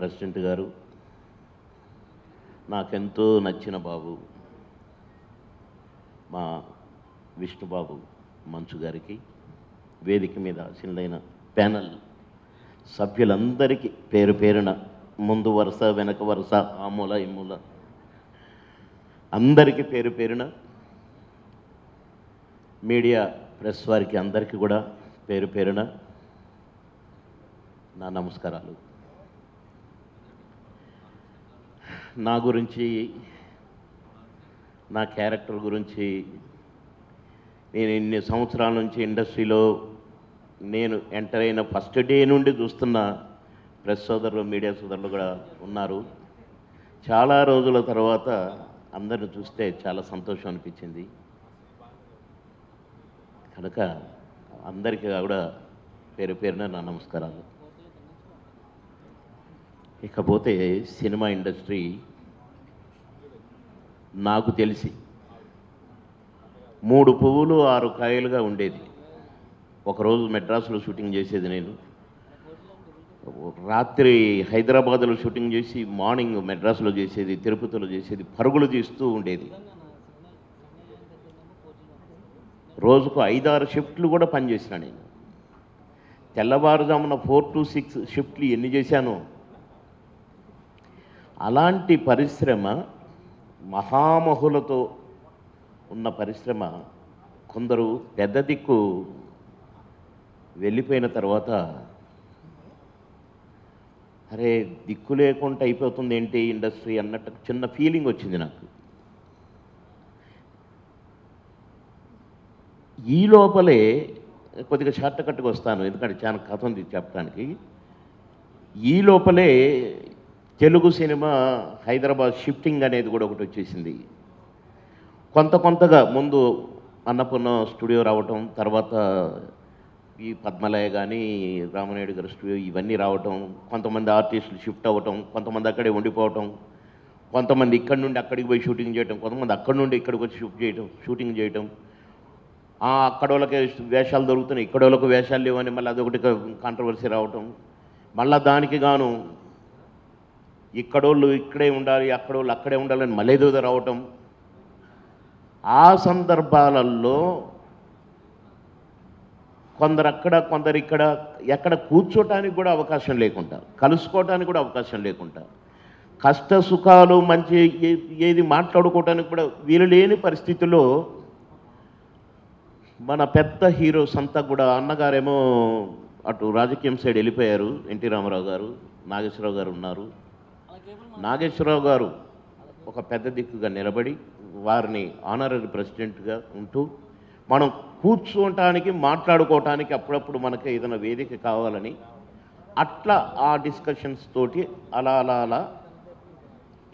President గారు, నాకెంతో నచ్చిన బాబు మా విష్ణుబాబు మంచు గారికి, వేదిక మీద ఆసీనులైన ప్యానల్ సభ్యులందరికీ పేరు పేరున, ముందు వరుస వెనక వరుస ఆ మూల ఈ మూల అందరికీ పేరు పేరున, మీడియా ప్రెస్ వారికి అందరికీ కూడా పేరు పేరున నా నమస్కారాలు. నా గురించి, నా క్యారెక్టర్ గురించి నేను ఇన్ని సంవత్సరాల నుంచి ఇండస్ట్రీలో నేను ఎంటర్ అయిన ఫస్ట్ డే నుండి చూస్తున్న ప్రెస్ సోదరులు, మీడియా సోదరులు కూడా ఉన్నారు. చాలా రోజుల తర్వాత అందరిని చూస్తే చాలా సంతోషం అనిపించింది. కనుక అందరికీ కూడా పేరు పేరున నా నమస్కారాలు. ఇకపోతే సినిమా ఇండస్ట్రీ నాకు తెలిసి 3 పువ్వులు 6 కాయలుగా ఉండేది. ఒకరోజు మెడ్రాస్లో షూటింగ్ చేసేది నేను, రాత్రి హైదరాబాద్లో షూటింగ్ చేసి మార్నింగ్ మెడ్రాస్లో చేసేది, తిరుపతిలో చేసేది, పరుగులు తీస్తూ ఉండేది. రోజుకు 5-6 షిఫ్ట్లు కూడా పనిచేసిన నేను. తెల్లవారుజామున 4 to 6 షిఫ్ట్లు ఎన్ని చేశానో. అలాంటి పరిశ్రమ, మహామహులతో ఉన్న పరిశ్రమ కొందరు పెద్ద దిక్కు వెళ్ళిపోయిన తర్వాత అరే దిక్కు లేకుండా అయిపోతుంది ఏంటి ఇండస్ట్రీ అన్నట్టు చిన్న ఫీలింగ్ వచ్చింది నాకు. ఈ లోపలే కొద్దిగా షార్ట్ కట్గా వస్తాను, ఎందుకంటే చాలా కథ ఉంది చెప్పడానికి. ఈ లోపలే తెలుగు సినిమా హైదరాబాద్ షిఫ్టింగ్ అనేది కూడా ఒకటి వచ్చేసింది. కొంతగా ముందు అన్నపూర్ణ స్టూడియో రావటం, తర్వాత ఈ పద్మలయ కానీ రామనాయుడు గారి స్టూడియో ఇవన్నీ రావటం, కొంతమంది ఆర్టిస్టులు షిఫ్ట్ అవ్వటం, కొంతమంది అక్కడే ఉండిపోవటం, కొంతమంది ఇక్కడి నుండి అక్కడికి పోయి షూటింగ్ చేయటం, కొంతమంది అక్కడి నుండి ఇక్కడికి వచ్చి షూటింగ్ చేయటం. అక్కడ వాళ్ళకి వేషాలు దొరుకుతున్నాయి, ఇక్కడ వాళ్ళకి వేషాలు లేవని మళ్ళీ అదొకటి కాంట్రవర్సీ రావటం, మళ్ళీ దానికి గాను ఇక్కడోళ్ళు ఇక్కడే ఉండాలి, అక్కడోళ్ళు అక్కడే ఉండాలని మళ్ళీ ఏదో రావటం. ఆ సందర్భాలలో కొందరు అక్కడ, కొందరు ఇక్కడ, ఎక్కడ కూర్చోటానికి కూడా అవకాశం లేకుండా, కలుసుకోవటానికి కూడా అవకాశం లేకుండా, కష్ట సుఖాలు మంచి ఏది మాట్లాడుకోవటానికి కూడా వీలు లేని పరిస్థితుల్లో మన పెద్ద హీరోస్ అంతా కూడా, అన్నగారేమో అటు రాజకీయం సైడ్ వెళ్ళిపోయారు, ఎన్టీ రామారావు గారు, నాగేశ్వరరావు గారు ఉన్నారు. నాగేశ్వరరావు గారు ఒక పెద్ద దిక్కుగా నిలబడి వారిని ఆనరరీ ప్రెసిడెంట్గా ఉంటూ, మనం కూర్చోటానికి మాట్లాడుకోవటానికి అప్పుడప్పుడు మనకి ఏదైనా వేదిక కావాలని అట్లా ఆ డిస్కషన్స్ తోటి అలా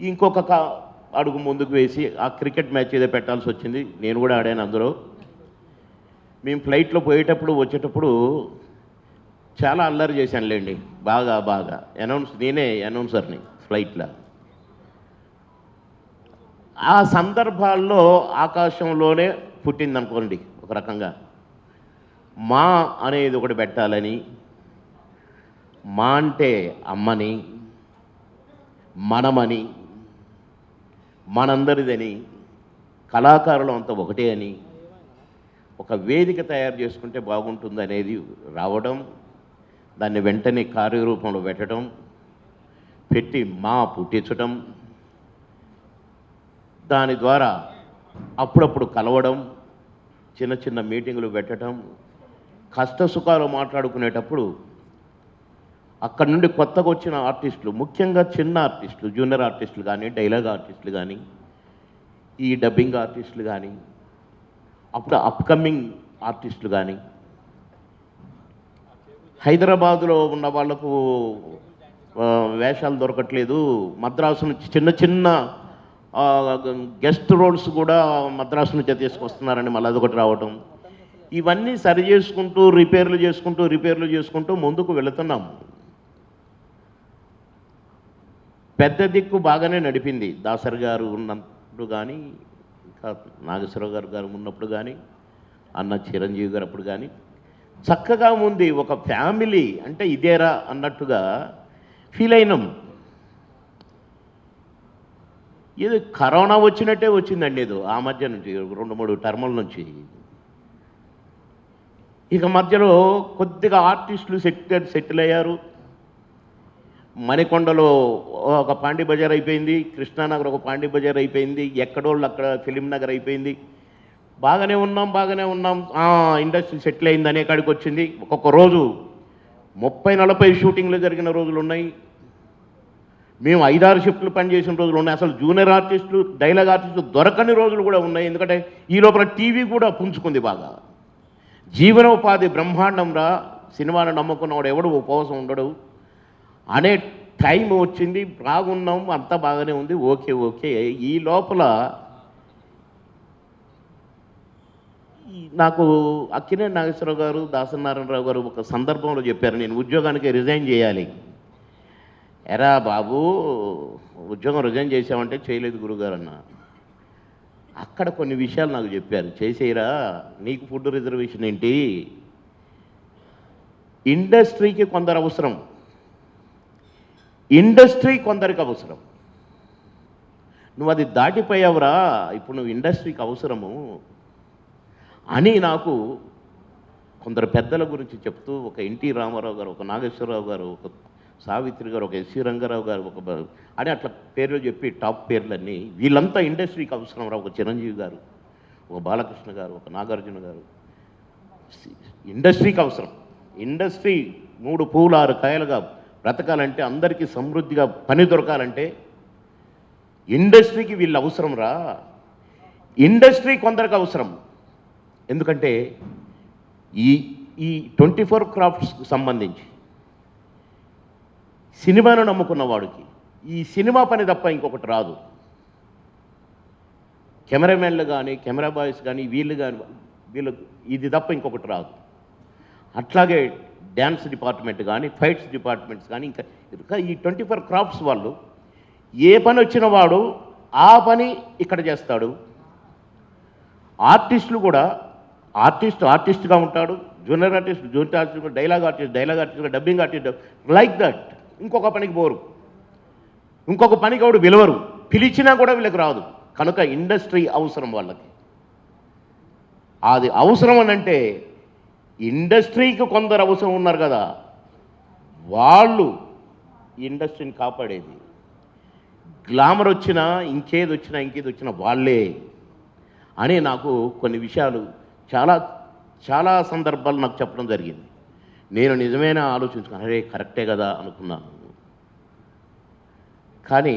ఇంకొక అడుగు ముందుకు వేసి ఆ క్రికెట్ మ్యాచ్ ఏదో పెట్టాల్సి వచ్చింది. నేను కూడా ఆడాను అందులో. మేము ఫ్లైట్లో పోయేటప్పుడు వచ్చేటప్పుడు చాలా అల్లరి చేశానులేండి, బాగా నేనే అనౌన్సర్ని ఫ్లైట్లో. ఆ సందర్భాల్లో ఆకాశంలోనే పుట్టిందనుకోండి ఒక రకంగా, మా అనేది ఒకటి పెట్టాలని. మా అంటే అమ్మని, మనమని, మనందరిదని, కళాకారులు అంతా ఒకటే అని, ఒక వేదిక తయారు చేసుకుంటే బాగుంటుంది అనేది రావడం, దాన్ని వెంటనే కార్యరూపంలో పెట్టడం, పెట్టి మా పుట్టించడం, దాని ద్వారా అప్పుడప్పుడు కలవడం, చిన్న చిన్న మీటింగులు పెట్టడం, కష్ట సుఖాలు మాట్లాడుకునేటప్పుడు అక్కడి నుండి కొత్తగా వచ్చిన ఆర్టిస్టులు, ముఖ్యంగా చిన్న ఆర్టిస్టులు, జూనియర్ ఆర్టిస్టులు కానీ, డైలాగ్ ఆర్టిస్టులు కానీ, ఈ డబ్బింగ్ ఆర్టిస్టులు కానీ, అప్పుడు అప్కమింగ్ ఆర్టిస్టులు కానీ, హైదరాబాదులో ఉన్న వాళ్లకు వేషాలు దొరకట్లేదు, మద్రాసు నుంచి చిన్న గెస్ట్ రోల్స్ కూడా మద్రాసు నుంచి తీసుకొస్తున్నారని మళ్ళీ అదొకటి రావటం. ఇవన్నీ సరి చేసుకుంటూ రిపేర్లు చేసుకుంటూ ముందుకు వెళుతున్నాం. పెద్ద దిక్కు బాగానే నడిపింది. దాసరి గారు ఉన్నప్పుడు కానీ, ఇంకా నాగేశ్వరరావు గారు ఉన్నప్పుడు కానీ, అన్న చిరంజీవి గారు అప్పుడు కానీ చక్కగా ఉంది. ఒక ఫ్యామిలీ అంటే ఇదేరా అన్నట్టుగా ఫీల్ అయినాం. ఇది కరోనా వచ్చినట్టే వచ్చిందండి. ఏదో ఆ మధ్య నుంచి 2-3 టర్ముల నుంచి ఇక మధ్యలో కొద్దిగా ఆర్టిస్టులు సెటిల్ అయ్యారు. మణికొండలో ఒక పాండీ బజార్ అయిపోయింది, కృష్ణానగర్ ఒక పాండీ బజార్ అయిపోయింది, ఎక్కడోళ్ళు అక్కడ ఫిలిం నగర్ అయిపోయింది. బాగానే ఉన్నాం. ఇండస్ట్రీ సెటిల్ అయింది అనే కాడికి వచ్చింది. ఒక్కొక్క రోజు 30-40 షూటింగ్లు జరిగిన రోజులు ఉన్నాయి. మేము 5-6 షిఫ్ట్లు పనిచేసిన రోజులు ఉన్నాయి. అసలు జూనియర్ ఆర్టిస్టులు, డైలాగ్ ఆర్టిస్టులు దొరకని రోజులు కూడా ఉన్నాయి. ఎందుకంటే ఈ లోపల టీవీ కూడా పుంజుకుంది బాగా. జీవనోపాధి బ్రహ్మాండం రా, సినిమాను నమ్ముకున్నవాడు ఎవడు ఉపవాసం ఉండడు అనే టైం వచ్చింది. బాగున్నాం, అంతా బాగానే ఉంది, ఓకే. ఈ లోపల నాకు అక్కినేని నాగేశ్వరరావు గారు, దాసనారాయణరావు గారు ఒక సందర్భంలో చెప్పారు, నేను ఉద్యోగానికి రిజైన్ చేయాలి. ఎరా బాబు, ఉద్యోగం రిజైన్ చేసామంటే చేయలేదు గురుగారు అన్న. అక్కడ కొన్ని విషయాలు నాకు చెప్పారు, చేసేయరా, నీకు ఫుడ్ రిజర్వేషన్ ఏంటి, ఇండస్ట్రీకి కొందరు అవసరం, ఇండస్ట్రీ కొందరికి అవసరం, నువ్వు అది దాటిపోయావురా, ఇప్పుడు నువ్వు ఇండస్ట్రీకి అవసరము అని నాకు కొందరు పెద్దల గురించి చెప్తూ, ఒక ఎన్టీ రామారావు గారు, ఒక నాగేశ్వరరావు గారు, ఒక సావిత్రి గారు, ఒక ఎస్సీ రంగారావు గారు, అని అట్లా పేర్లు చెప్పి టాప్ పేర్లన్నీ, వీళ్ళంతా ఇండస్ట్రీకి అవసరం రా. ఒక చిరంజీవి గారు, ఒక బాలకృష్ణ గారు, ఒక నాగార్జున గారు, ఇండస్ట్రీకి అవసరం. ఇండస్ట్రీ 3 పూలు 6 కాయలుగా బ్రతకాలంటే, అందరికీ సమృద్ధిగా పని దొరకాలంటే ఇండస్ట్రీకి వీళ్ళు అవసరం రా. ఇండస్ట్రీ కొందరికి అవసరం. ఎందుకంటే ఈ 24 క్రాఫ్ట్స్కి సంబంధించి సినిమాను నమ్ముకున్న వాడికి ఈ సినిమా పని తప్ప ఇంకొకటి రాదు. కెమెరామెన్లు కానీ, కెమెరా బాయ్స్ కానీ, వీళ్ళు ఇది తప్ప ఇంకొకటి రాదు. అట్లాగే డ్యాన్స్ డిపార్ట్మెంట్ కానీ, ఫైట్స్ డిపార్ట్మెంట్స్ కానీ, ఇంకా ఈ 24 క్రాఫ్ట్స్ వాళ్ళు ఏ పని వచ్చిన వాడు ఆ పని ఇక్కడ చేస్తాడు. ఆర్టిస్టులు కూడా ఆర్టిస్ట్గా ఉంటాడు, junior artist, dialogue artist, dubbing artist, like that. ఇంకొక పనికి పోరు, ఇంకొక పనికి వాడు పిలవరు, పిలిచినా కూడా వీళ్ళకి రాదు. కనుక ఇండస్ట్రీ అవసరం వాళ్ళకి. అది అవసరం అని అంటే ఇండస్ట్రీకి కొందరు అవసరం ఉన్నారు కదా, వాళ్ళు ఇండస్ట్రీని కాపాడేది. గ్లామర్ వచ్చినా, ఇంకేది వచ్చినా వాళ్ళే అని నాకు కొన్ని విషయాలు చాలా సందర్భాలు నాకు చెప్పడం జరిగింది. నేను నిజమేనా ఆలోచించుకున్నాను, అరే కరెక్టే కదా అనుకున్నాను. కానీ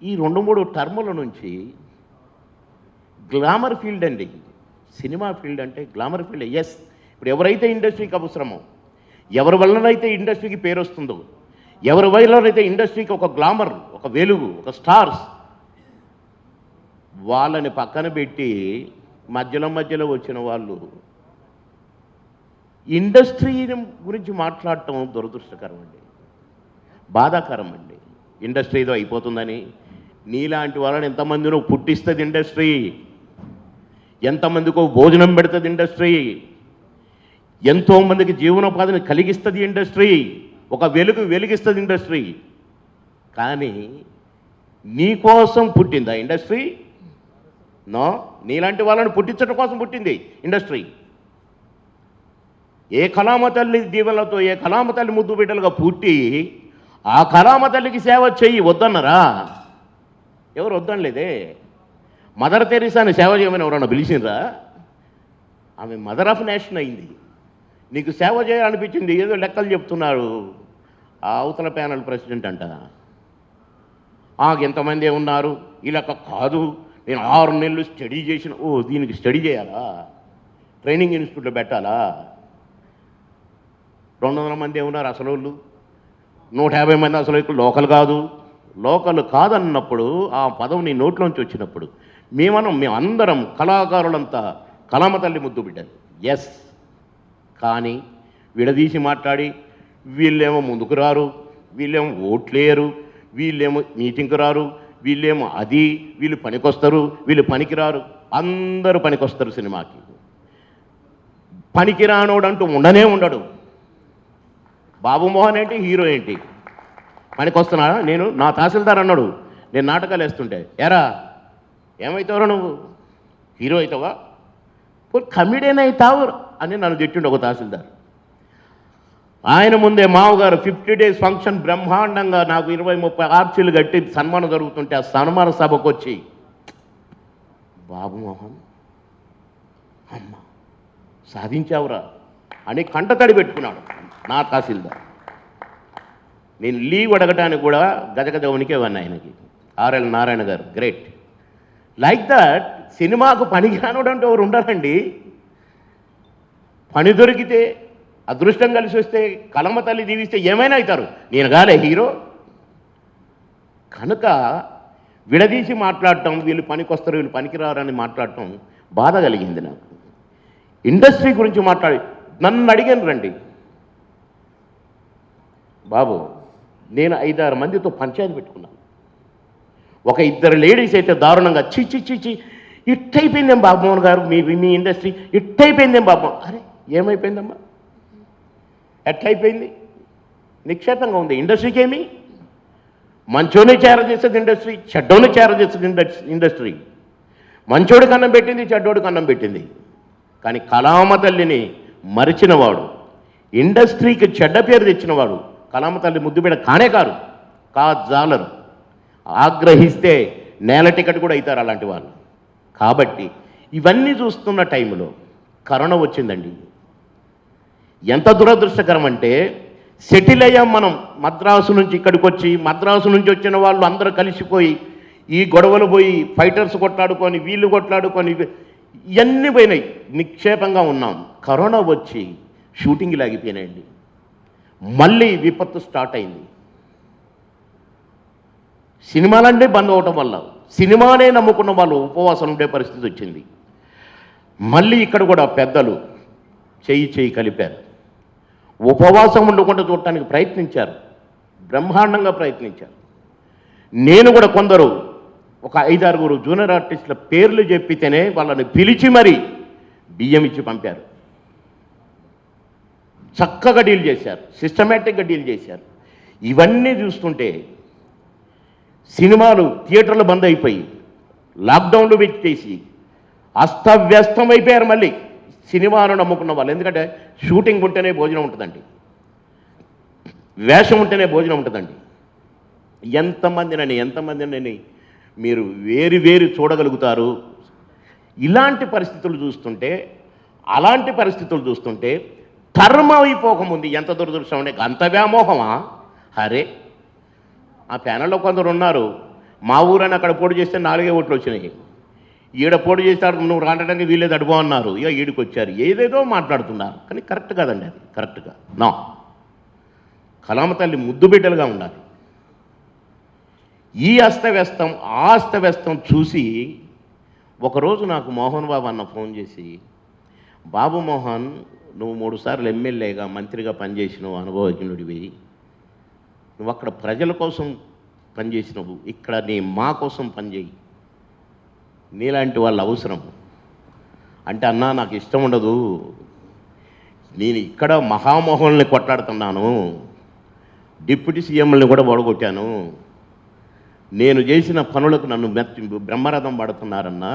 ఈ 2-3 టర్ముల నుంచి గ్లామర్ ఫీల్డ్ అండి, సినిమా ఫీల్డ్ అంటే గ్లామర్ ఫీల్డ్. ఎస్, ఇప్పుడు ఎవరైతే ఇండస్ట్రీకి అవసరమో, ఎవరి వల్లనైతే ఇండస్ట్రీకి పేరు వస్తుందో, ఎవరి వల్లనైతే ఇండస్ట్రీకి ఒక గ్లామర్, ఒక వెలుగు, ఒక స్టార్స్, వాళ్ళని పక్కన పెట్టి మధ్యలో వచ్చిన వాళ్ళు ఇండస్ట్రీ గురించి మాట్లాడటం దురదృష్టకరం అండి, బాధాకరం అండి. ఇండస్ట్రీ ఏదో అయిపోతుందని, నీలాంటి వాళ్ళని ఎంతమందినో పుట్టిస్తుంది ఇండస్ట్రీ, ఎంతమందికో భోజనం పెడుతుంది ఇండస్ట్రీ, ఎంతోమందికి జీవనోపాధిని కలిగిస్తుంది ఇండస్ట్రీ, ఒక వెలిగిస్తుంది ఇండస్ట్రీ. కానీ నీకోసం పుట్టిందా ఇండస్ట్రీ? నో, నీలాంటి వాళ్ళని పుట్టించడం కోసం పుట్టింది ఇండస్ట్రీ. ఏ కళామ తల్లి దీవెనలతో, ఏ కళామ తల్లి ముద్దు బిడ్డలుగా పుట్టి ఆ కళామ తల్లికి సేవ చెయ్యి వద్దన్నరా? ఎవరు వద్దనలేదే. మదర్ తెరీసాని సేవ చేయమని ఎవరన్నా పిలిచిండ్రా? ఆమె మదర్ ఆఫ్ నేషన్ అయింది. నీకు సేవ చేయాలనిపించింది, ఏదో లెక్కలు చెప్తున్నారు ఆ అవతల ప్యానల్ ప్రెసిడెంట్ అంట. ఎంతమంది ఉన్నారు, ఈ లెక్క కాదు, నేను 6 నెలలు స్టడీ చేసిన. దీనికి స్టడీ చేయాలా? ట్రైనింగ్ ఇన్స్టిట్యూట్లో పెట్టాలా? 200 మంది ఉన్నారు అసలు వాళ్ళు, 150 మంది అసలు లోకల్ కాదన్నప్పుడు, ఆ పదం నీ నోట్లోంచి వచ్చినప్పుడు మేమందరం కళాకారులంతా కళామ తల్లి ముద్దు బిడ్డలు. ఎస్, కానీ విడదీసి మాట్లాడి వీళ్ళేమో ముందుకు రారు, వీళ్ళేమో ఓట్లేయరు, వీళ్ళేమో మీటింగ్కి రారు, వీళ్ళేమో అది, వీళ్ళు పనికొస్తారు, వీళ్ళు పనికిరారు. అందరూ పనికొస్తారు సినిమాకి. పనికిరానోడు అంటూ ఉండడు. బాబు మోహన్ ఏంటి, హీరో ఏంటి, పనికొస్తున్నాడా? నా తహసీల్దార్ అన్నాడు, నేను నాటకాలు వేస్తుంటే, ఎరా ఏమవుతావురా నువ్వు, హీరో అవుతావా, కమిడియన్ అవుతావు అని నన్ను తిట్టిండు ఒక తహసీల్దార్. ఆయన ముందే మావగారు 50 డేస్ ఫంక్షన్ బ్రహ్మాండంగా నాకు 20-30 ఆర్చీలు కట్టి సన్మానం జరుగుతుంటే ఆ సన్మాన సభకు వచ్చి, బాబు మోహన్ అమ్మ సాధించావురా అని కంటతడి పెట్టుకున్నాడు నా తహసీల్దార్. నేను లీవ్ అడగటానికి కూడా గజగజ వణికేవాడిని ఆయనకి. ఆర్ఎల్ నారాయణ గారు గ్రేట్. లైక్ దట్ సినిమాకు పని కానుడు అంటే ఎవరు ఉండాలండి. పని దొరికితే, అదృష్టం కలిసి వస్తే, కలమ తల్లి దీవిస్తే ఏమైనా అవుతారు. నేను కాలే హీరో. కనుక విడదీసి మాట్లాడటం, వీళ్ళు పనికొస్తారు వీళ్ళు పనికిరారని మాట్లాడటం బాధ కలిగింది నాకు. ఇండస్ట్రీ గురించి మాట్లాడి నన్ను అడిగాను, రండి బాబు, నేను 5-6 మందితో పంచాయతీ పెట్టుకున్నాను. ఒక 2 లేడీస్ అయితే దారుణంగా చి ఇట్టయిపోయిందేం బాబుమోహన్ గారు, మీ ఇండస్ట్రీ ఇట్టయిపోయిందేం బాబు. అరే ఏమైపోయిందమ్మా, ఎట్లయిపోయింది? నిక్షేపంగా ఉంది. ఇండస్ట్రీకి ఏమి? మంచోనే చేర చేసేది ఇండస్ట్రీ, చెడ్డోని చేర చేసేది ఇండస్ట్రీ. మంచోడికి అన్నం పెట్టింది, చెడ్డోడికి అన్నం పెట్టింది. కానీ కళామ తల్లిని మరిచినవాడు, ఇండస్ట్రీకి చెడ్డ పేరు తెచ్చినవాడు కళామ తల్లి ముద్దుబిడ్డ కాజాలరు. ఆగ్రహిస్తే నేల టికెట్ కూడా అవుతారు అలాంటి వాళ్ళు. కాబట్టి ఇవన్నీ చూస్తున్న టైంలో కరోనా వచ్చిందండి. ఎంత దురదృష్టకరం అంటే, సెటిల్ అయ్యాం మనం. మద్రాసు నుంచి ఇక్కడికి వచ్చి, మద్రాసు నుంచి వచ్చిన వాళ్ళు అందరూ కలిసిపోయి ఈ గొడవలు పోయి ఫైటర్స్ కొట్లాడుకొని, వీళ్ళు కొట్లాడుకొని, ఇవన్నీ పోయినాయి. నిక్షేపంగా ఉన్నాం. కరోనా వచ్చి షూటింగ్లు ఆగిపోయినాయండి. మళ్ళీ విపత్తు స్టార్ట్ అయింది. సినిమాలన్నీ బంద్ అవటం వల్ల సినిమానే నమ్ముకున్న వాళ్ళు ఉపవాసం ఉండే పరిస్థితి వచ్చింది. మళ్ళీ ఇక్కడ కూడా పెద్దలు చేయి కలిపారు. ఉపవాసం ఉండకుండా చూడటానికి ప్రయత్నించారు, బ్రహ్మాండంగా ప్రయత్నించారు. నేను కూడా కొందరు ఒక 5-6 జూనియర్ ఆర్టిస్టుల పేర్లు చెప్పితేనే వాళ్ళని పిలిచి మరీ బియ్యం ఇచ్చి పంపారు. చక్కగా డీల్ చేశారు, సిస్టమేటిక్గా డీల్ చేశారు. ఇవన్నీ చూస్తుంటే సినిమాలు థియేటర్లు బంద్ అయిపోయి, లాక్డౌన్లు పెట్టేసి అస్తవ్యస్తం అయిపోయారు మళ్ళీ సినిమాను నమ్ముకున్న వాళ్ళు. ఎందుకంటే షూటింగ్ ఉంటేనే భోజనం ఉంటుందండి, వేషం ఉంటేనే భోజనం ఉంటుందండి. ఎంతమందినని మీరు వేరు చూడగలుగుతారు. ఇలాంటి పరిస్థితులు చూస్తుంటే, అలాంటి పరిస్థితులు చూస్తుంటే కర్మ అయిపోకముంది. ఎంత దురదృష్టం అంటే, అంత వ్యామోహమా? అరే ఆ ప్యానల్లో కొందరు ఉన్నారు, మా ఊరని అక్కడ పోటీ చేస్తే 4 ఓట్లు వచ్చినాయి, ఈడ పోటీ చేస్తాడు నువ్వు రావడానికి వీళ్ళేది అడుగు అన్నారు, ఇక ఈడికి వచ్చారు, ఏదేదో మాట్లాడుతున్నారు. కానీ కరెక్ట్ కాదండి, అది కరెక్ట్గా నా కళామ తల్లి ముద్దు బిడ్డలుగా ఉండాలి. ఈ అస్తవ్యస్తం ఆ అస్తవ్యస్తం చూసి ఒకరోజు నాకు మోహన్ బాబు అన్న ఫోన్ చేసి, బాబు మోహన్, నువ్వు 3 సార్లు ఎమ్మెల్యేగా మంత్రిగా పనిచేసినావు, అనుభవజ్ఞుడివి, నువ్వు అక్కడ ప్రజల కోసం పనిచేసినావు, ఇక్కడ మా కోసం పనిచేయి, నీలాంటి వాళ్ళు అవసరం అంటే. అన్నా నాకు ఇష్టం ఉండదు, నేను ఇక్కడ మహామోహన్ని కొట్లాడుతున్నాను, డిప్యూటీ సీఎంని కూడా ఓడగొట్టాను, నేను చేసిన పనులకు నన్ను బ్రహ్మరథం పడుతున్నారన్నా,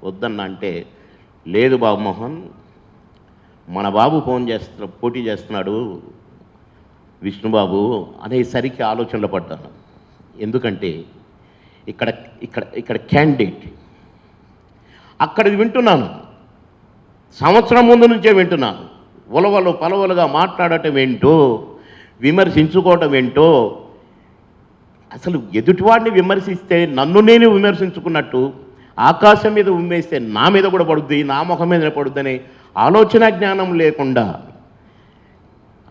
వద్దన్నా అంటే, లేదు బాబు మోహన్, మన బాబు పోటీ చేస్తున్నాడు విష్ణుబాబు అనేసరికి ఆలోచనలు పడ్డాను. ఎందుకంటే ఇక్కడ క్యాండిడేట్, అక్కడిది వింటున్నాను, సంవత్సరం ముందు నుంచే వింటున్నాను. ఉలవలు పలవలుగా మాట్లాడటం ఏంటో, విమర్శించుకోవటం ఏంటో. అసలు ఎదుటివాడిని విమర్శిస్తే నన్ను నేను విమర్శించుకున్నట్టు, ఆకాశం మీద ఉమ్మేస్తే నా మీద కూడా పడుద్ది, నా ముఖం మీద పడుద్దని ఆలోచన జ్ఞానం లేకుండా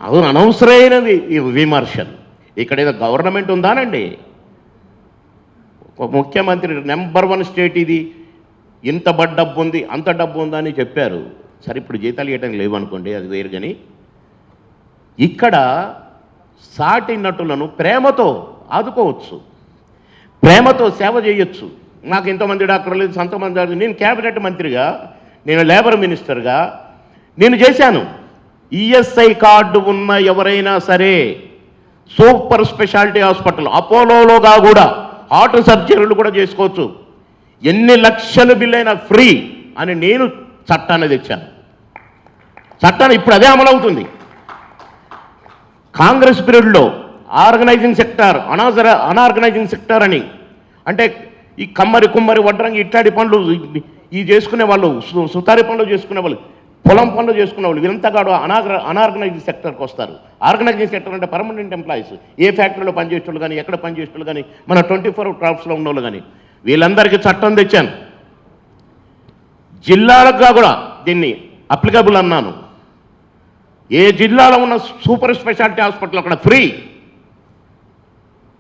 అనవసరమైనవి విమర్శలు. ఇక్కడ ఏదో గవర్నమెంట్ ఉందానండి, ఒక ముఖ్యమంత్రి నెంబర్ 1 స్టేట్ ఇది, ఇంత డబ్బు ఉంది అంత డబ్బు ఉందా అని చెప్పారు. సరే ఇప్పుడు జీతాలు ఇవ్వడానికి లేవనుకోండి, అది వేరు. కానీ ఇక్కడ సాటి నటులను ప్రేమతో ఆదుకోవచ్చు, ప్రేమతో సేవ చేయొచ్చు. నాకు ఇంతమంది డాక్టర్లు లేదు, అంతమంది. నేను క్యాబినెట్ మంత్రిగా, నేను లేబర్ మినిస్టర్గా నేను చేశాను. ఈఎస్ఐ కార్డు ఉన్న ఎవరైనా సరే సూపర్ స్పెషాలిటీ హాస్పిటల్ అపోలోలోగా కూడా హార్ట్ సర్జరీలు కూడా చేసుకోవచ్చు, ఎన్ని లక్షల బిల్లు అయినా ఫ్రీ అని నేను చట్టాన్ని తెచ్చాను. చట్టాన్ని ఇప్పుడు అదే అమలవుతుంది. కాంగ్రెస్ పీరియడ్లో ఆర్గనైజింగ్ సెక్టార్, అనార్గనైజింగ్ సెక్టార్ అని, అంటే ఈ కమ్మరి కుమ్మరి వడ్రంగి ఇట్లాంటి పనులు ఈ చేసుకునే వాళ్ళు, సుతారి పనులు చేసుకునే వాళ్ళు, పొలం పనులు చేసుకునే వాళ్ళు, వీరంతా కాదు అనార్గనైజింగ్ సెక్టర్కి వస్తారు. ఆర్గనైజింగ్ సెక్టర్ అంటే పర్మనెంట్ ఎంప్లాయీస్, ఏ ఫ్యాక్టరీలో పనిచేసేవాళ్ళు కానీ, ఎక్కడ పనిచేసేవాళ్ళు కానీ, మన 24 క్రాఫ్ట్స్లో ఉన్న వాళ్ళు కానీ, వీళ్ళందరికీ చట్టం తెచ్చాను. జిల్లాలకు కూడా దీన్ని అప్లికబుల్ అన్నాను. ఏ జిల్లాలో ఉన్న సూపర్ స్పెషాలిటీ హాస్పిటల్ అక్కడ ఫ్రీ,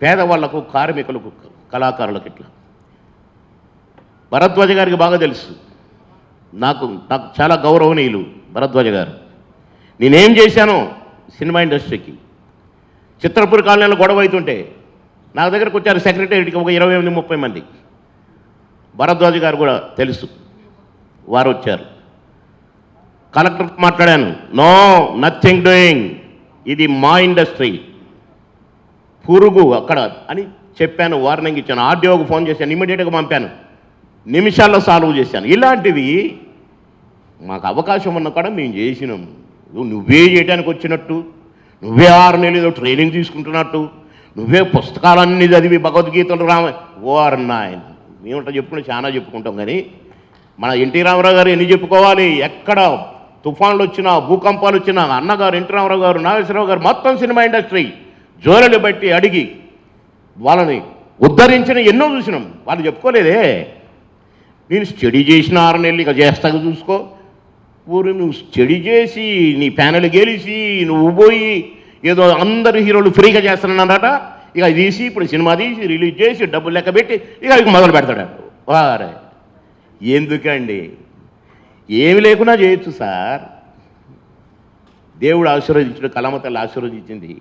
పేదవాళ్లకు, కార్మికులకు, కళాకారులకు. ఇట్లా భరద్వాజ గారికి బాగా తెలుసు, నాకు చాలా గౌరవనీయులు భరద్వాజ గారు. నేనేం చేశానో సినిమా ఇండస్ట్రీకి, చిత్రపూర్ కాలనీలో గొడవ అవుతుంటే నా దగ్గరకు వచ్చారు సెక్రటరీకి ఒక 28-30 మంది. భరద్వాజ గారు కూడా తెలుసు, వారు వచ్చారు. కలెక్టర్ మాట్లాడాను, నో నథింగ్ డూయింగ్, ఇది మా ఇండస్ట్రీ, పురుగు అక్కడ అని చెప్పాను, వార్నింగ్ ఇచ్చాను. ఆర్డీఓకి ఫోన్ చేశాను, ఇమీడియట్గా పంపాను, నిమిషాల్లో సాల్వ్ చేశాను. ఇలాంటివి మాకు అవకాశం ఉన్న కూడా మేము చేసినాం. నువ్వే చేయడానికి వచ్చినట్టు, నువ్వే 6 నెలలు ఏదో ట్రైనింగ్ తీసుకుంటున్నట్టు, నువ్వే పుస్తకాలన్నీ చదివి భగవద్గీతలు ఓర్ నాయన మేమంట చెప్పుకుంటే చాలా చెప్పుకుంటాం. కానీ మన ఎన్టీ రామారావు గారు ఎన్ని చెప్పుకోవాలి, ఎక్కడ తుఫాన్లు వచ్చినా, భూకంపాలు వచ్చినా, అన్నగారు ఎన్టీ రామారావు గారు, నాగేశ్వరరావు గారు, మొత్తం సినిమా ఇండస్ట్రీ జోలెలు బట్టి అడిగి వాళ్ళని ఉద్ధరించిన ఎన్నో చూసినాం. వాళ్ళు చెప్పుకోలేదే. నేను స్టడీ చేసిన 6 నెలలు ఇక చేస్తాగా చూసుకో. ఊరు నువ్వు స్టడీ చేసి, నీ ప్యానెల్ గెలిచి, నువ్వు పోయి ఏదో అందరు హీరోలు ఫ్రీగా చేస్తున్నాడట, ఇక తీసి ఇప్పుడు సినిమా తీసి రిలీజ్ చేసి డబ్బులు లెక్క పెట్టి ఇక మొదలు పెడతాడు. వారే ఎందుకండి, ఏమి లేకున్నా చేయొచ్చు సార్. దేవుడు ఆశీర్వదించిన, కళామతల్లి ఆశీర్వదించింది,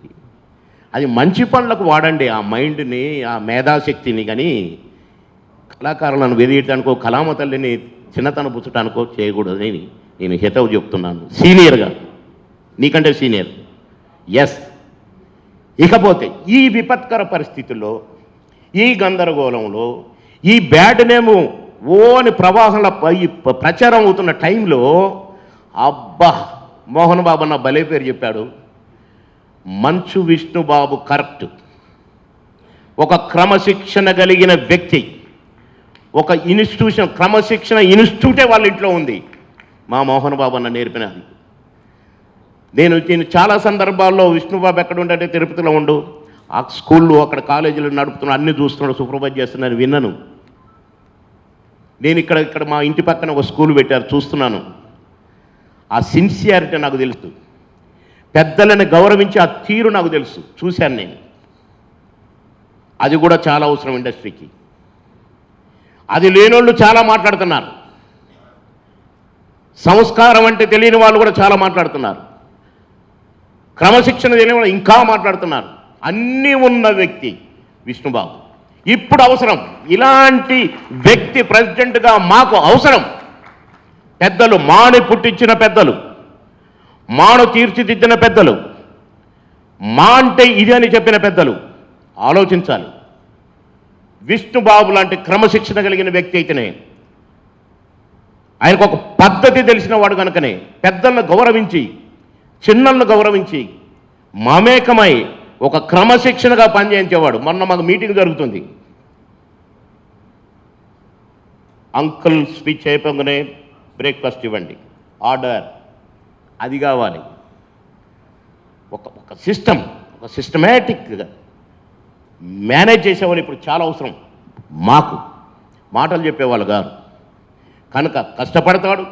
అది మంచి పనులకు వాడండి ఆ మైండ్ని, ఆ మేధాశక్తిని. కానీ కళాకారులను వెదియటానికో, కళామతల్లిని చిన్నతన పుచ్చటానికో చేయకూడదని నేను హితవు చెప్తున్నాను, సీనియర్గా, నీకంటే సీనియర్. ఎస్. ఇకపోతే ఈ విపత్కర పరిస్థితుల్లో, ఈ గందరగోళంలో, ఈ బ్యాడ్ నేము ఓ అని ప్రవాహంలో ప్రచారం అవుతున్న టైంలో, అబ్బా మోహన్ బాబు అన్న భలే పేరు చెప్పాడు. మంచు విష్ణుబాబు కరెక్ట్, ఒక క్రమశిక్షణ కలిగిన వ్యక్తి, ఒక ఇన్స్టిట్యూషన్, క్రమశిక్షణ ఇన్స్టిట్యూటే వాళ్ళ ఇంట్లో ఉంది. మా మోహన్ బాబు అన్న నేర్పినది. నేను చాలా సందర్భాల్లో విష్ణుబాబు ఎక్కడ ఉంటే తిరుపతిలో ఉండు, ఆ స్కూళ్ళు అక్కడ కాలేజీలు నడుపుతున్నాడు, అన్నీ చూస్తున్నాడు, సూపర్వైజ్ చేస్తున్నాను, విన్నాను. నేను ఇక్కడ మా ఇంటి పక్కన ఒక స్కూల్ పెట్టారు, చూస్తున్నాను. ఆ సిన్సియారిటీ నాకు తెలుసు, పెద్దలను గౌరవించి ఆ తీరు నాకు తెలుసు, చూశాను నేను. అది కూడా చాలా అవసరం ఇండస్ట్రీకి. అది లేనోళ్ళు చాలా మాట్లాడుతున్నారు, సంస్కారం అంటే తెలియని వాళ్ళు కూడా చాలా మాట్లాడుతున్నారు, క్రమశిక్షణ తెలియని వాళ్ళు ఇంకా మాట్లాడుతున్నారు. అన్నీ ఉన్న వ్యక్తి విష్ణుబాబు. ఇప్పుడు అవసరం ఇలాంటి వ్యక్తి ప్రెసిడెంట్గా మాకు అవసరం. పెద్దలు, మాని పుట్టించిన పెద్దలు, మాను తీర్చిదిద్దిన పెద్దలు, మా అంటే ఇది అని చెప్పిన పెద్దలు ఆలోచించాలి. విష్ణుబాబు లాంటి క్రమశిక్షణ కలిగిన వ్యక్తి అయితేనే, ఆయనకు ఒక పద్ధతి తెలిసిన వాడు కనుకనే పెద్దలను గౌరవించి, చిన్నలను గౌరవించి, మమేకమై ఒక క్రమశిక్షణగా పనిచేయించేవాడు. మొన్న మాకు మీటింగ్ జరుగుతుంది, అంకుల్ స్పీచ్ అయిపోగానే బ్రేక్ఫాస్ట్ ఇవ్వండి, ఆర్డర్, అది కావాలి. ఒక సిస్టమ్, ఒక సిస్టమేటిక్గా మేనేజ్ చేసేవాళ్ళు ఇప్పుడు చాలా అవసరం. మాకు మాటలు చెప్పేవాళ్ళు కాదు. కనుక కష్టపడతాడు,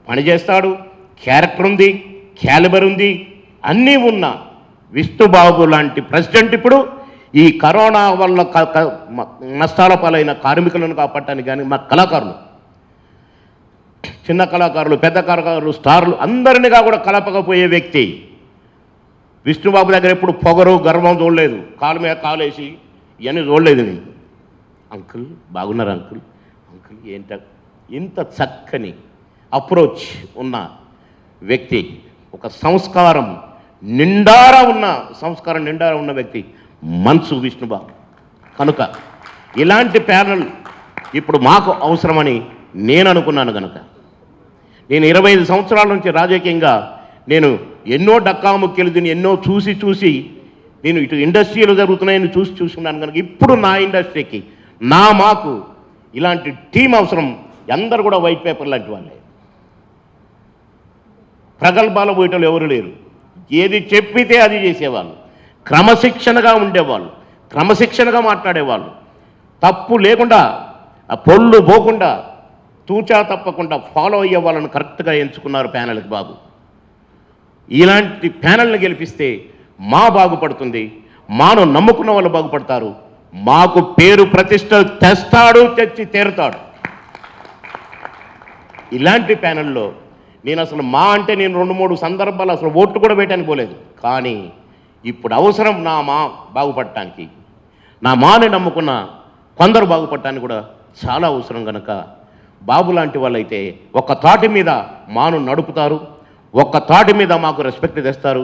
పని చేస్తాడు, క్యారెక్టర్ ఉంది, క్యాలిబర్ ఉంది, అన్నీ ఉన్న విష్ణుబాబు లాంటి ప్రెసిడెంట్ ఇప్పుడు ఈ కరోనా వల్ల నష్టాల పాలైన కార్మికులను కాపాడటానికి కానీ, మా కళాకారులు, చిన్న కళాకారులు, పెద్ద కళాకారులు, స్టార్లు అందరినీ కూడా కలపకపోయే వ్యక్తి విష్ణుబాబు దగ్గర. ఎప్పుడు పొగరు, గర్వం చూడలేదు, కాలు మీద కాలేసి ఇవన్నీ చూడలేదు నేను. అంకుల్ బాగున్నారు అంకుల్, అంకుల్ ఏంట, ఇంత చక్కని అప్రోచ్ ఉన్న వ్యక్తి, ఒక సంస్కారం నిండారా ఉన్న వ్యక్తి మంచు విష్ణుబాబు. కనుక ఇలాంటి ప్యానల్ ఇప్పుడు మాకు అవసరమని నేను అనుకున్నాను కనుక నేను 25 సంవత్సరాల నుంచి రాజకీయంగా నేను ఎన్నో డక్కాముక్కలు దీన్ని ఎన్నో చూసి నేను ఇటు ఇండస్ట్రీలో జరుగుతున్నాయని చూస్తున్నాను కనుక ఇప్పుడు నా ఇండస్ట్రీకి మాకు ఇలాంటి టీం అవసరం. అందరూ కూడా వైట్ పేపర్ లాంటి వాళ్ళే, ప్రగల్భాలు పోయేటోళ్ళు ఎవరు లేరు. ఏది చెప్పితే అది చేసేవాళ్ళు, క్రమశిక్షణగా ఉండేవాళ్ళు, క్రమశిక్షణగా మాట్లాడేవాళ్ళు, తప్పు లేకుండా ఆ పొల్లు పోకుండా తూచా తప్పకుండా ఫాలో అయ్యే వాళ్ళని కరెక్ట్గా ఎంచుకున్నారు ప్యానెల్కి బాబు. ఇలాంటి ప్యానెల్ని గెలిపిస్తే బాగుపడుతుంది, మాను నమ్ముకున్న వాళ్ళు బాగుపడతారు, మాకు పేరు ప్రతిష్ట తెచ్చి తీరుతాడు. ఇలాంటి ప్యానెల్లో నేను అసలు అంటే నేను 2-3 సందర్భాలు అసలు ఓట్లు కూడా వేయటానికి పోలేదు. కానీ ఇప్పుడు అవసరం మా బాగుపడటానికి, మాని నమ్ముకున్న కొందరు బాగుపడటానికి కూడా చాలా అవసరం కనుక బాబు లాంటి వాళ్ళైతే ఒక్క తాటి మీద మాను నడుపుతారు, ఒక్క తాటి మీద మాకు రెస్పెక్ట్ తెస్తారు.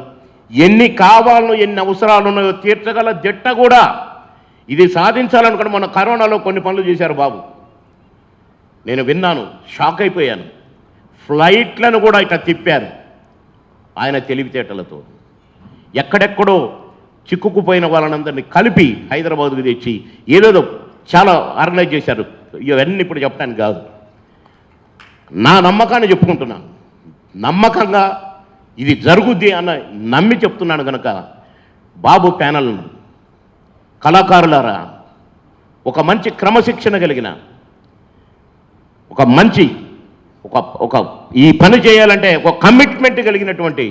ఎన్ని కావాలనో ఎన్ని అవసరాలు ఉన్నాయో తీర్చగల జట్ట కూడా. ఇది సాధించాలనుకుని మన కరోనాలో కొన్ని పనులు చేశారు బాబు, నేను విన్నాను, షాక్ అయిపోయాను. ఫ్లైట్లను కూడా ఇట్లా తిప్పారు ఆయన తెలివితేటలతో. ఎక్కడెక్కడో చిక్కుకుపోయిన వాళ్ళనందరినీ కలిపి హైదరాబాద్కు తెచ్చి ఏదేదో చాలా ఆర్గనైజ్ చేశారు. ఇవన్నీ ఇప్పుడు చెప్పడానికి కాదు, నా నమ్మకాన్ని చెప్పుకుంటున్నాను. నమ్మకంగా ఇది జరుగుద్ది అన్న నమ్మి చెప్తున్నాను కనుక బాబు ప్యానల్ కళాకారులారా, ఒక మంచి క్రమశిక్షణ కలిగిన ఒక మంచి ఒక ఈ పని చేయాలంటే ఒక కమిట్మెంట్ కలిగినటువంటి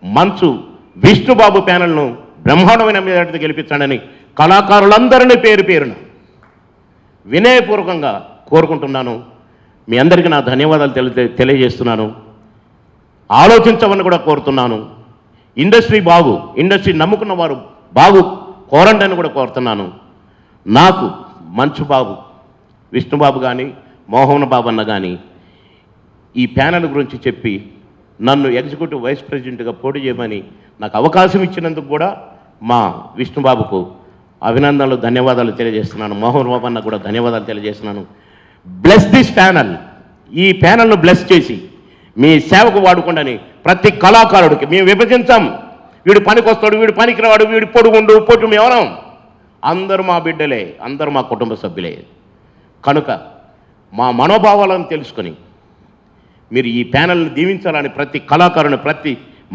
మంచు విష్ణుబాబు ప్యానల్ను బ్రహ్మాండమైన మీద గెలిపించాడని కళాకారులందరినీ పేరున వినయపూర్వకంగా కోరుకుంటున్నాను. మీ అందరికీ నా ధన్యవాదాలు తెలియజేస్తున్నాను. ఆలోచించమని కూడా కోరుతున్నాను. ఇండస్ట్రీ నమ్ముకున్న వారు కోరండి కూడా కోరుతున్నాను. నాకు మంచు బాబు, విష్ణుబాబు కానీ మోహన్ బాబు అన్న కానీ ఈ ప్యానల్ గురించి చెప్పి నన్ను ఎగ్జిక్యూటివ్ వైస్ ప్రెసిడెంట్గా పోటీ చేయమని నాకు అవకాశం ఇచ్చినందుకు కూడా మా విష్ణుబాబుకు అభినందనలు, ధన్యవాదాలు తెలియజేస్తున్నాను. మోహన్ బాబు అన్న కూడా ధన్యవాదాలు తెలియజేస్తున్నాను. బ్లెస్ దిస్ ప్యానల్, ఈ ప్యానల్ను బ్లెస్ చేసి మీ సేవకు వాడుకోండి. ప్రతి కళాకారుడికి మేము విభజించాం, వీడు పనికొస్తాడు, వీడు పనికిరాడు, వీడు పొడుగుండు పొట్టు, ఎవరం అందరూ మా బిడ్డలే, అందరూ మా కుటుంబ సభ్యులే. కనుక మా మనోభావాలను తెలుసుకొని మీరు ఈ ప్యానల్ని దీవించాలని ప్రతి కళాకారుని, ప్రతి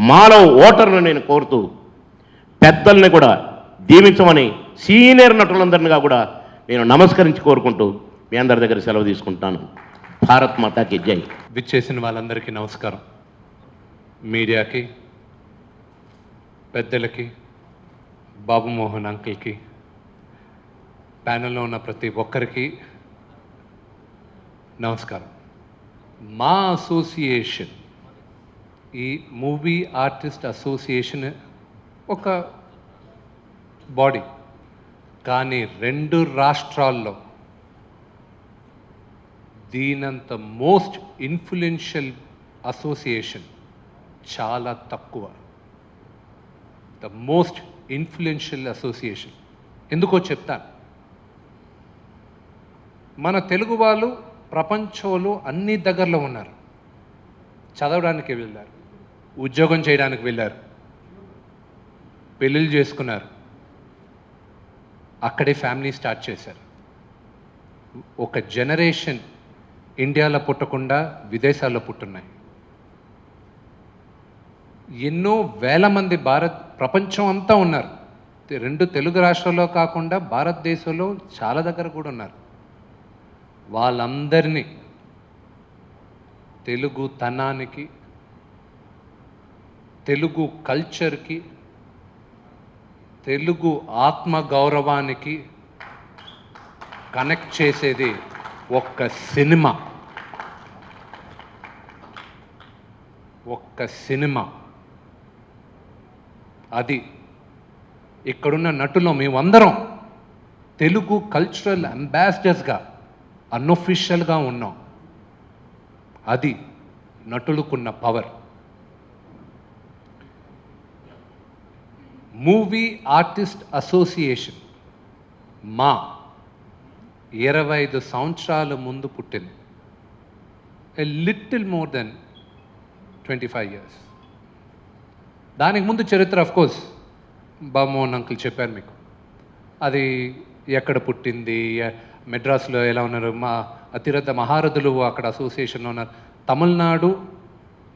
మానవ ఓటర్ను నేను కోరుతూ, పెద్దల్ని కూడా దీవించమని సీనియర్ నటులందరినీ కూడా నేను నమస్కరించి కోరుకుంటూ మీ అందరి దగ్గర సెలవు తీసుకుంటాను. భారత్ మాతాకి జై. విచ్చేసిన వాళ్ళందరికీ నమస్కారం. మీడియాకి, పెద్దలకి, బాబుమోహన్ అంకుల్కి, ప్యానెల్లో ఉన్న ప్రతి ఒక్కరికి నమస్కారం. మా అసోసియేషన్, ఈ మూవీ ఆర్టిస్ట్ అసోసియేషన్ ఒక బాడీ, కానీ 2 రాష్ట్రాల్లో దీనంత మోస్ట్ ఇన్ఫ్లుయెన్షియల్ అసోసియేషన్ చాలా తక్కువ. ద మోస్ట్ ఇన్ఫ్లుయెన్షియల్ అసోసియేషన్ ఎందుకో చెప్తాను. మన తెలుగు వాళ్ళు ప్రపంచంలో అన్ని దగ్గరలో ఉన్నారు. చదవడానికి వెళ్ళారు, ఉద్యోగం చేయడానికి వెళ్ళారు, పెళ్ళిళ్ళు చేసుకున్నారు, అక్కడే ఫ్యామిలీ స్టార్ట్ చేశారు. ఒక జనరేషన్ ఇండియాలో పుట్టకుండా విదేశాల్లో పుట్టున్నాయి. ఎన్నో వేల మంది ప్రపంచం అంతా ఉన్నారు. 2 తెలుగు రాష్ట్రాల్లో కాకుండా భారతదేశంలో చాలా దగ్గర కూడా ఉన్నారు. వాళ్ళందరినీ తెలుగు తనానికి, తెలుగు కల్చర్కి, తెలుగు ఆత్మగౌరవానికి కనెక్ట్ చేసేది ఒక్క సినిమా. అది ఇక్కడున్న నటులు మేమందరం తెలుగు కల్చరల్ అంబాసిడర్స్గా అన్అఫీషియల్గా ఉన్నాం. అది నటులకున్న పవర్. మూవీ ఆర్టిస్ట్ అసోసియేషన్ 25 సంవత్సరాల ముందు పుట్టింది. A little more than 25 years. దానికి ముందు చరిత్ర ఆఫ్ కోర్స్ బాబుమోహన్ అంకుల్ చెప్పారు మీకు. అది ఎక్కడ పుట్టింది, మెడ్రాస్లో ఎలా ఉన్నారు, మా అతిరథ మహారథులు అక్కడ అసోసియేషన్లో ఉన్నారు. తమిళనాడు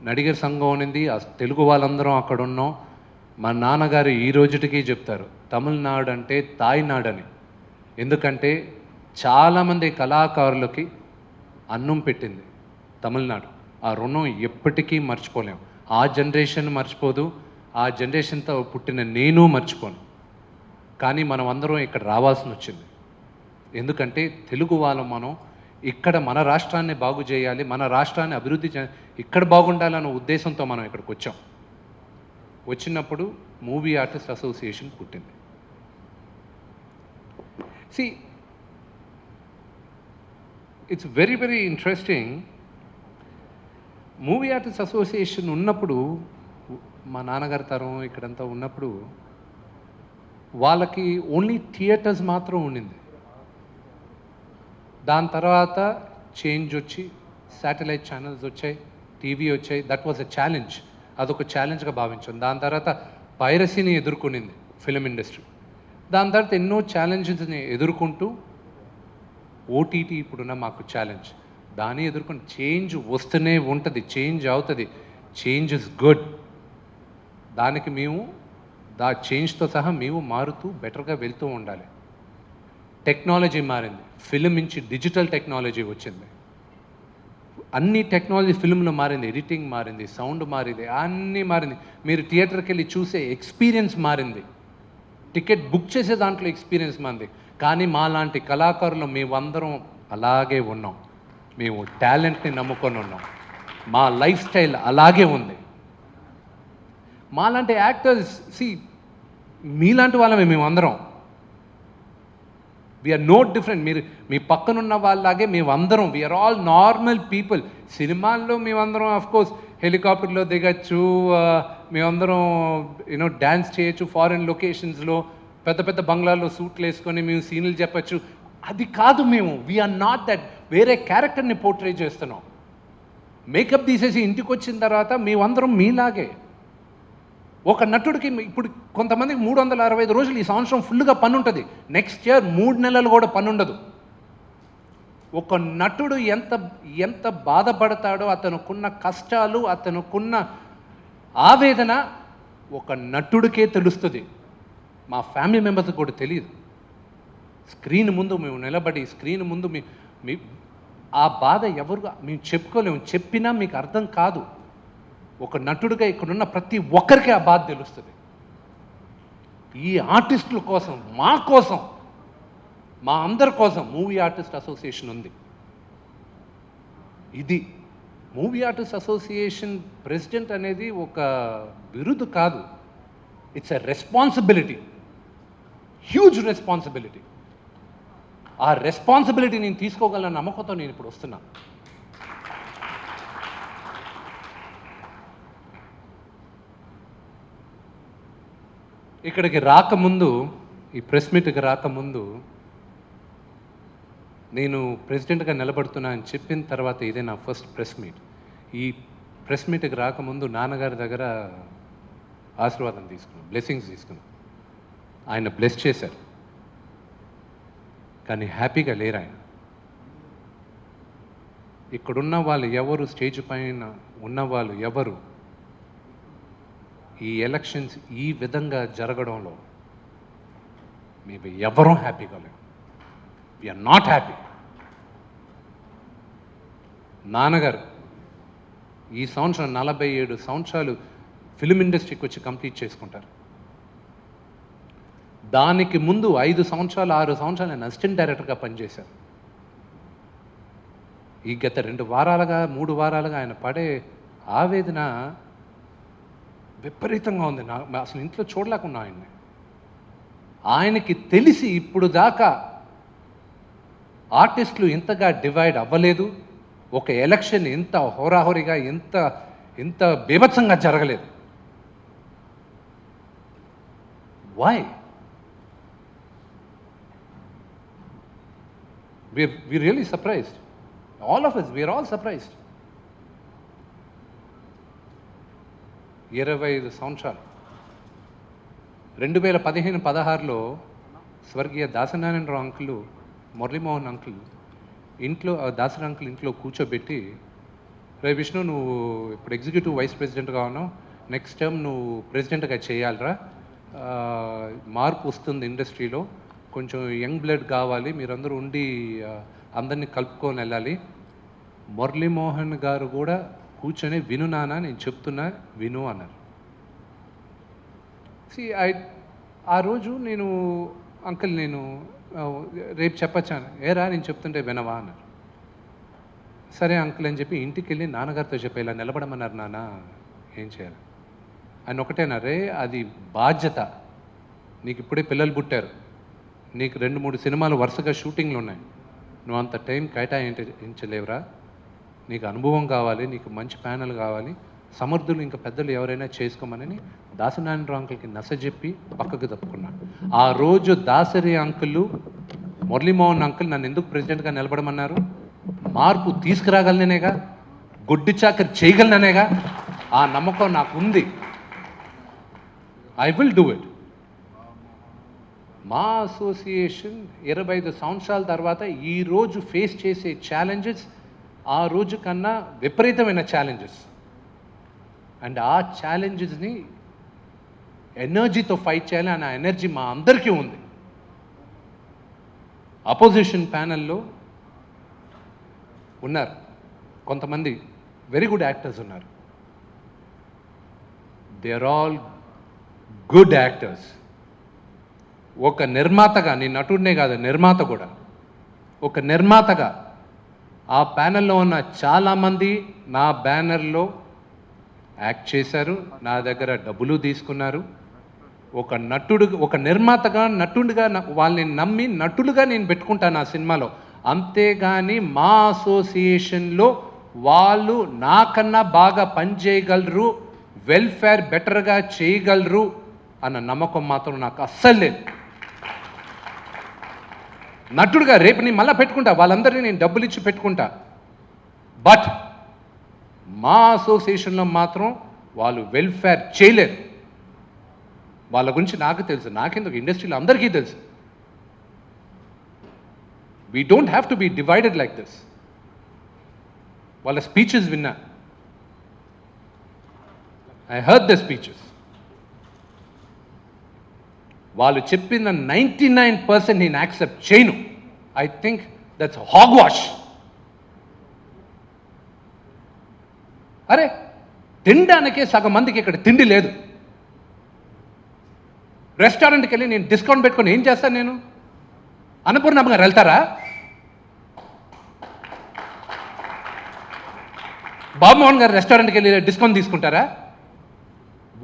నడిగర్ సంఘం ఉన్నింది, తెలుగు వాళ్ళందరం అక్కడ ఉన్నాం. మా నాన్నగారు ఈ రోజుటికి చెప్తారు తమిళనాడు అంటే తాయినాడు అని. ఎందుకంటే చాలామంది కళాకారులకి అన్నం పెట్టింది తమిళనాడు. ఆ రుణం ఎప్పటికీ మర్చిపోలేము. ఆ జనరేషన్ మర్చిపోదు, ఆ జనరేషన్తో పుట్టిన నేను మర్చిపోను. కానీ మనం అందరం ఇక్కడ రావాల్సి వచ్చింది. ఎందుకంటే తెలుగు వాళ్ళం మనం. ఇక్కడ మన రాష్ట్రాన్ని బాగు చేయాలి, మన రాష్ట్రాన్ని అభివృద్ధి చేయాలి, ఇక్కడ బాగుండాలన్న ఉద్దేశంతో మనం ఇక్కడికి వచ్చాం. వచ్చినప్పుడు మూవీ ఆర్టిస్ట్ అసోసియేషన్ పుట్టింది. See it's very very interesting. Movie artist association ఉన్నప్పుడు, మా నాన్నగారి తరం ఇక్కడంతా ఉన్నప్పుడు వాళ్ళకి ఓన్లీ థియేటర్స్ మాత్రం ఉండింది. దాని తర్వాత చేంజ్ వచ్చి శాటిలైట్ ఛానల్స్ వచ్చాయి, టీవీ వచ్చాయి. That was a challenge. అదొక ఛాలెంజ్గా భావించాను. దాని తర్వాత పైరసీని ఎదుర్కొనింది ఫిలిం ఇండస్ట్రీ. దాని తర్వాత ఎన్నో ఛాలెంజెస్ని ఎదుర్కొంటూ ఓటీటీ ఇప్పుడున్న మాకు ఛాలెంజ్. దాన్ని ఎదుర్కొని చేంజ్ వస్తూనే ఉంటుంది, చేంజ్ అవుతుంది. Change is good. దానికి మేము చేంజ్తో సహా మేము మారుతూ బెటర్గా వెళ్తూ ఉండాలి. టెక్నాలజీ మారింది, ఫిలిం నుంచి డిజిటల్ టెక్నాలజీ వచ్చింది. అన్ని టెక్నాలజీ ఫిల్మ్లో మారింది, ఎడిటింగ్ మారింది, సౌండ్ మారింది, అన్నీ మారింది. మీరు థియేటర్కి వెళ్ళి చూసే ఎక్స్పీరియన్స్ మారింది, టికెట్ బుక్ చేసే దాంట్లో ఎక్స్పీరియన్స్ మారింది. కానీ మాలాంటి కళాకారులు మేమందరం అలాగే ఉన్నాం. మేము టాలెంట్ని నమ్ముకొని ఉన్నాం. మా లైఫ్ స్టైల్ అలాగే ఉంది. మాలాంటి యాక్టర్స్ మీలాంటి వాళ్ళమే మేమందరం. We are no different. మీరు మీ పక్కనున్న వాళ్ళలాగే మేమందరం వీఆర్ ఆల్ నార్మల్ పీపుల్. సినిమాల్లో మేమందరం అఫ్కోర్స్ హెలికాప్టర్లో దిగచ్చు, మేమందరం డ్యాన్స్ చేయొచ్చు, ఫారిన్ లొకేషన్స్లో పెద్ద పెద్ద బంగ్లాల్లో సూట్లు వేసుకొని మేము సీన్లు చెప్పచ్చు. అది కాదు మేము. We are not that. వేరే క్యారెక్టర్ని పోర్ట్రే చేస్తున్నాం. మేకప్ తీసేసి ఇంటికి వచ్చిన తర్వాత మేమందరం మీలాగే. ఒక నటుడికి ఇప్పుడు కొంతమందికి 365 రోజులు ఈ సంవత్సరం ఫుల్గా పని ఉంటుంది. నెక్స్ట్ ఇయర్ 3 నెలలు కూడా పని ఉండదు. ఒక నటుడు ఎంత బాధపడతాడో, అతనుకున్న కష్టాలు, అతనుకున్న ఆవేదన ఒక నటుడికే తెలుస్తుంది. మా ఫ్యామిలీ మెంబర్స్కి కూడా తెలియదు. స్క్రీన్ ముందు మేము నిలబడి స్క్రీన్ ముందు మీ ఆ బాధ ఎవరు మేము చెప్పుకోలేము. చెప్పినా మీకు అర్థం కాదు. ఒక నటుడిగా ఇక్కడున్న ప్రతి ఒక్కరికి ఆ బాధ తెలుస్తుంది. ఈ ఆర్టిస్టుల కోసం, మా కోసం, మా అందరి కోసం మూవీ ఆర్టిస్ట్ అసోసియేషన్ ఉంది. ఇది మూవీ ఆర్టిస్ట్ అసోసియేషన్ ప్రెసిడెంట్ అనేది ఒక బిరుదు కాదు. It's a responsibility, huge responsibility. ఆ రెస్పాన్సిబిలిటీ నేను తీసుకోగల నమ్మకంతో నేను ఇప్పుడు వస్తున్నా. ఇక్కడికి రాకముందు, ఈ ప్రెస్ మీట్కి రాకముందు, నేను ప్రెసిడెంట్గా నిలబడుతున్నా అని చెప్పిన తర్వాత ఇదే నా ఫస్ట్ ప్రెస్ మీట్. ఈ ప్రెస్ మీట్కి రాకముందు నాన్నగారి దగ్గర ఆశీర్వాదం తీసుకున్నాను, బ్లెస్సింగ్స్ తీసుకున్నాను. ఆయన బ్లెస్ చేశారు, కానీ హ్యాపీగా లేరు ఆయన. ఇక్కడున్న వాళ్ళు ఎవరు, స్టేజ్ పైన ఉన్నవాళ్ళు ఎవరు ఈ ఎలక్షన్స్ ఈ విధంగా జరగడంలో మేము ఎవరూ హ్యాపీగా లేము. We are not happy. నాన్నగారు ఈ సంవత్సరం 47 సంవత్సరాలు ఫిలిం ఇండస్ట్రీకి వచ్చి కంప్లీట్ చేసుకుంటారు. దానికి ముందు 5 సంవత్సరాలు 6 సంవత్సరాలు నేను అసిస్టెంట్ డైరెక్టర్గా పనిచేశాను. ఈ గత 2 వారాలుగా 3 వారాలుగా ఆయన పడే ఆవేదన విపరీతంగా ఉంది. అసలు ఇంట్లో చూడలేకున్నా ఆయన్ని. ఆయనకి తెలిసి ఇప్పుడు దాకా ఆర్టిస్టులు ఇంతగా డివైడ్ అవ్వలేదు. ఒక ఎలక్షన్ ఇంత హోరాహోరీగా ఇంత బీభత్సంగా జరగలేదు. Why? we're really surprised. All of us, we're all surprised. 25 సంవత్సరాలు 2015-16లో స్వర్గీయ దాసనారాయణరావు అంకుల్, మురళీమోహన్ అంకుల్ ఇంట్లో, దాసరి అంకుల్ ఇంట్లో కూర్చోబెట్టి, రే విష్ణు, నువ్వు ఇప్పుడు ఎగ్జిక్యూటివ్ వైస్ ప్రెసిడెంట్గా ఉన్నావు, నెక్స్ట్ టర్మ్ నువ్వు ప్రెసిడెంట్గా చేయాలరా, మార్పు వస్తుంది ఇండస్ట్రీలో, కొంచెం యంగ్ బ్లడ్ కావాలి, మీరందరూ ఉండి అందరినీ కలుపుకొని వెళ్ళాలి. మురళీమోహన్ గారు కూడా కూర్చొని, విను నాన్న నేను చెప్తున్నా విను అన్నారు. ఆ రోజు నేను, అంకుల్ నేను రేపు చెప్పచ్చాను, ఏరా నేను చెప్తుంటే వినవా అన్నారు. సరే అంకుల్ అని చెప్పి ఇంటికి వెళ్ళి నాన్నగారితో చెప్పి, ఇలా నిలబడమన్నారు నాన్న, ఏం చేయాలి ఆయన ఒకటేనారే, అది బాధ్యత, నీకు ఇప్పుడే పిల్లలు పుట్టారు, నీకు 2-3 సినిమాలు వరుసగా షూటింగ్లు ఉన్నాయి, నువ్వు అంత టైం కేటాయించలేవురా, నీకు అనుభవం కావాలి, నీకు మంచి ప్యానల్ కావాలి, సమర్థులు ఇంకా పెద్దలు ఎవరైనా చేసుకోమని దాసనారాయణరావు అంకుల్కి నచ్చజెప్పి పక్కకు తప్పుకున్నా. ఆ రోజు దాసరి అంకుల్, మురళీమోహన్ అంకుల్ నన్ను ఎందుకు ప్రెసిడెంట్గా నిలబడమన్నారు? మార్పు తీసుకురాగలనేగా, గుడ్డి చాకరి చేయగలననేగా, ఆ నమ్మకం నాకు ఉంది. I will do it. మా అసోసియేషన్ 25 సంవత్సరాల తర్వాత ఈరోజు ఫేస్ చేసే ఛాలెంజెస్ ఆ రోజు కన్నా విపరీతమైన ఛాలెంజెస్, అండ్ ఆ ఛాలెంజెస్ని ఎనర్జీతో ఫైట్ చేయాలి అన్న ఎనర్జీ మా అందరికీ ఉంది. అపోజిషన్ ప్యానల్లో ఉన్నారు కొంతమంది వెరీ గుడ్ యాక్టర్స్ ఉన్నారు. They are all good actors. ఒక నిర్మాతగా, నేను నటుడినే కాదు నిర్మాత కూడా, ఒక నిర్మాతగా ఆ ప్యానెల్లో ఉన్న చాలామంది నా బ్యానర్లో యాక్ట్ చేశారు, నా దగ్గర డబ్బులు తీసుకున్నారు. ఒక నటుడు, ఒక నిర్మాతగా నటుడిగా వాళ్ళని నమ్మి నటులుగా నేను పెట్టుకుంటాను నా సినిమాలో. అంతేగాని మా అసోసియేషన్లో వాళ్ళు నాకన్నా బాగా పనిచేయగలరు, వెల్ఫేర్ బెటర్గా చేయగలరు అన్న నమ్మకం మాత్రం నాకు అస్సలు లేదు. నటుడుగా రేపు నేను మళ్ళీ పెట్టుకుంటా, వాళ్ళందరినీ నేను డబ్బులు ఇచ్చి పెట్టుకుంటా, బట్ మా అసోసియేషన్లో మాత్రం వాళ్ళు వెల్ఫేర్ చేయలేరు. వాళ్ళ గురించి నాకు తెలుసు, నాకెందుకు, ఇండస్ట్రీలో అందరికీ తెలుసు. We don't have to be divided like this. వాళ్ళ స్పీచెస్ విన్నా, ఐ హర్డ్ ద స్పీచెస్. వాళ్ళు చెప్పిన 99% నేను యాక్సెప్ట్ చేయను. I think that's hogwash. అరే తినడానికే సగం మందికి ఇక్కడ తిండి లేదు. రెస్టారెంట్కి వెళ్ళి నేను డిస్కౌంట్ పెట్టుకొని ఏం చేస్తాను? నేను అన్నపూర్ణమ్మ గారు వెళ్తారా? బాబుమోహన్ గారు రెస్టారెంట్కి వెళ్ళి డిస్కౌంట్ తీసుకుంటారా?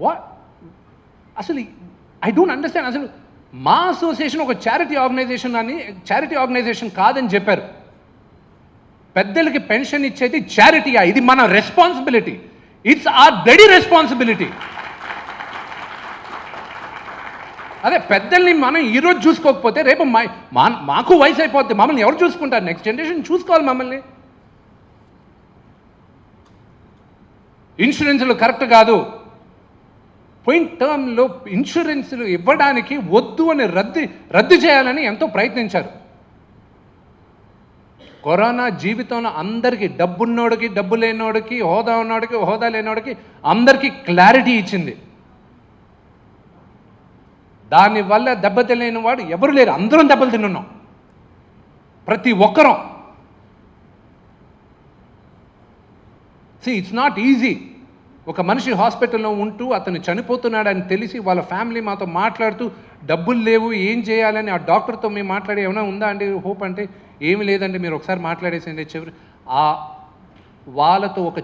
వాట్ అసలు ఐ డోంట్ అండర్స్టాండ్. అసలు మా అసోసియేషన్ ఒక చారిటీ ఆర్గనైజేషన్ అని, చారిటీ ఆర్గనైజేషన్ కాదని చెప్పారు. పెద్దలకి పెన్షన్ ఇచ్చేది చారిటీయా? ఇది మన responsibility. It's our bloody responsibility. అదే పెద్దల్ని మనం ఈరోజు చూసుకోకపోతే రేపు మాకు వయసు అయిపోద్ది, మమ్మల్ని ఎవరు చూసుకుంటారు? నెక్స్ట్ జనరేషన్ చూసుకోవాలి మమ్మల్ని. ఇన్సూరెన్స్లు కరెక్ట్ కాదు, పోయిన టర్మ్లో ఇన్సూరెన్స్లు ఇవ్వడానికి వద్దు అని రద్దు చేయాలని ఎంతో ప్రయత్నించారు. కరోనా జీవితంలో అందరికీ, డబ్బున్నోడికి, డబ్బు లేనోడికి, హోదా ఉన్నోడికి, హోదా లేనోడికి అందరికీ క్లారిటీ ఇచ్చింది. దానివల్ల దెబ్బతిలేని వాడు ఎవరు లేరు, అందరం దెబ్బలు తిన్నాం, ప్రతి ఒక్కరం. It's not easy. ఒక మనిషి హాస్పిటల్లో ఉంటూ అతను చనిపోతున్నాడని తెలిసి వాళ్ళ ఫ్యామిలీ మాతో మాట్లాడుతూ డబ్బులు లేవు ఏం చేయాలని ఆ డాక్టర్తో మేము మాట్లాడి, ఏమైనా ఉందా అండి హోప్ అంటే, ఏమి లేదండి మీరు ఒకసారి మాట్లాడేసింది చివరి. వాళ్ళతో ఒక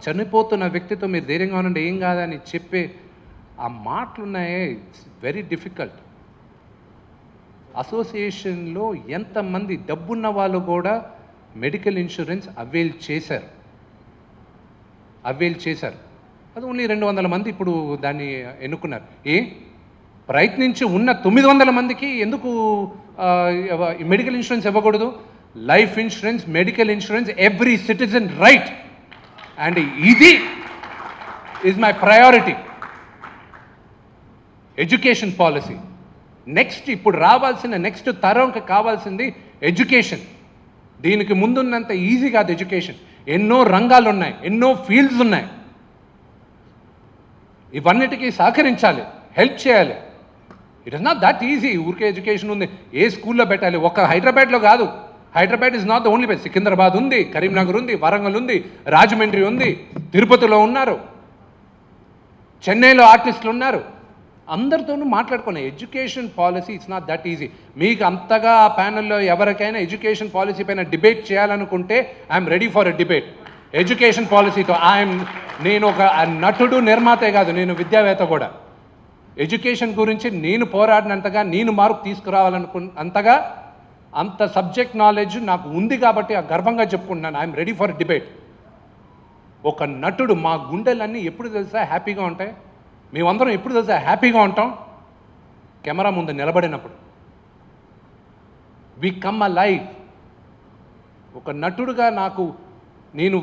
చనిపోతున్న వ్యక్తితో మీరు ధైర్యంగా ఉండండి ఏం కాదని చెప్పే ఆ మాటలున్నాయే, ఇట్స్ వెరీ డిఫికల్ట్. అసోసియేషన్లో ఎంతమంది డబ్బున్న వాళ్ళు కూడా మెడికల్ ఇన్సూరెన్స్ అవైల్ చేశారు. అది ఓన్లీ 200 మంది ఇప్పుడు దాన్ని ఎన్నుకున్నారు. ప్రయత్నించి ఉన్న 900 మందికి ఎందుకు మెడికల్ ఇన్సూరెన్స్ ఇవ్వకూడదు? Life insurance, medical insurance, every citizen right. And ఇది is my priority. Education policy next, ఇప్పుడు రావాల్సిన నెక్స్ట్ తరంకి కావాల్సింది ఎడ్యుకేషన్. దీనికి ముందున్నంత ఈజీ కాదు ఎడ్యుకేషన్. ఎన్నో రంగాలు ఉన్నాయి, ఎన్నో ఫీల్డ్స్ ఉన్నాయి. ఇవన్నిటికీ సహకరించాలి, హెల్ప్ చేయాలి. It is not that easy. ఊరికే ఎడ్యుకేషన్ ఉంది, ఏ స్కూల్లో పెట్టాలి? ఒక హైదరాబాద్లో కాదు. Hyderabad is not the only place. Secunderabad ఉంది, కరీంనగర్ ఉంది, వరంగల్ ఉంది, రాజమండ్రి ఉంది, తిరుపతిలో ఉన్నారు, చెన్నైలో ఆర్టిస్టులు ఉన్నారు. అందరితోనూ మాట్లాడుకున్నాయి. Education policy it's not that easy. మీకు అంతగా ఆ ప్యానెల్లో ఎవరికైనా ఎడ్యుకేషన్ పాలసీ పైన డిబేట్ చేయాలనుకుంటే I'm ready for a debate. Education పాలసీతో నేను ఒక నటుడు, నిర్మాతే కాదు, నేను విద్యావేత్త కూడా. ఎడ్యుకేషన్ గురించి నేను పోరాడినంతగా, నేను మార్పు తీసుకురావాలనుకున్నంతగా అంత సబ్జెక్ట్ నాలెడ్జ్ నాకు ఉంది కాబట్టి ఆ గర్వంగా చెప్పుకుంటున్నాను. I'm ready for debate. ఒక నటుడు, మా గుండెలన్నీ ఎప్పుడు తెలుసా హ్యాపీగా ఉంటాయి, మేమందరం ఎప్పుడు తెలుసా హ్యాపీగా ఉంటాం? కెమెరా ముందు నిలబడినప్పుడు. We come alive. ఒక నటుడుగా నేను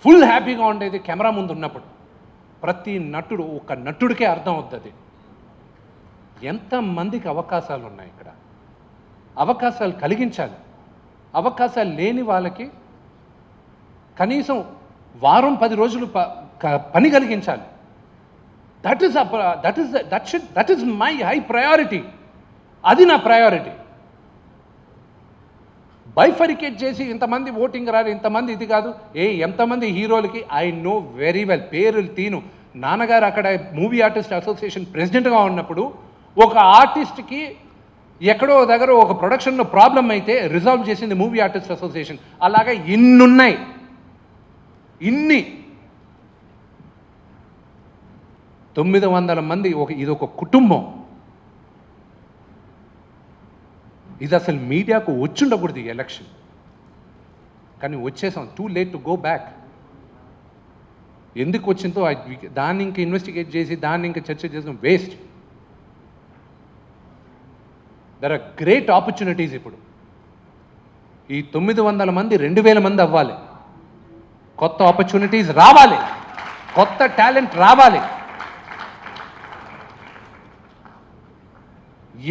ఫుల్ హ్యాపీగా ఉండేది కెమెరా ముందు ఉన్నప్పుడు. ప్రతి నటుడు, ఒక నటుడికే అర్థం అవుతుంది ఎంతమందికి అవకాశాలు ఉన్నాయి ఇక్కడ. అవకాశాలు కలిగించాలి. అవకాశాలు లేని వాళ్ళకి కనీసం వారం 10 రోజులు పని కలిగించాలి. That is my high priority. అది నా ప్రయారిటీ. బైఫరికేట్ చేసి ఇంతమంది ఓటింగ్ రారు, ఇంతమంది ఇది కాదు, ఎంతమంది హీరోలకి ఐ నో వెరీ వెల్. పేర్లు తీను. నాన్నగారు అక్కడ మూవీ ఆర్టిస్ట్ అసోసియేషన్ ప్రెసిడెంట్గా ఉన్నప్పుడు ఒక ఆర్టిస్ట్కి ఎక్కడో దగ్గర ఒక ప్రొడక్షన్లో ప్రాబ్లం అయితే రిజాల్వ్ చేసింది మూవీ ఆర్టిస్ట్ అసోసియేషన్. అలాగా ఇన్నున్నాయి. ఇన్ని 900 మంది. ఇది ఒక కుటుంబం. ఇది అసలు మీడియాకు వచ్చుండకూడదు ఈ ఎలక్షన్, కానీ వచ్చేసాం. Too late to go back. ఎందుకు వచ్చిందో దాన్ని ఇంకా ఇన్వెస్టిగేట్ చేసి దాన్ని ఇంకా చర్చ చేసిన waste. There are great opportunities. ఇప్పుడు ఈ 900 మంది 2000 మంది అవ్వాలి. కొత్త ఆపర్చునిటీస్ రావాలి, కొత్త టాలెంట్ రావాలి.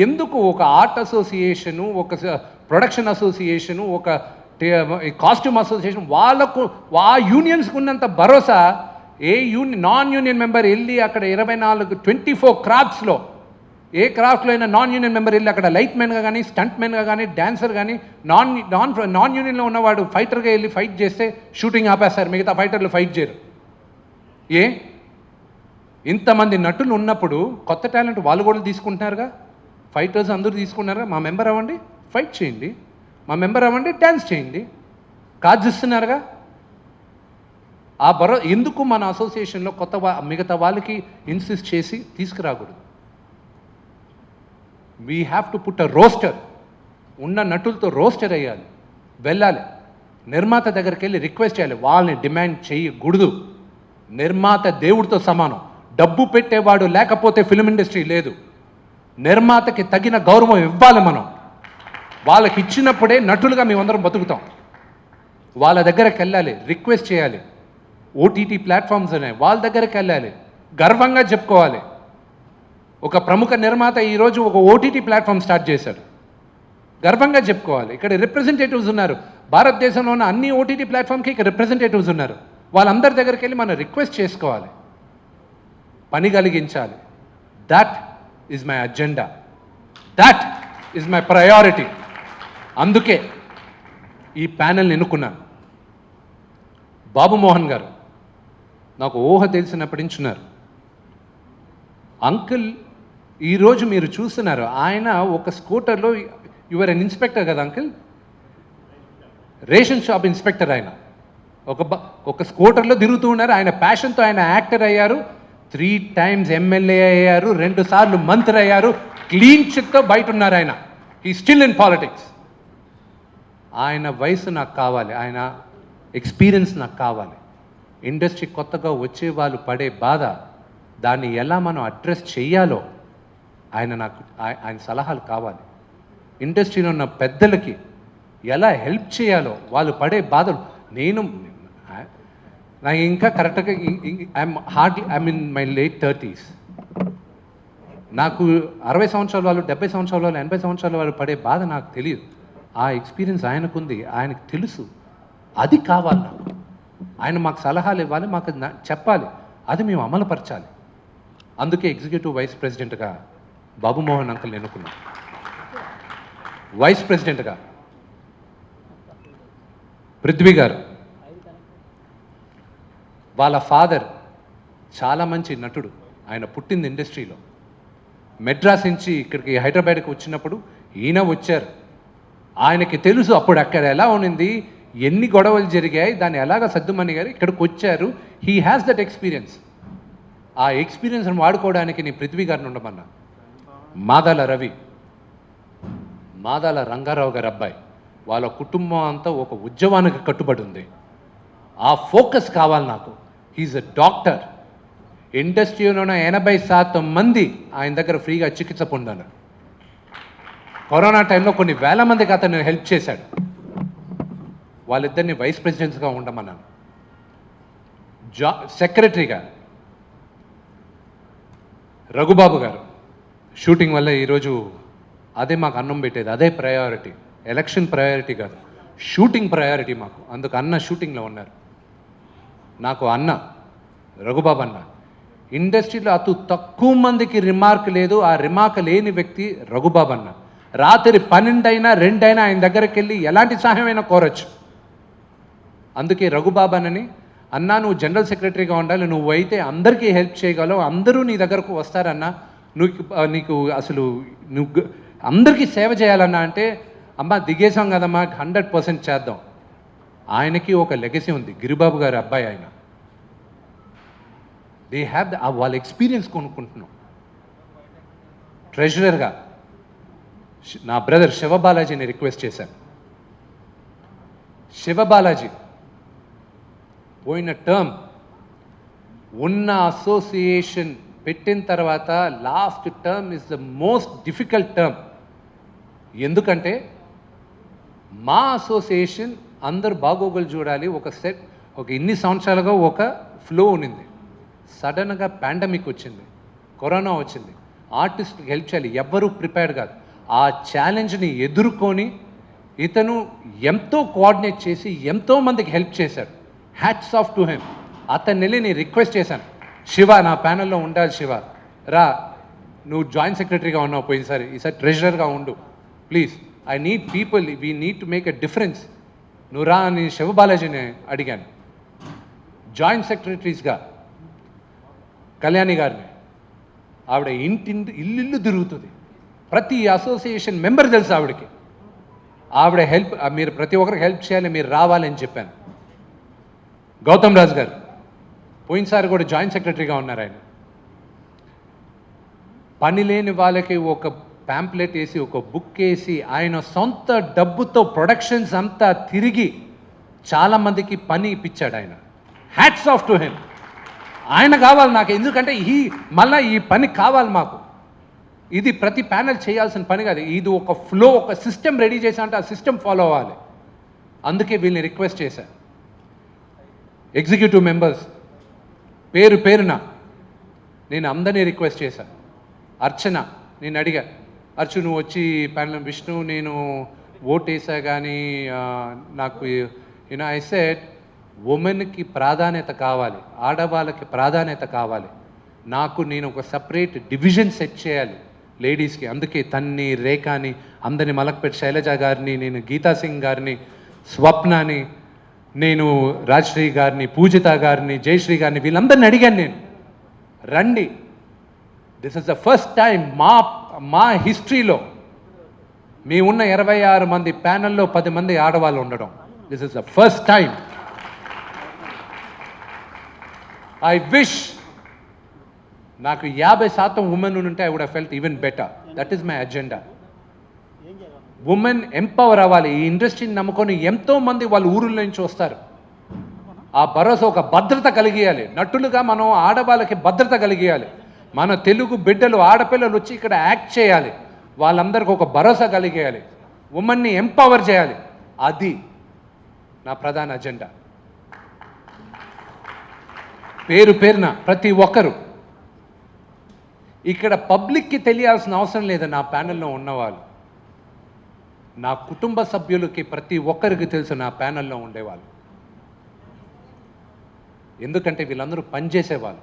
ఎందుకు ఒక ఆర్ట్ అసోసియేషను, ఒక ప్రొడక్షన్ అసోసియేషను, ఒక కాస్ట్యూమ్ అసోసియేషన్, వాళ్ళకు ఆ యూనియన్స్కి ఉన్నంత భరోసా నాన్ యూనియన్ మెంబర్ వెళ్ళి అక్కడ 24 క్రాఫ్ట్స్లో ఏ క్రాఫ్ట్లో అయినా నాన్ యూనియన్ మెంబర్ వెళ్ళి అక్కడ లైట్ మ్యాన్గా కానీ, స్టంట్ మ్యాన్గా కానీ, డాన్సర్ కానీ, నాన్ యూనియన్లో ఉన్నవాడు ఫైటర్గా వెళ్ళి ఫైట్ చేస్తే షూటింగ్ ఆపేస్తారు, మిగతా ఫైటర్లు ఫైట్ చేయరు. ఇంతమంది నటులు ఉన్నప్పుడు కొత్త టాలెంట్ వాళ్ళు కూడా తీసుకుంటున్నారుగా. ఫైటర్స్ అందరూ తీసుకున్నారుగా. మా మెంబర్ అవ్వండి, ఫైట్ చేయండి, మా మెంబర్ అవ్వండి, డ్యాన్స్ చేయండి. కార్డ్స్ ఇస్తున్నారుగా. ఎందుకు మన అసోసియేషన్లో మిగతా వాళ్ళకి ఇన్సిస్ట్ చేసి తీసుకురాకూడదు? We have to put a roster. ఉన్న నటులతో రోస్టర్ అయ్యాలి, వెళ్ళాలి. నిర్మాత దగ్గరికి వెళ్ళి రిక్వెస్ట్ చేయాలి. వాళ్ళని డిమాండ్ చేయకూడదు. నిర్మాత దేవుడితో సమానం. డబ్బు పెట్టేవాడు లేకపోతే ఫిల్మ్ ఇండస్ట్రీ లేదు. నిర్మాతకి తగిన గౌరవం ఇవ్వాలి మనం. వాళ్ళకి ఇచ్చినప్పుడే నటులుగా మేమందరం బతుకుతాం. వాళ్ళ దగ్గరికి వెళ్ళాలి, రిక్వెస్ట్ చేయాలి. ఓటీటీ ప్లాట్ఫామ్స్ ఉన్నాయి, వాళ్ళ దగ్గరికి వెళ్ళాలి, గర్వంగా చెప్పుకోవాలి. ఒక ప్రముఖ నిర్మాత ఈరోజు ఒక ఓటీటీ ప్లాట్ఫామ్ స్టార్ట్ చేశాడు, గర్వంగా చెప్పుకోవాలి. ఇక్కడ రిప్రజెంటేటివ్స్ ఉన్నారు. భారతదేశంలో ఉన్న అన్ని ఓటీటీ ప్లాట్ఫామ్కి ఇక్కడ రిప్రజెంటేటివ్స్ ఉన్నారు. వాళ్ళందరి దగ్గరికి వెళ్ళి మనం రిక్వెస్ట్ చేసుకోవాలి, పని కలిగించాలి. That is my agenda, that is my priority. అందుకే ఈ ప్యానెల్ని ఎన్నుకున్నాను. బాబు మోహన్ గారు నాకు ఊహ తెలిసినప్పటి నుంచి ఉన్నారు. అంకుల్ ఈరోజు మీరు చూస్తున్నారు, ఆయన ఒక స్కూటర్లో, యువర్ అన్ ఇన్స్పెక్టర్ కదా అంకుల్, రేషన్ షాప్ ఇన్స్పెక్టర్. ఆయన ఒక స్కూటర్లో తిరుగుతూ ఉన్నారు. ఆయన ప్యాషన్తో ఆయన యాక్టర్ అయ్యారు, 3 times ఎమ్మెల్యే అయ్యారు, 2 సార్లు మంత్రి అయ్యారు, క్లీన్ చిట్తో బయట ఉన్నారు. ఆయన ఈ స్టిల్ ఇన్ పాలిటిక్స్. ఆయన వయసు నాకు కావాలి, ఆయన ఎక్స్పీరియన్స్ నాకు కావాలి. ఇండస్ట్రీ కొత్తగా వచ్చే వాళ్ళు పడే బాధ, దాన్ని ఎలా మనం అడ్రస్ చేయాలో ఆయన సలహాలు కావాలి. ఇండస్ట్రీలో ఉన్న పెద్దలకి ఎలా హెల్ప్ చేయాలో, వాళ్ళు పడే బాధలు. నాకు ఇంకా కరెక్ట్గా I'm in my late 30s. నాకు 60 సంవత్సరాల వాళ్ళు, 70 సంవత్సరాల వాళ్ళు, 80 సంవత్సరాల వాళ్ళు పడే బాధ నాకు తెలియదు. ఆ ఎక్స్పీరియన్స్ ఆయనకుంది, ఆయనకు తెలుసు. అది కావాలి నాకు. ఆయన మాకు సలహాలు ఇవ్వాలి, మాకు చెప్పాలి, అది మేము అమలుపరచాలి. అందుకే ఎగ్జిక్యూటివ్ వైస్ ప్రెసిడెంట్గా బాబు మోహన్ అంకుల్ని ఎన్నుకున్నాం. వైస్ ప్రెసిడెంట్గా పృథ్వీ గారు, వాళ్ళ ఫాదర్ చాలా మంచి నటుడు. ఆయన పుట్టింది ఇండస్ట్రీలో. మెడ్రాస్ నుంచి ఇక్కడికి హైదరాబాద్కి వచ్చినప్పుడు ఈయన వచ్చారు. ఆయనకి తెలుసు అప్పుడు అక్కడ ఎలా ఉన్నింది, ఎన్ని గొడవలు జరిగాయి, దాన్ని ఎలాగ సర్దుమణి గారు ఇక్కడికి వచ్చారు. He has that experience. ఆ ఎక్స్పీరియన్స్ని వాడుకోవడానికి నేను పృథ్వీ గారిని ఉండమన్నా. మాదాల రవి, మాదాల రంగారావు గారి అబ్బాయి, వాళ్ళ కుటుంబం అంతా ఒక ఉద్యమానికి కట్టుబడి ఉంది. ఆ ఫోకస్ కావాలి నాకు. He's a doctor. ఇండస్ట్రీలో 80% మంది ఆయన దగ్గర ఫ్రీగా చికిత్స పొందాను. కరోనా టైంలో కొన్ని వేల మందికి అతను హెల్ప్ చేశాడు. వాళ్ళిద్దరిని వైస్ ప్రెసిడెంట్స్గా ఉండమన్నాను. సెక్రటరీగా రఘుబాబు గారు, షూటింగ్ వల్ల ఈరోజు అదే మాకు అన్నం పెట్టేది, అదే ప్రయారిటీ. ఎలక్షన్ ప్రయారిటీ కాదు, షూటింగ్ ప్రయారిటీ మాకు. అందుకు అన్న షూటింగ్లో ఉన్నారు. నాకు అన్న రఘుబాబు అన్న ఇండస్ట్రీలో అతి తక్కువ మందికి రిమార్క్ లేదు. ఆ రిమార్క్ లేని వ్యక్తి రఘుబాబు అన్న. రాత్రి 12 అయినా 2 అయినా ఆయన దగ్గరికి వెళ్ళి ఎలాంటి సహాయమైనా కోరచ్చు. అందుకే రఘుబాబు అన్నని, అన్నా నువ్వు జనరల్ సెక్రటరీగా ఉండాలి, నువ్వు అయితే అందరికీ హెల్ప్ చేయగలవు, అందరూ నీ దగ్గరకు వస్తారన్నా, నీకు అసలు నువ్వు అందరికీ సేవ చేయాలన్నా అంటే, అమ్మ దిగేసాం కదమ్మా 100% చేద్దాం. ఆయనకి ఒక లెగసీ ఉంది. గిరిబాబు గారి అబ్బాయి ఆయన. దే హ్యావ్ వాళ్ళ ఎక్స్పీరియన్స్ కొనుక్కుంటున్నాం. ట్రెజరర్గా నా బ్రదర్ శివబాలాజీని రిక్వెస్ట్ చేశాను. శివబాలాజీ పోయిన టర్మ్ ఉన్న అసోసియేషన్ పెట్టిన తర్వాత last term is the most difficult term. ఎందుకంటే మా అసోసియేషన్ అందరు బాగోగులు చూడాలి, ఒక ఇన్ని సంవత్సరాలుగా ఒక ఫ్లో ఉన్నింది. సడన్గా పాండమిక్ వచ్చింది, కరోనా వచ్చింది, ఆర్టిస్ట్కి హెల్ప్ చేయాలి, ఎవ్వరూ ప్రిపేర్డ్ కాదు. ఆ ఛాలెంజ్ని ఎదుర్కొని ఇతను ఎంతో కోఆర్డినేట్ చేసి ఎంతో మందికి హెల్ప్ చేశాడు. Hats off to him. అతన్ని వెళ్ళి నేను రిక్వెస్ట్ చేశాను, శివ నా ప్యానల్లో ఉండాలి, శివ రా, నువ్వు జాయింట్ సెక్రటరీగా ఉన్నావు పోయినసారి, ఈసారి ట్రెజరర్గా ఉండు please, I need people, we need to make a difference, నువ్వు రా అని శివబాలాజీని అడిగాను. జాయింట్ సెక్రటరీస్గా కళ్యాణి గారిని, ఆవిడ ఇల్లు తిరుగుతుంది, ప్రతి అసోసియేషన్ మెంబర్ తెలుసు ఆవిడకి. ఆవిడ హెల్ప్, మీరు ప్రతి ఒక్కరికి హెల్ప్ చేయాలి, మీరు రావాలని చెప్పాను. గౌతమ్ రాజు గారు పోయినసారి కూడా జాయింట్ సెక్రటరీగా ఉన్నారు. ఆయన పని లేని వాళ్ళకి ఒక ప్యాంప్లెట్ వేసి, ఒక బుక్ వేసి, ఆయన సొంత డబ్బుతో ప్రొడక్షన్స్ అంతా తిరిగి చాలామందికి పని ఇప్పించాడు ఆయన. Hats off to him. ఆయన కావాలి నాకు, ఎందుకంటే మళ్ళీ ఈ పని కావాలి మాకు. ఇది ప్రతి ప్యానెల్ చేయాల్సిన పని కాదు, ఇది ఒక ఫ్లో, ఒక సిస్టమ్ రెడీ చేశా అంటే ఆ సిస్టమ్ ఫాలో అవ్వాలి. అందుకే వీళ్ళని రిక్వెస్ట్ చేశాను. ఎగ్జిక్యూటివ్ మెంబర్స్ పేరున నేను అందరినీ రిక్వెస్ట్ చేశాను. అర్చన నేను అడిగా, అర్చు నువ్వు వచ్చి ప్యానల్, విష్ణు నేను ఓటేసా కానీ నాకు ఐ సెడ్ ఉమెన్కి ప్రాధాన్యత కావాలి, ఆడవాళ్ళకి ప్రాధాన్యత కావాలి, నేను ఒక సపరేట్ డివిజన్ సెట్ చేయాలి లేడీస్కి. అందుకే తన్ని, రేఖాని, అందరిని, మలక్పేట్ శైలజ గారిని, నేను గీతా సింగ్ గారిని, స్వప్నాని, నేను రాజ్శ్రీ గారిని, పూజిత గారిని, జయశ్రీ గారిని, వీళ్ళందరిని అడిగాను నేను, రండి, this is the first time మా హిస్టరీలో మేమున్న 26 మంది ప్యానల్లో 10 మంది ఆడవాళ్ళు ఉండడం. This is the first time. I wish నాకు 50% ఉమెన్ ఉంటే I would have felt even better. That is my agenda. Women empower అవ్వాలి. ఈ ఇండస్ట్రీని నమ్ముకొని ఎంతోమంది వాళ్ళ ఊరుల నుంచి వస్తారు. ఆ భరోసా, ఒక భద్రత కలిగియాలి. నటులుగా మనం ఆడవాళ్ళకి భద్రత కలిగియాలి. మన తెలుగు బిడ్డలు, ఆడపిల్లలు వచ్చి ఇక్కడ యాక్ట్ చేయాలి, వాళ్ళందరికీ ఒక భరోసా కలిగేయాలి. ఉమెన్ని ఎంపవర్ చేయాలి. అది నా ప్రధాన అజెండా. పేరు పేరున ప్రతి ఒక్కరు ఇక్కడ పబ్లిక్కి తెలియాల్సిన అవసరం లేదు. నా ప్యానెల్లో ఉన్నవాళ్ళు, నా కుటుంబ సభ్యులకి ప్రతి ఒక్కరికి తెలుసు నా ప్యానెల్లో ఉండేవాళ్ళు. ఎందుకంటే వీళ్ళందరూ పనిచేసేవాళ్ళు.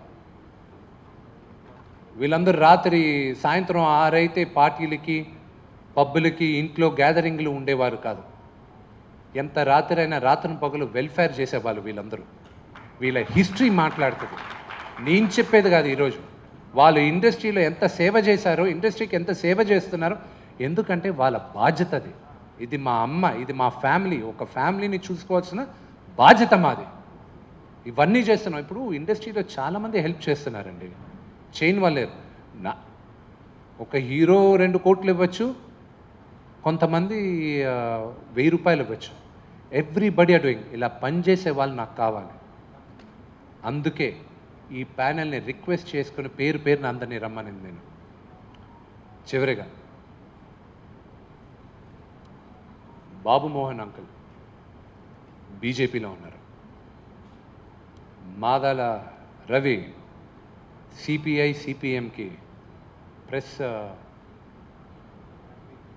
వీళ్ళందరూ రాత్రి సాయంత్రం 6 అయితే పార్టీలకి పబ్బులకి ఇంట్లో గ్యాదరింగ్లు ఉండేవారు కాదు. ఎంత రాత్రి అయినా రాత్రి పగలు వెల్ఫేర్ చేసేవాళ్ళు వీళ్ళందరూ. వీళ్ళ హిస్టరీ మాట్లాడుతుంది, నేను చెప్పేది కాదు. ఈరోజు వాళ్ళు ఇండస్ట్రీలో ఎంత సేవ చేశారో, ఇండస్ట్రీకి ఎంత సేవ చేస్తున్నారో, ఎందుకంటే వాళ్ళ బాధ్యత అది. ఇది మా అమ్మ, ఇది మా ఫ్యామిలీ, ఒక ఫ్యామిలీని చూసుకోవాల్సిన బాధ్యత మాది. ఇవన్నీ చేస్తున్నాం. ఇప్పుడు ఇండస్ట్రీలో చాలామంది హెల్ప్ చేస్తున్నారండి, చేయని వాళ్ళేరు. నా ఒక హీరో 2 కోట్లు ఇవ్వచ్చు, కొంతమంది 1000 రూపాయలు ఇవ్వచ్చు. Everybody are doing. ఇలా పనిచేసే వాళ్ళు నాకు కావాలి. అందుకే ఈ ప్యానెల్ని రిక్వెస్ట్ చేసుకుని పేరు పేరున అందరినీ రమ్మనింది నేను. చివరిగా బాబు మోహన్ అంకుల్ బీజేపీలో ఉన్నారు. మాదాల రవి సిపిఐ సిపిఎంకి ప్రెస్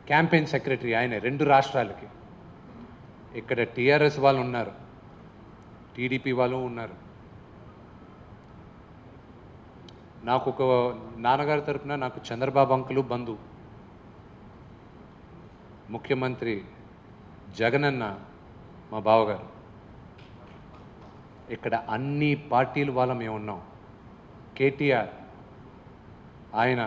క్యాంపెయిన్ సెక్రటరీ, ఆయన 2 రాష్ట్రాలకి. ఇక్కడ టీఆర్ఎస్ వాళ్ళు ఉన్నారు, టీడీపీ వాళ్ళు ఉన్నారు. నాకు ఒక నాన్నగారి తరఫున నాకు చంద్రబాబు అంకులు బంధు, ముఖ్యమంత్రి జగనన్న మా బావగారు. ఇక్కడ అన్ని పార్టీలు వాళ్ళ మేము ఉన్నాం. కేటీఆర్ ఆయన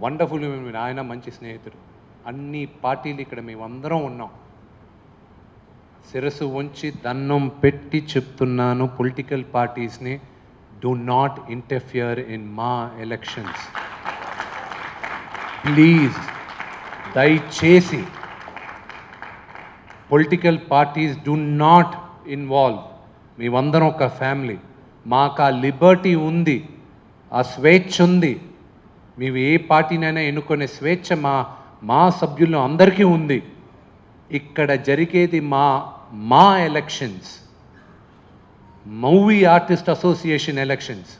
వండర్ఫుల్, ఆయన మంచి స్నేహితుడు. అన్ని పార్టీలు ఇక్కడ మేమందరం ఉన్నాం. శిరస్సు ఉంచి దండం పెట్టి చెప్తున్నాను, పొలిటికల్ పార్టీస్ని do not interfere in మా ఎలక్షన్స్. ప్లీజ్ దయచేసి political parties do not involve. మేమందరం ఒక ఫ్యామిలీ, మాకు ఆ లిబర్టీ ఉంది, ఆ స్వేచ్ఛ ఉంది. మేము ఏ పార్టీనైనా ఎన్నుకునే స్వేచ్ఛ మా సభ్యుల్లో అందరికీ ఉంది. ఇక్కడ జరిగేది మా elections, movie artist association elections.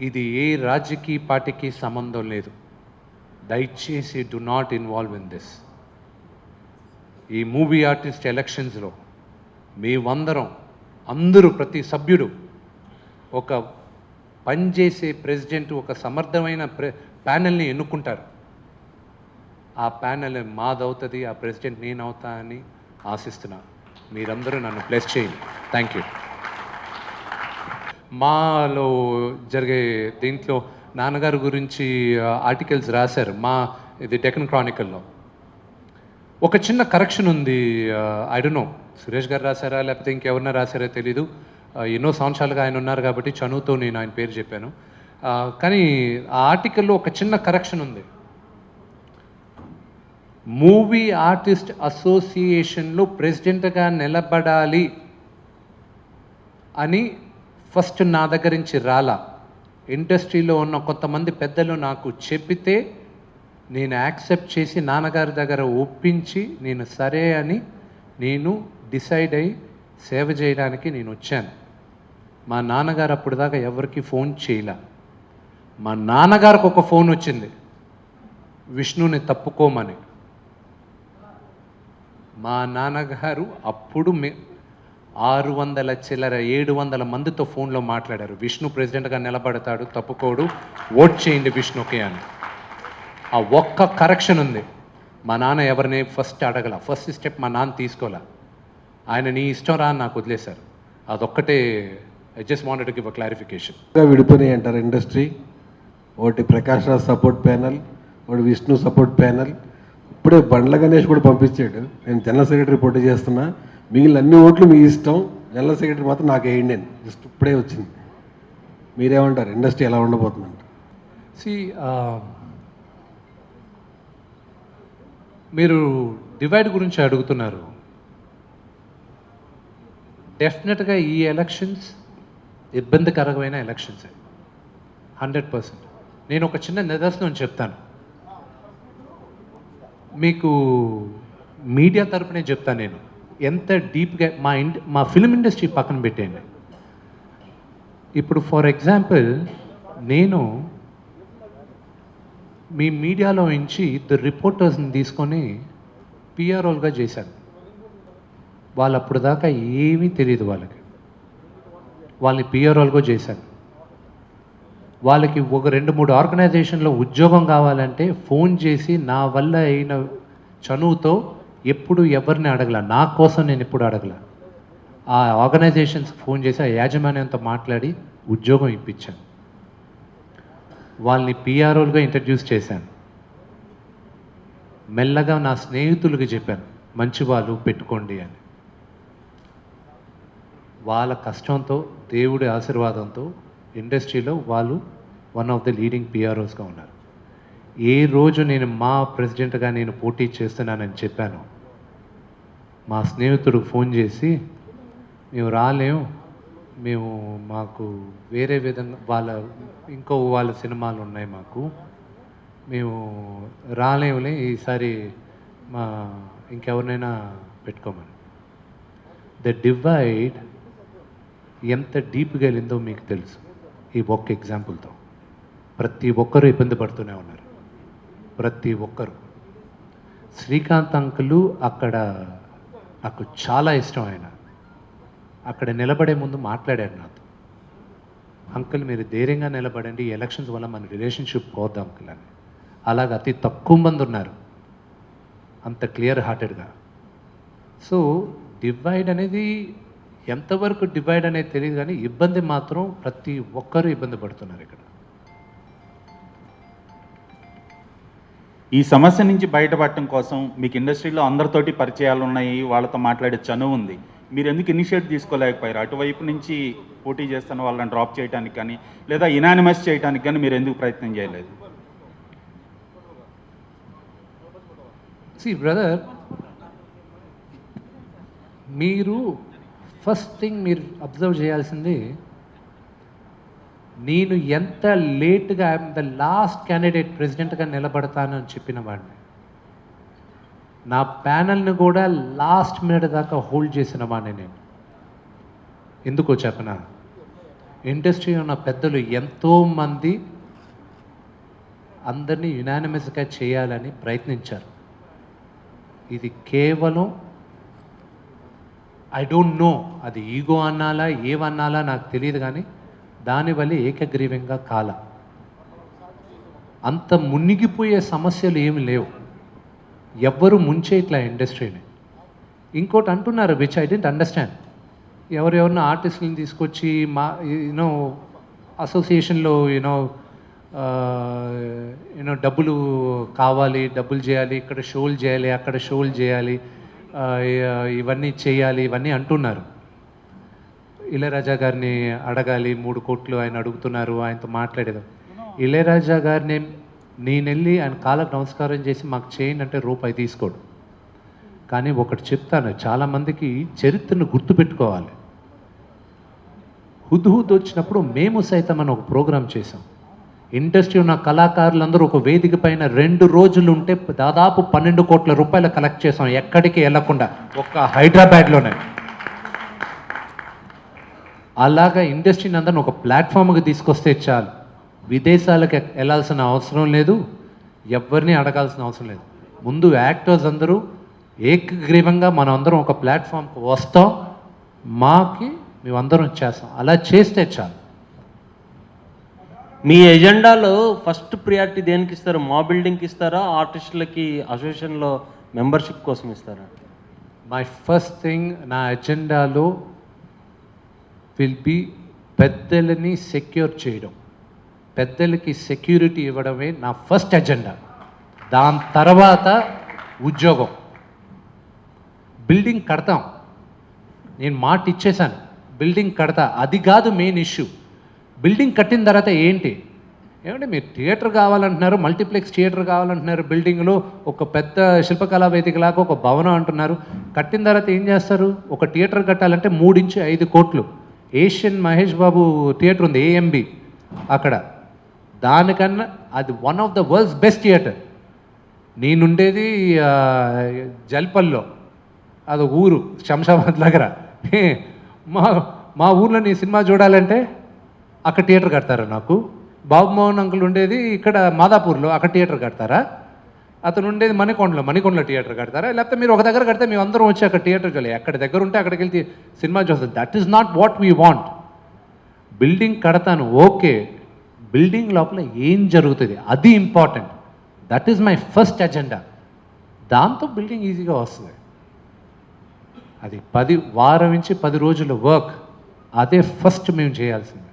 ఇది ఏ రాజకీయ పార్టీకి సంబంధం లేదు. దయచేసి do not involve in this. ఈ మూవీ ఆర్టిస్ట్ ఎలక్షన్స్లో మేమందరం, అందరూ, ప్రతి సభ్యుడు ఒక పనిచేసే ప్రెసిడెంట్, ఒక సమర్థమైన ప్యానెల్ని ఎన్నుకుంటారు. ఆ ప్యానెల్ మాదవుతుంది, ఆ ప్రెసిడెంట్ నేను అవుతా అని ఆశిస్తున్నాను. మీరందరూ నన్ను బ్లెస్ చేయండి. Thank you. మాలో జరిగే దీంట్లో నాన్నగారి గురించి ఆర్టికల్స్ రాశారు. ఇది డెక్కన్ క్రానికల్లో ఒక చిన్న కరెక్షన్ ఉంది. ఐ డోంట్ నో సురేష్ గారు రాశారా లేకపోతే ఇంకెవరన్నా రాశారో తెలీదు. ఎన్నో సంవత్సరాలుగా ఆయన ఉన్నారు కాబట్టి చనువుతో నేను ఆయన పేరు చెప్పాను. కానీ ఆ ఆర్టికల్లో ఒక చిన్న కరెక్షన్ ఉంది. మూవీ ఆర్టిస్ట్ అసోసియేషన్లో ప్రెసిడెంట్గా నిలబడాలి అని ఫస్ట్ నా దగ్గర నుంచి రాలా. ఇండస్ట్రీలో ఉన్న కొంతమంది పెద్దలు నాకు చెప్పితే నేను యాక్సెప్ట్ చేసి నాన్నగారి దగ్గర ఒప్పించి నేను సరే అని నేను డిసైడ్ అయ్యి సేవ చేయడానికి నేను వచ్చాను. మా నాన్నగారు అప్పుడు దాకా ఎవరికి ఫోన్ చేయలే. మా నాన్నగారికి ఒక ఫోన్ వచ్చింది, విష్ణుని తప్పుకోమని. మా నాన్నగారు అప్పుడు 600 చిల్లర 700 మందితో ఫోన్లో మాట్లాడారు. విష్ణు ప్రెసిడెంట్గా నిలబడతాడు, తప్పుకోడు, ఓట్ చేయండి విష్ణుకి అని. ఆ ఒక్క కరెక్షన్ ఉంది. మా నాన్న ఎవరిని ఫస్ట్ అడగల, ఫస్ట్ స్టెప్ మా నాన్న తీసుకోలే. ఆయన నీ ఇష్టం రా అని నాకు వదిలేశారు. అదొక్కటే. I just wanted to give a clarification. విడిపోయినాయి అంటారు ఇండస్ట్రీ. ఒకటి ప్రకాష్ రాజ్ సపోర్ట్ ప్యానల్, ఒకటి విష్ణు సపోర్ట్ ప్యానల్. ఇప్పుడే బండ్ల గణేష్ కూడా పంపించాడు, నేను జనరల్ సెక్రటరీ పోటీ చేస్తున్నా, మిగిలిన అన్ని ఓట్లు మీ ఇష్టం, జనరల్ సెక్రటరీ మాత్రం నాకు వేయండి అని జస్ట్ ఇప్పుడే వచ్చింది. మీరేమంటారు, ఇండస్ట్రీ ఎలా ఉండబోతుందంట? మీరు డివైడ్ గురించి అడుగుతున్నారు. డెఫినెట్గా ఈ ఎలక్షన్స్ ఇబ్బందికరమైన ఎలక్షన్స్ 100%. నేను ఒక చిన్న నిదర్శనం చెప్తాను. మీకు మీడియా తరపునే చెప్తాను నేను, ఎంత డీప్గా మా ఫిల్మ్ ఇండస్ట్రీ పక్కన పెట్టేయండి. ఇప్పుడు ఫర్ ఎగ్జాంపుల్ నేను మీ మీడియాలో నుంచి ఇద్దరు రిపోర్టర్స్ని తీసుకొని పిఆర్ఓలుగా చేశాను. వాళ్ళు అప్పుడు దాకా ఏమీ తెలియదు వాళ్ళని పిఆర్ఓలుగా చేశాను. వాళ్ళకి ఒక 2-3 ఆర్గనైజేషన్లో ఉద్యోగం కావాలంటే ఫోన్ చేసి నా వల్ల అయిన చనువుతో ఎప్పుడు ఎవరిని అడగల, నా కోసం నేను ఎప్పుడు అడగల. ఆ ఆర్గనైజేషన్స్కి ఫోన్ చేసి ఆ యాజమాన్యంతో మాట్లాడి ఉద్యోగం ఇప్పించాను. వాళ్ళని పిఆర్ఓలుగా ఇంట్రడ్యూస్ చేశాను. మెల్లగా నా స్నేహితులకి చెప్పాను, మంచి వాళ్ళు పెట్టుకోండి అని. వాళ్ళ కష్టంతో, దేవుడి ఆశీర్వాదంతో ఇండస్ట్రీలో వాళ్ళు వన్ ఆఫ్ ద లీడింగ్ పిఆర్ఓస్గా ఉన్నారు. ఏ రోజు నేను మా ప్రెసిడెంట్గా నేను పోటీ చేస్తున్నానని చెప్పాను, మా స్నేహితుడికి ఫోన్ చేసి మేము రాలేము, మాకు వేరే విధంగా వాళ్ళ సినిమాలు ఉన్నాయి, మేము రాలేములే, ఈసారి ఇంకెవరినైనా పెట్టుకోమని. ద డివైడ్ ఎంత డీప్గా వెళ్ళిందో మీకు తెలుసు. ఈ ఒక్క ఎగ్జాంపుల్తో ప్రతి ఒక్కరూ ఇబ్బంది పడుతూనే ఉన్నారు, ప్రతి ఒక్కరు. శ్రీకాంత్ అంకులు అక్కడ నాకు చాలా ఇష్టం. ఆయన అక్కడ నిలబడే ముందు మాట్లాడాడు నాతో, అంకుల్ మీరు ధైర్యంగా నిలబడండి, ఎలక్షన్స్ వల్ల మన రిలేషన్షిప్ పోద్దాం అంకుల్ అని. అలాగ అతి తక్కువ మంది ఉన్నారు అంత క్లియర్ హార్టెడ్గా. సో డివైడ్ అనేది ఎంతవరకు డివైడ్ అనేది తెలియదు, కానీ ఇబ్బంది మాత్రం ప్రతి ఒక్కరూ ఇబ్బంది పడుతున్నారు ఇక్కడ. ఈ సమస్య నుంచి బయటపడటం కోసం మీకు ఇండస్ట్రీలో అందరితోటి పరిచయాలు ఉన్నాయి, వాళ్ళతో మాట్లాడే చనువు ఉంది, మీరు ఎందుకు ఇనిషియేట్ తీసుకోలేకపోయారు? అటువైపు నుంచి పోటీ చేస్తున్న వాళ్ళని డ్రాప్ చేయడానికి కానీ లేదా ఇనానిమస్ చేయడానికి కానీ మీరు ఎందుకు ప్రయత్నం చేయలేదు? బ్రదర్, మీరు ఫస్ట్ థింగ్ మీరు అబ్జర్వ్ చేయాల్సింది, నేను ఎంత లేట్గా ఐఎమ్ ద లాస్ట్ క్యాండిడేట్ ప్రెసిడెంట్గా నిలబడతాను అని చెప్పిన వాడిని. నా ప్యానల్ని కూడా లాస్ట్ మినిట్ దాకా హోల్డ్ చేసిన వాడిని నేను. ఎందుకో చెప్పనా, ఇండస్ట్రీ ఉన్న పెద్దలు ఎంతోమంది అందరినీ యునానిమస్గా చేయాలని ప్రయత్నించారు. ఇది కేవలం ఐ డోంట్ నో, అది ఈగో అన్నాలా ఏమన్నాలా నాకు తెలియదు, కానీ దానివల్ల ఏకగ్రీవంగా కాల. అంత మునిగిపోయే సమస్యలు ఏమి లేవు, ఎవ్వరు ముంచేట్లా ఇండస్ట్రీని. ఇంకోటి అంటున్నారు విచ్ ఐ డెంట్ అండర్స్టాండ్, ఎవరెవరినో ఆర్టిస్టులను తీసుకొచ్చి యూనో అసోసియేషన్లో యూనో డబ్బులు కావాలి, డబ్బులు చేయాలి, ఇక్కడ షోలు చేయాలి, అక్కడ షోలు చేయాలి, ఇవన్నీ చేయాలి, ఇవన్నీ అంటున్నారు. ఇళయరాజా గారిని అడగాలి, 3 కోట్లు ఆయన అడుగుతున్నారు, ఆయనతో మాట్లాడేదాం. ఇళయరాజా గారిని నేను వెళ్ళి ఆయన కాళ్ళకు నమస్కారం చేసి మాకు చేయండి అంటే రూపాయి తీసుకోడు. కానీ ఒకటి చెప్తాను, చాలామందికి చరిత్రను గుర్తుపెట్టుకోవాలి. హుద్హుద్ వచ్చినప్పుడు మేము సైతం అని ఒక ప్రోగ్రాం చేసాం. ఇండస్ట్రీ ఉన్న కళాకారులందరూ ఒక వేదిక పైన 2 రోజులు ఉంటే దాదాపు 12 కోట్ల రూపాయలు కలెక్ట్ చేసాం, ఎక్కడికి వెళ్ళకుండా, ఒక్క హైదరాబాద్లోనే. అలాగా ఇండస్ట్రీని అందరిని ఒక ప్లాట్ఫామ్కి తీసుకొస్తే చాలు, విదేశాలకు వెళ్ళాల్సిన అవసరం లేదు, ఎవరిని అడగాల్సిన అవసరం లేదు. ముందు యాక్టర్స్ అందరూ ఏకగ్రీవంగా మనం అందరం ఒక ప్లాట్ఫామ్కి వస్తాం, మేమందరం చేస్తాం. అలా చేస్తే చాలు. మీ ఎజెండాలో ఫస్ట్ ప్రియారిటీ దేనికి ఇస్తారు? మా బిల్డింగ్కి ఇస్తారా, ఆర్టిస్టులకి అసోసియేషన్లో మెంబర్షిప్ కోసం ఇస్తారా? మై ఫస్ట్ థింగ్ నా ఎజెండాలో విల్ బి పెద్దలని సెక్యూర్ చేయడం, పెద్దలకి సెక్యూరిటీ ఇవ్వడమే నా ఫస్ట్ ఎజెండా. దాని తర్వాత ఉద్యోగం. బిల్డింగ్ కడతాం, నేను మాట ఇచ్చేశాను, బిల్డింగ్ కడతా, అది కాదు మెయిన్ ఇష్యూ. బిల్డింగ్ కట్టిన తర్వాత ఏమంటే మీరు థియేటర్ కావాలంటున్నారు, మల్టీప్లెక్స్ థియేటర్ కావాలంటున్నారు, బిల్డింగ్లో ఒక పెద్ద శిల్పకళా వేదికలాగా ఒక భవనం అంటున్నారు. కట్టిన తర్వాత ఏం చేస్తారు? ఒక థియేటర్ కట్టాలంటే 3 నుంచి 5 కోట్లు. ఏషియన్ మహేష్ బాబు థియేటర్ ఉంది, AMB, అక్కడ దానికన్నా అది one of the world's best theatre. నేనుండేది జల్పల్లో, అది ఊరు శంషాబాద్ దగ్గర. మా మా ఊర్లో నీ సినిమా చూడాలంటే అక్కడ థియేటర్ కడతారా నాకు? బాబు మోహన్ అంకుల్ ఉండేది ఇక్కడ మాదాపూర్లో, అక్కడ థియేటర్ కడతారా? అతను ఉండేది మణికొండలో థియేటర్ కడతారా? లేకపోతే మీరు ఒక దగ్గర కడితే మేము అందరం వచ్చి అక్కడ థియేటర్కి వెళ్ళి ఎక్కడ దగ్గర ఉంటే అక్కడికి వెళ్తే సినిమా చూస్తాం. That is not what we want. Building కడతాను ఓకే, బిల్డింగ్ లోపల ఏం జరుగుతుంది అది important. That is my first agenda. దాంతో బిల్డింగ్ ఈజీగా వస్తుంది. అది వారం నుంచి 10 రోజుల వర్క్, అదే ఫస్ట్ మేము చేయాల్సింది.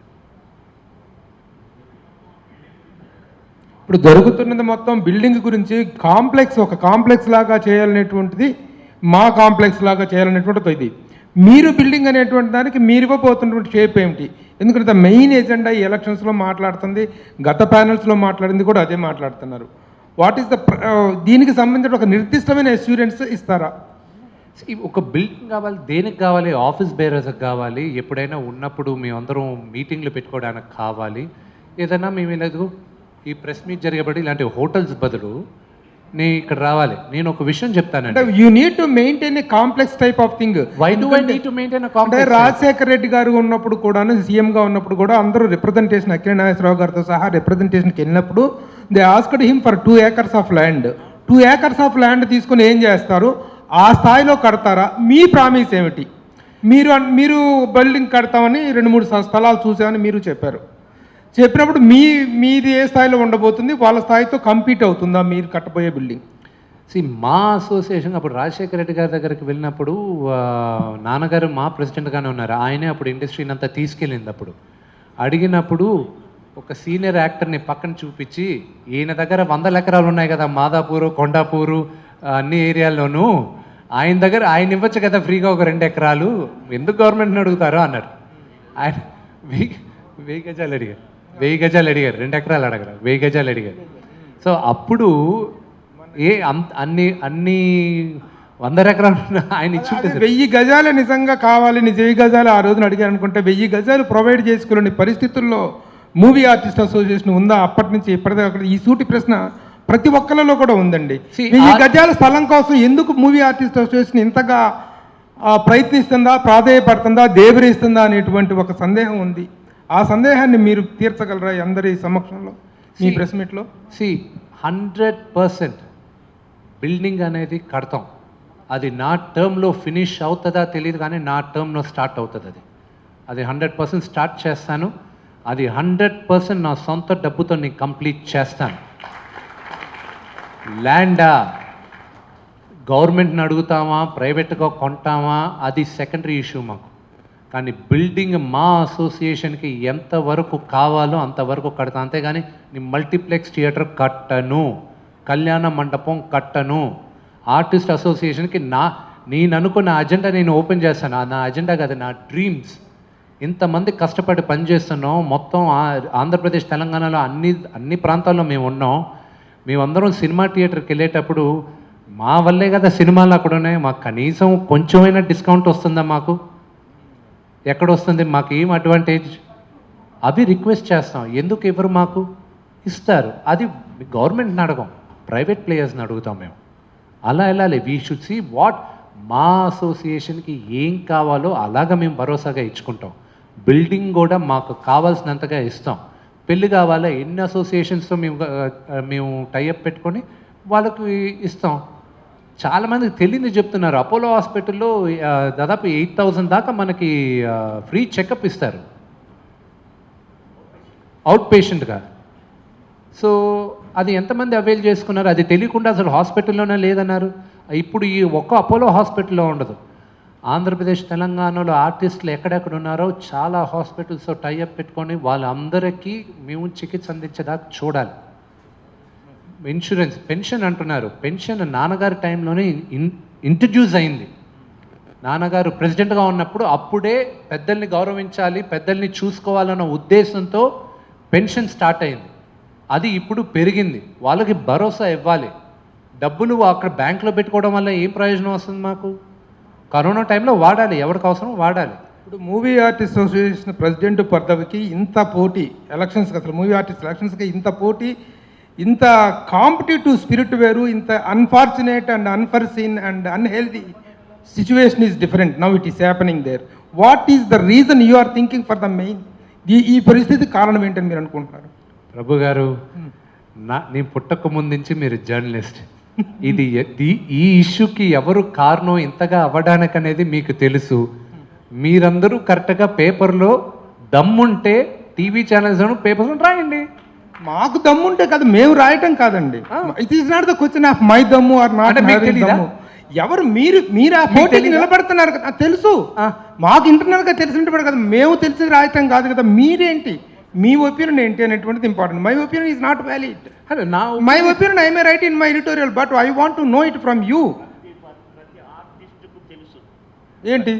ఇప్పుడు జరుగుతున్నది మొత్తం బిల్డింగ్ గురించి, ఒక కాంప్లెక్స్ లాగా చేయాలనేటువంటిది, మా కాంప్లెక్స్ లాగా చేయాలనేటువంటిది ఇది. మీరు బిల్డింగ్ అనేటువంటి దానికి మీరు ఇవ్వబోతున్నటువంటి షేప్ ఏమిటి? ఎందుకంటే మెయిన్ ఎజెండా ఈ ఎలక్షన్స్లో మాట్లాడుతుంది, గత ప్యానల్స్లో మాట్లాడింది కూడా అదే మాట్లాడుతున్నారు. వాట్ ఈస్ దీనికి సంబంధించిన ఒక నిర్దిష్టమైన అష్యూరెన్స్ ఇస్తారా? ఒక బిల్డింగ్ కావాలి, దేనికి కావాలి? ఆఫీస్ బేరర్స్కి కావాలి, ఎప్పుడైనా ఉన్నప్పుడు మేమందరం మీటింగ్లు పెట్టుకోవడానికి కావాలి. ఏదైనా మేము లేదు ఈ ప్రెస్ మీట్ జరిగేబట్టి ఇలాంటి హోటల్స్ బదులు నేను ఇక్కడ రావాలి. నేను ఒక విషయం చెప్తానంటే, you need to maintain a complex type of thing. Why do I need to maintain a అంటే కాంప్లెక్స్? రాజశేఖర రెడ్డి గారు ఉన్నప్పుడు కూడా, సీఎంగా ఉన్నప్పుడు కూడా అందరూ రిప్రజెంటేషన్, అఖిల నాగేశ్వరరావు గారితో సహా రిప్రజెంటేషన్కి వెళ్ళినప్పుడు they asked him for 2 acres of land. 2 acres of land తీసుకుని ఏం చేస్తారు? ఆ స్థాయిలో కడతారా? మీ ప్రామిస్ ఏమిటి? మీరు బిల్డింగ్ కడతామని 2-3 స్థలాలు చూసామని మీరు చెప్పినప్పుడు మీది ఏ స్థాయిలో ఉండబోతుంది? వాళ్ళ స్థాయితో కంపీట్ అవుతుందా మీరు కట్టబోయే బిల్డింగ్? మా అసోసియేషన్ అప్పుడు రాజశేఖర రెడ్డి గారి దగ్గరికి వెళ్ళినప్పుడు నాన్నగారు మా ప్రెసిడెంట్గానే ఉన్నారు. ఆయనే అప్పుడు ఇండస్ట్రీని అంతా తీసుకెళ్ళింది. అప్పుడు అడిగినప్పుడు ఒక సీనియర్ యాక్టర్ని పక్కన చూపించి, ఈయన దగ్గర 100 ఎకరాలు ఉన్నాయి కదా మాదాపూరు, కొండాపూరు, అన్ని ఏరియాల్లోనూ, ఆయన ఇవ్వచ్చు కదా ఫ్రీగా ఒక 2 ఎకరాలు, ఎందుకు గవర్నమెంట్ని అడుగుతారో అన్నారు. ఆయన 1000 గజాలు అడిగారు, 1000 గజాలు అడిగారు, 2 ఎకరాలు అడగరు, 1000 గజాలు అడిగారు. సో అప్పుడు అన్ని 100 ఎకరాలు ఆయన ఇచ్చి 1000 గజాలు నిజంగా కావాలి, 1000 గజాలు ఆ రోజున అడిగారు అనుకుంటే 1000 గజాలు ప్రొవైడ్ చేసుకోలేని పరిస్థితుల్లో మూవీ ఆర్టిస్ట్ అసోసియేషన్ ఉందా? అప్పటి నుంచి ఇప్పటిదాకా ఈ సూటి ప్రశ్న ప్రతి ఒక్కరిలో కూడా ఉందండి. 1000 గజాల స్థలం కోసం ఎందుకు మూవీ ఆర్టిస్ట్ అసోసియేషన్ ఇంతగా ప్రయత్నిస్తుందా, ప్రాధేయపడుతుందా, దేవరిస్తుందా అనేటువంటి ఒక సందేహం ఉంది. ఆ సందేహాన్ని మీరు తీర్చగలరా అందరి సమక్షంలో మీ ప్రెస్ మీట్లో? 100% బిల్డింగ్ అనేది కడతాం. అది నా టర్మ్లో ఫినిష్ అవుతుందా తెలియదు, కానీ నా టర్మ్లో స్టార్ట్ అవుతుంది. అది 100% స్టార్ట్ చేస్తాను. అది 100% నా సొంత డబ్బుతో నేను కంప్లీట్ చేస్తాను. ల్యాండా గవర్నమెంట్ని అడుగుతామా, ప్రైవేట్గా కొంటామా, అది సెకండరీ ఇష్యూ మాకు. కానీ బిల్డింగ్ మా అసోసియేషన్కి ఎంతవరకు కావాలో అంతవరకు కడతాను. అంతేగాని నేను మల్టీప్లెక్స్ థియేటర్ కట్టను, కళ్యాణ మండపం కట్టను. ఆర్టిస్ట్ అసోసియేషన్కి నేను అనుకున్న అజెండా నేను ఓపెన్ చేస్తాను. నా అజెండా కాదు, నా డ్రీమ్స్. ఇంతమంది కష్టపడి పనిచేస్తున్నాం. మొత్తం ఆంధ్రప్రదేశ్, తెలంగాణలో అన్ని ప్రాంతాల్లో మేము ఉన్నాం. మేమందరం సినిమా థియేటర్కి వెళ్ళేటప్పుడు మా వల్లే కదా సినిమాలు అక్కడ ఉన్నాయి, మాకు కనీసం కొంచెమైనా డిస్కౌంట్ వస్తుందా? మాకు ఎక్కడ వస్తుంది? మాకు ఏం అడ్వాంటేజ్? అవి రిక్వెస్ట్ చేస్తాం. ఎందుకు ఎవరు మాకు ఇస్తారు? అది గవర్నమెంట్ని అడగం, ప్రైవేట్ ప్లేయర్స్ని అడుగుతాం మేము. అలా వెళ్ళాలి. వీ షుడ్ సీ వాట్ మా అసోసియేషన్కి ఏం కావాలో అలాగా మేము భరోసాగా ఇచ్చుకుంటాం. బిల్డింగ్ కూడా మాకు కావాల్సినంతగా ఇస్తాం. పెళ్ళి కావాలా, ఎన్ని అసోసియేషన్స్తో మేము టైఅప్ పెట్టుకొని వాళ్ళకి ఇస్తాం. చాలామందికి తెలియదు చెప్తున్నారు. అపోలో హాస్పిటల్లో దాదాపు 8000 దాకా మనకి ఫ్రీ చెకప్ ఇస్తారు అవుట్ పేషెంట్గా. సో అది ఎంతమంది అవైల్ చేసుకున్నారు? అది తెలియకుండా అసలు హాస్పిటల్లోనే లేదన్నారు. ఇప్పుడు ఈ ఒక్క అపోలో హాస్పిటల్లో ఉండదు. ఆంధ్రప్రదేశ్, తెలంగాణలో ఆర్టిస్టులు ఎక్కడెక్కడ ఉన్నారో చాలా హాస్పిటల్స్తో టైఅప్ పెట్టుకొని వాళ్ళందరికీ మేము చికిత్స అందించేదాకా చూడాలి. ఇన్సూరెన్స్, పెన్షన్ అంటున్నారు. పెన్షన్ నాన్నగారి టైంలోనే ఇంట్రడ్యూస్ అయింది. నాన్నగారు ప్రెసిడెంట్గా ఉన్నప్పుడు అప్పుడే పెద్దల్ని గౌరవించాలి, పెద్దల్ని చూసుకోవాలన్న ఉద్దేశంతో పెన్షన్ స్టార్ట్ అయింది. అది ఇప్పుడు పెరిగింది. వాళ్ళకి భరోసా ఇవ్వాలి. డబ్బులు అక్కడ బ్యాంకులో పెట్టుకోవడం వల్ల ఏం ప్రయోజనం వస్తుంది మాకు? కరోనా టైంలో వాడాలి, ఎవరికి అవసరం వాడాలి. ఇప్పుడు మూవీ ఆర్టిస్ట్ అసోసియేషన్ ప్రెసిడెంట్ పదవికి ఇంత పోటీ, ఎలక్షన్స్కి అసలు మూవీ ఆర్టిస్ట్ ఎలక్షన్స్కి ఇంత పోటీ ఇంత కాంపిటేటివ్ స్పిరిట్ వేరు, ఇంత unfortunate and unforeseen and unhealthy situation is different. Now it is happening there. What is the reason you are thinking for the main? ఈ పరిస్థితి కారణం ఏంటని మీరు అనుకుంటున్నారు? ప్రభు గారు, నేను పుట్టక ముందు నుంచి మీరు జర్నలిస్ట్. ఈ ఇష్యూకి ఎవరు కారణం ఇంతగా అవ్వడానికి అనేది మీకు తెలుసు. మీరందరూ కరెక్ట్గా పేపర్లో దమ్ముంటే టీవీ ఛానల్స్లోను పేపర్స్లో రాయండి. మాకు దమ్ము ఉంటే కదా, మేము రాయటం కాదండి. It is not the question of my దమ్ము ఆర్ నాట్. ఎవరు మీరు ఆ పోటీకి నిలబడుతున్నారు కదా, తెలుసు. మాకు ఇంటర్నల్గా తెలిసినట్టు కదా, మేము తెలిసి రాయటం కాదు కదా. మీరేంటి, మీ ఒపీనియన్ ఏంటి అనేటువంటిది important. My opinion is not valid. My opinion I may right in my editorial, but I want to know it from you. ఏంటి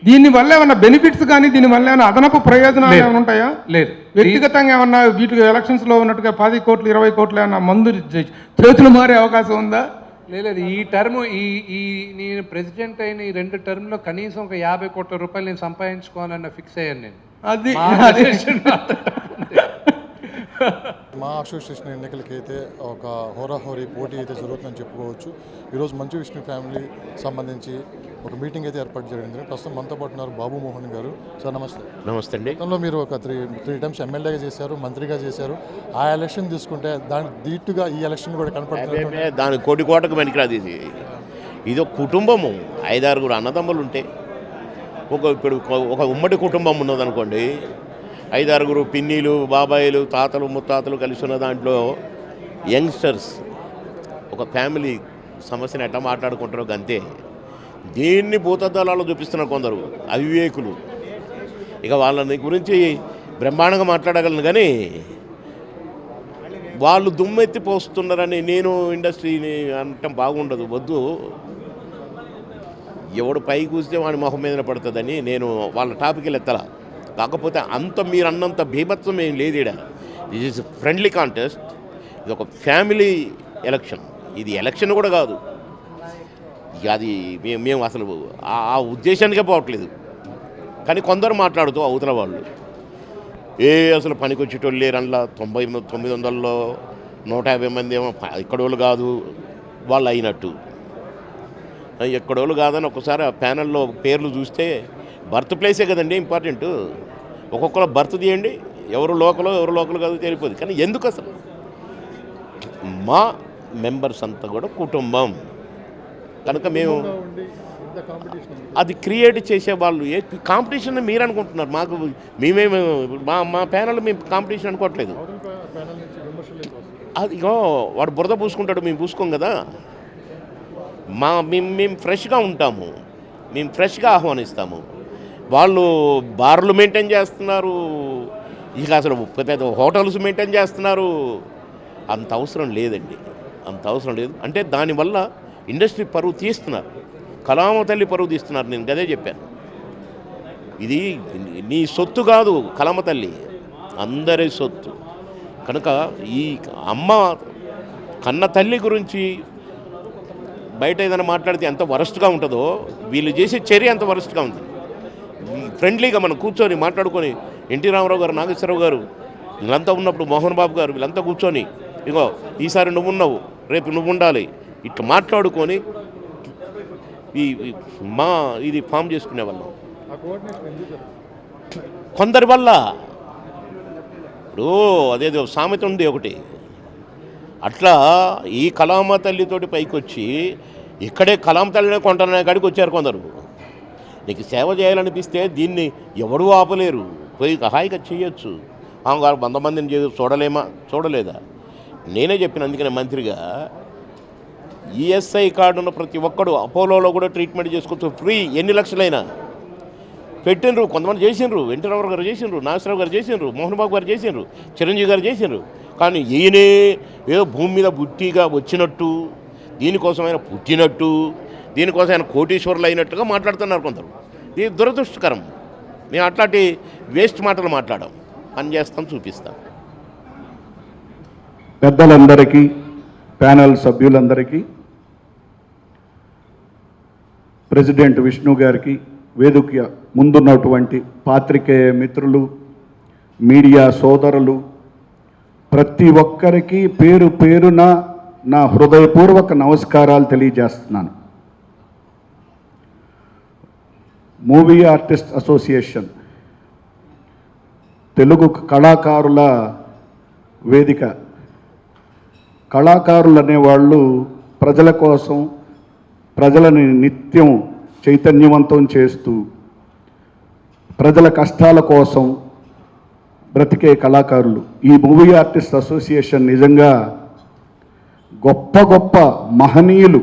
దీనివల్ల ఏమన్నా బెనిఫిట్స్ కానీ, దీనివల్ల ఏమైనా అదనపు ప్రయోజనాలు ఏమైనా ఉంటాయా? లేదు. వ్యక్తిగతంగా ఏమన్నా వీటికి ఎలక్షన్స్లో ఉన్నట్టుగా 10 కోట్లు 20 కోట్లు ఏమన్నా మందు చేతులు మారే అవకాశం ఉందా? లేదు. ఈ టర్మ్ నేను ప్రెసిడెంట్ అయిన ఈ 2 టర్మ్లో కనీసం ఒక 50 కోట్ల రూపాయలు నేను సంపాదించుకోవాలన్న ఫిక్స్ అయ్యాను నేను. మా అసోసియేషన్ ఎన్నికలకి అయితే ఒక హోరాహోరీ పోటీ అయితే జరుగుతుందని చెప్పుకోవచ్చు. ఈరోజు మంచు విష్ణు ఫ్యామిలీ సంబంధించి ఒక మీటింగ్ అయితే ఏర్పాటు జరిగింది. ప్రస్తుతం మనతో పాటు ఉన్నారు బాబు మోహన్ గారు. సార్ నమస్తే. నమస్తే అండి. గతంలో మీరు ఒక త్రీ టైమ్స్ ఎమ్మెల్యేగా చేశారు, మంత్రిగా చేశారు. ఆ ఎలక్షన్ తీసుకుంటే దానికి దీటుగా ఈ ఎలక్షన్ కూడా కనపడుతుంది. దాని కోటకు పనికిరాదు. ఇది ఒక కుటుంబము, 5-6 అన్నదమ్ములు ఉంటే ఇప్పుడు ఒక ఉమ్మడి కుటుంబం ఉన్నదనుకోండి, 5-6 పిన్నిలు, బాబాయిలు, తాతలు, ముత్తాతలు కలిసి ఉన్న దాంట్లో యంగ్స్టర్స్ ఒక ఫ్యామిలీ సమస్యను ఎట్లా మాట్లాడుకుంటారో అంతే. దీన్ని భూతద్దాలలో చూపిస్తున్నారు కొందరు అవివేకులు. ఇక వాళ్ళని గురించి బ్రహ్మాండంగా మాట్లాడగలను, కానీ వాళ్ళు దుమ్మెత్తి పోస్తున్నారని నేను ఇండస్ట్రీని అనటం బాగుండదు. వద్దు, ఎవడు పై కూస్తే వాడి మొహం మీద పడుతుందని నేను వాళ్ళ టాపిక్లు ఎత్తలా. కాకపోతే మీరు అన్నంత బీభత్సం ఏం లేదు. This is friendly contest. ఇది ఒక ఫ్యామిలీ ఎలక్షన్. ఇది ఎలక్షన్ కూడా కాదు. అది మేము అసలు ఆ ఉద్దేశానికే పోవట్లేదు. కానీ కొందరు మాట్లాడుతూ అవతల వాళ్ళు అసలు పనికొచ్చేటోళ్ళు లేరు. అందులో 900లో 150 మంది ఏమో ఇక్కడోళ్ళు కాదు వాళ్ళు అయినట్టు. ఎక్కడోళ్ళు కాదని ఒకసారి ఆ ప్యానల్లో పేర్లు చూస్తే బర్త్ ప్లేసే కదండి ఇంపార్టెంట్. ఒక్కొక్కరు బర్త్ తీయండి, ఎవరు లోకల్ కాదు తెలిపోదు. కానీ ఎందుకు అసలు మా మెంబర్స్ అంతా కూడా కుటుంబం కనుక మేము అది క్రియేట్ చేసే వాళ్ళు కాంపిటీషన్ మీరు అనుకుంటున్నారు. మాకు మేమేమి మా ప్యానల్ మేము కాంపిటీషన్ అనుకోవట్లేదు. అది ఇగో వాడు బురద పూసుకుంటాడు, మేము పూసుకోం కదా. మేము ఫ్రెష్గా ఉంటాము, మేము ఫ్రెష్గా ఆహ్వానిస్తాము. వాళ్ళు బార్లు మెయింటైన్ చేస్తున్నారు, ఇక అసలు పెద్ద హోటల్స్ మెయింటైన్ చేస్తున్నారు. అంత అవసరం లేదండి, అంత అవసరం లేదు. అంటే దానివల్ల ఇండస్ట్రీ పరువు తీస్తున్నారు, కళామ తల్లి పరువు తీస్తున్నారు. నేను గదే చెప్పాను. ఇది నీ సొత్తు కాదు, కళామ తల్లి అందరి సొత్తు. కనుక ఈ అమ్మ కన్న తల్లి గురించి బయట ఏదైనా మాట్లాడితే ఎంత వరస్ట్గా ఉంటుందో వీళ్ళు చేసే చర్య అంత వరస్ట్గా ఉంది. ఫ్రెండ్లీగా మనం కూర్చొని మాట్లాడుకొని ఎన్టీ రామారావు గారు, నాగేశ్వరరావు గారు వీళ్ళంతా ఉన్నప్పుడు, మోహన్ బాబు గారు వీళ్ళంతా కూర్చొని ఇగో ఈసారి నువ్వు ఉన్నావు, రేపు నువ్వు ఉండాలి, ఇట్లా మాట్లాడుకొని ఇది ఫామ్ చేసుకునే వాళ్ళం. కొందరి వల్ల ఇప్పుడు అదేదో సామెత ఉంది ఒకటి, అట్లా ఈ కళామ తల్లితోటి పైకి వచ్చి ఇక్కడే కళామ తల్లినే కొంటానే కాడికి వచ్చారు కొందరు. నీకు సేవ చేయాలనిపిస్తే దీన్ని ఎవడూ ఆపలేరు, పోయి హాయిగా చేయొచ్చు. గారు 100 మందిని చూడలేదా? నేనే చెప్పిన, అందుకనే మంత్రిగా ఈఎస్ఐ కార్డు ఉన్న ప్రతి ఒక్కడు అపోలోలో కూడా ట్రీట్మెంట్ చేసుకోవచ్చు ఫ్రీ. ఎన్ని లక్షలైనా పెట్టినరు, కొంతమంది చేసిండ్రు. ఎన్టీ రామారావు గారు చేసిండ్రు, నాగేశ్వరరావు గారు చేసిండ్రు, మోహన్ బాబు గారు చేసిండ్రు, చిరంజీవి గారు చేసిండ్రు. కానీ ఈయనే ఏదో భూమి మీద బుట్టిగా వచ్చినట్టు, దీనికోసమైనా పుట్టినట్టు, దీనికోసమైనా కోటీశ్వరులు అయినట్టుగా మాట్లాడుతున్నారు కొందరు. ఇది దురదృష్టకరం. మేము అట్లాంటి వేస్ట్ మాటలు మాట్లాడాం, పని చేస్తాం, చూపిస్తాం. పెద్దలందరికీ, ప్యానల్ సభ్యులందరికీ, ప్రెసిడెంట్ విష్ణు గారికి, వేదిక ముందున్నటువంటి పాత్రికేయ మిత్రులు, మీడియా సోదరులు, ప్రతి ఒక్కరికి పేరు పేరున నా హృదయపూర్వక నమస్కారాలు తెలియజేస్తున్నాను. మూవీ ఆర్టిస్ట్ అసోసియేషన్ తెలుగు కళాకారుల వేదిక. కళాకారులు అనేవాళ్ళు ప్రజల కోసం, ప్రజలని నిత్యం చైతన్యవంతం చేస్తూ ప్రజల కష్టాల కోసం బ్రతికే కళాకారులు. ఈ మూవీ ఆర్టిస్ట్ అసోసియేషన్ నిజంగా గొప్ప గొప్ప మహనీయులు.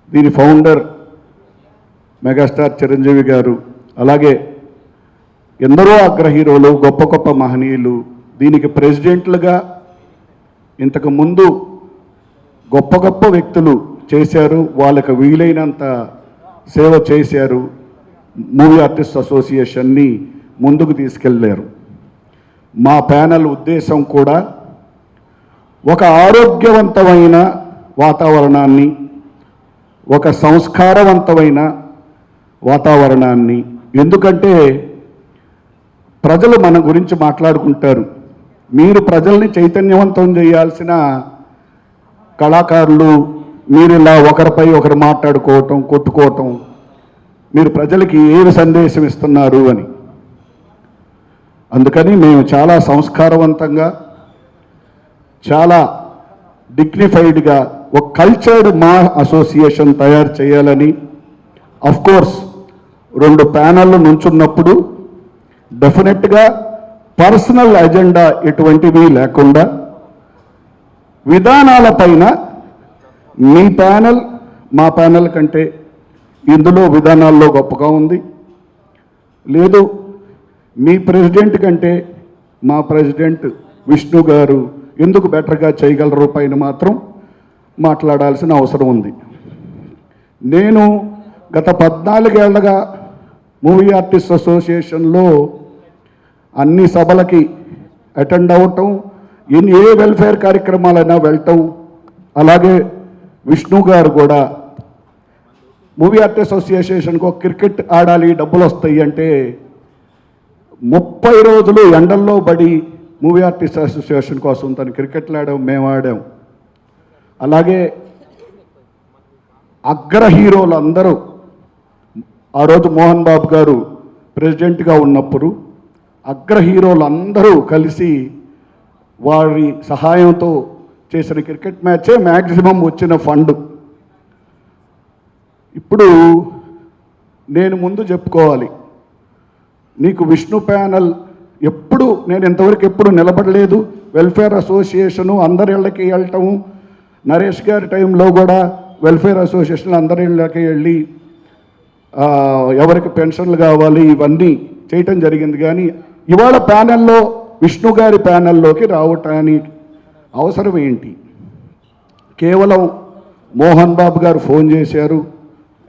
దీని ఫౌండర్ మెగాస్టార్ చిరంజీవి గారు, అలాగే ఎందరో అగ్ర హీరోలు, గొప్ప గొప్ప మహనీయులు దీనికి ప్రెసిడెంట్లుగా ఇంతకు ముందు గొప్ప గొప్ప వ్యక్తులు చేశారు. వాళ్ళకి వీలైనంత సేవ చేశారు. మూవీ ఆర్టిస్ట్ అసోసియేషన్ని ముందుకు తీసుకెళ్ళారు. మా ప్యానెల్ ఉద్దేశం కూడా ఒక ఆరోగ్యవంతమైన వాతావరణాన్ని, ఒక సంస్కారవంతమైన వాతావరణాన్ని, ఎందుకంటే ప్రజలు మన గురించి మాట్లాడుకుంటారు. మీరు ప్రజల్ని చైతన్యవంతం చేయాల్సిన కళాకారులు, మీరు ఇలా ఒకరిపై ఒకరు మాట్లాడుకోవటం, కొట్టుకోవటం, మీరు ప్రజలకి ఏమి సందేశం ఇస్తున్నారు అని. అందుకని మేము చాలా సంస్కారవంతంగా, చాలా డిగ్నిఫైడ్గా ఒక కల్చర్డ్ మా అసోసియేషన్ తయారు చేయాలని, కోర్స్ 2 ప్యానెళ్ళు నుంచున్నప్పుడు డెఫినెట్గా పర్సనల్ అజెండా ఎటువంటివి లేకుండా విధానాలపైన మీ ప్యానెల్ మా ప్యానెల్ కంటే ఇందులో విధానాల్లో గొప్పగా ఉంది, లేదు మీ ప్రెసిడెంట్ కంటే మా ప్రెసిడెంట్ విష్ణు గారు ఎందుకు బెటర్గా చేయగలరు పైన మాత్రం మాట్లాడాల్సిన అవసరం ఉంది. నేను గత 14 ఏళ్లుగా మూవీ ఆర్టిస్ట్ అసోసియేషన్లో అన్ని సభలకి అటెండ్ అవ్వటం, ఏ వెల్ఫేర్ కార్యక్రమాలైనా వెళ్ళటం, అలాగే విష్ణు గారు కూడా మూవీ ఆర్టిస్ట్ అసోసియేషన్కి ఒక క్రికెట్ ఆడాలి డబ్బులు వస్తాయి అంటే 30 రోజులు ఎండల్లో పడి మూవీ ఆర్టిస్ట్ అసోసియేషన్ కోసం తను క్రికెట్లు ఆడాం, మేము ఆడాం. అలాగే అగ్ర హీరోలు అందరూ ఆ రోజు మోహన్ బాబు గారు ప్రెసిడెంట్గా ఉన్నప్పుడు అగ్ర హీరోలు అందరూ కలిసి వారి సహాయంతో చేసిన క్రికెట్ మ్యాచే మ్యాక్సిమం వచ్చిన ఫండ్. ఇప్పుడు నేను ముందు చెప్పుకోవాలి, నీకు విష్ణు ప్యానల్ ఎప్పుడు నేను ఇంతవరకు ఎప్పుడు నిలబడలేదు. వెల్ఫేర్ అసోసియేషను అందరి ఇళ్ళకి వెళ్ళటము, నరేష్ గారి టైంలో కూడా వెల్ఫేర్ అసోసియేషన్ అందరి ఇళ్ళకి వెళ్ళి ఎవరికి పెన్షన్లు కావాలి ఇవన్నీ చేయటం జరిగింది. కానీ ఇవాళ ప్యానెల్లో విష్ణు గారి ప్యానెల్లోకి రావటానికి అవసరం ఏంటి? కేవలం మోహన్ బాబు గారు ఫోన్ చేశారు,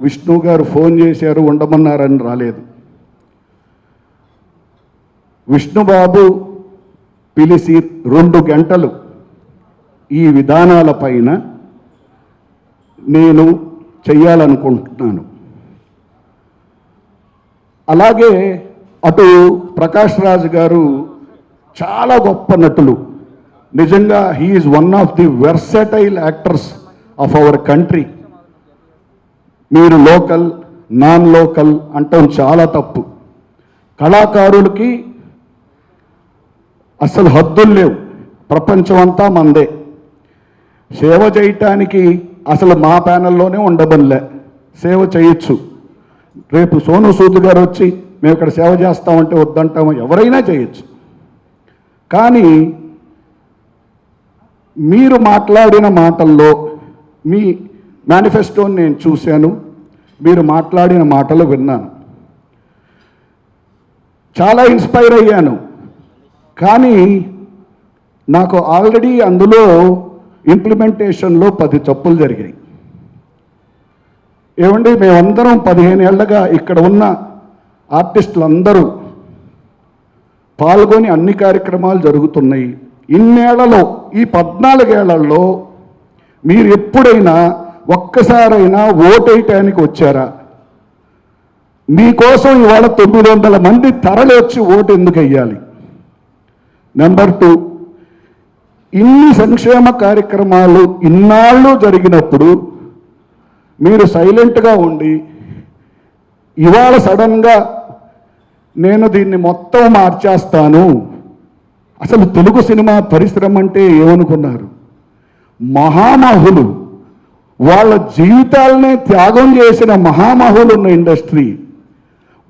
విష్ణు గారు ఫోన్ చేశారు, ఉండమన్నారని రాలేదు. విష్ణుబాబు పిలిచి 2 గంటలు ఈ విధానాలపైన నేను చెయ్యాలనుకుంటున్నాను. అలాగే అటు ప్రకాష్ రాజ్ గారు చాలా గొప్ప నటులు. నిజంగా he's one of the versatile actors of our country. మీరు లోకల్, నాన్ లోకల్ అంటాం చాలా తప్పు. కళాకారులకి అసలు హద్దులు లేవు, ప్రపంచం అంతా మందే. సేవ చేయటానికి అసలు మా ప్యానెల్లోనే ఉండబనిలే, సేవ చేయొచ్చు. రేపు సోను సూద్ గారు వచ్చి మేము ఇక్కడ సేవ చేస్తామంటే వద్దంటాము, ఎవరైనా చేయొచ్చు. కానీ మీరు మాట్లాడిన మాటల్లో మీ మేనిఫెస్టోని నేను చూశాను, మీరు మాట్లాడిన మాటలు విన్నాను, చాలా ఇన్స్పైర్ అయ్యాను. కానీ నాకు ఆల్రెడీ అందులో ఇంప్లిమెంటేషన్లో 10 తప్పులు జరిగాయి. ఏమండి, మేమందరం 15 ఏళ్లుగా ఇక్కడ ఉన్న ఆర్టిస్టులు అందరూ పాల్గొని అన్ని కార్యక్రమాలు జరుగుతున్నాయి. ఇన్నేళ్లలో, ఈ 14 ఏళ్లలో మీరు ఎప్పుడైనా ఒక్కసారైనా ఓటేయటానికి వచ్చారా? మీకోసం ఇవాళ 900 మంది తరలి వచ్చి ఓటు ఎందుకు వెయ్యాలి? నెంబర్ 2, ఇన్ని సంక్షేమ కార్యక్రమాలు ఇన్నాళ్ళు జరిగినప్పుడు మీరు సైలెంట్గా ఉండి ఇవాళ సడన్గా నేను దీన్ని మొత్తం మార్చేస్తాను. అసలు తెలుగు సినిమా పరిశ్రమ అంటే ఏమనుకున్నారు? మహామహులు, వాళ్ళ జీవితాలనే త్యాగం చేసిన మహామహులు ఉన్న ఇండస్ట్రీ.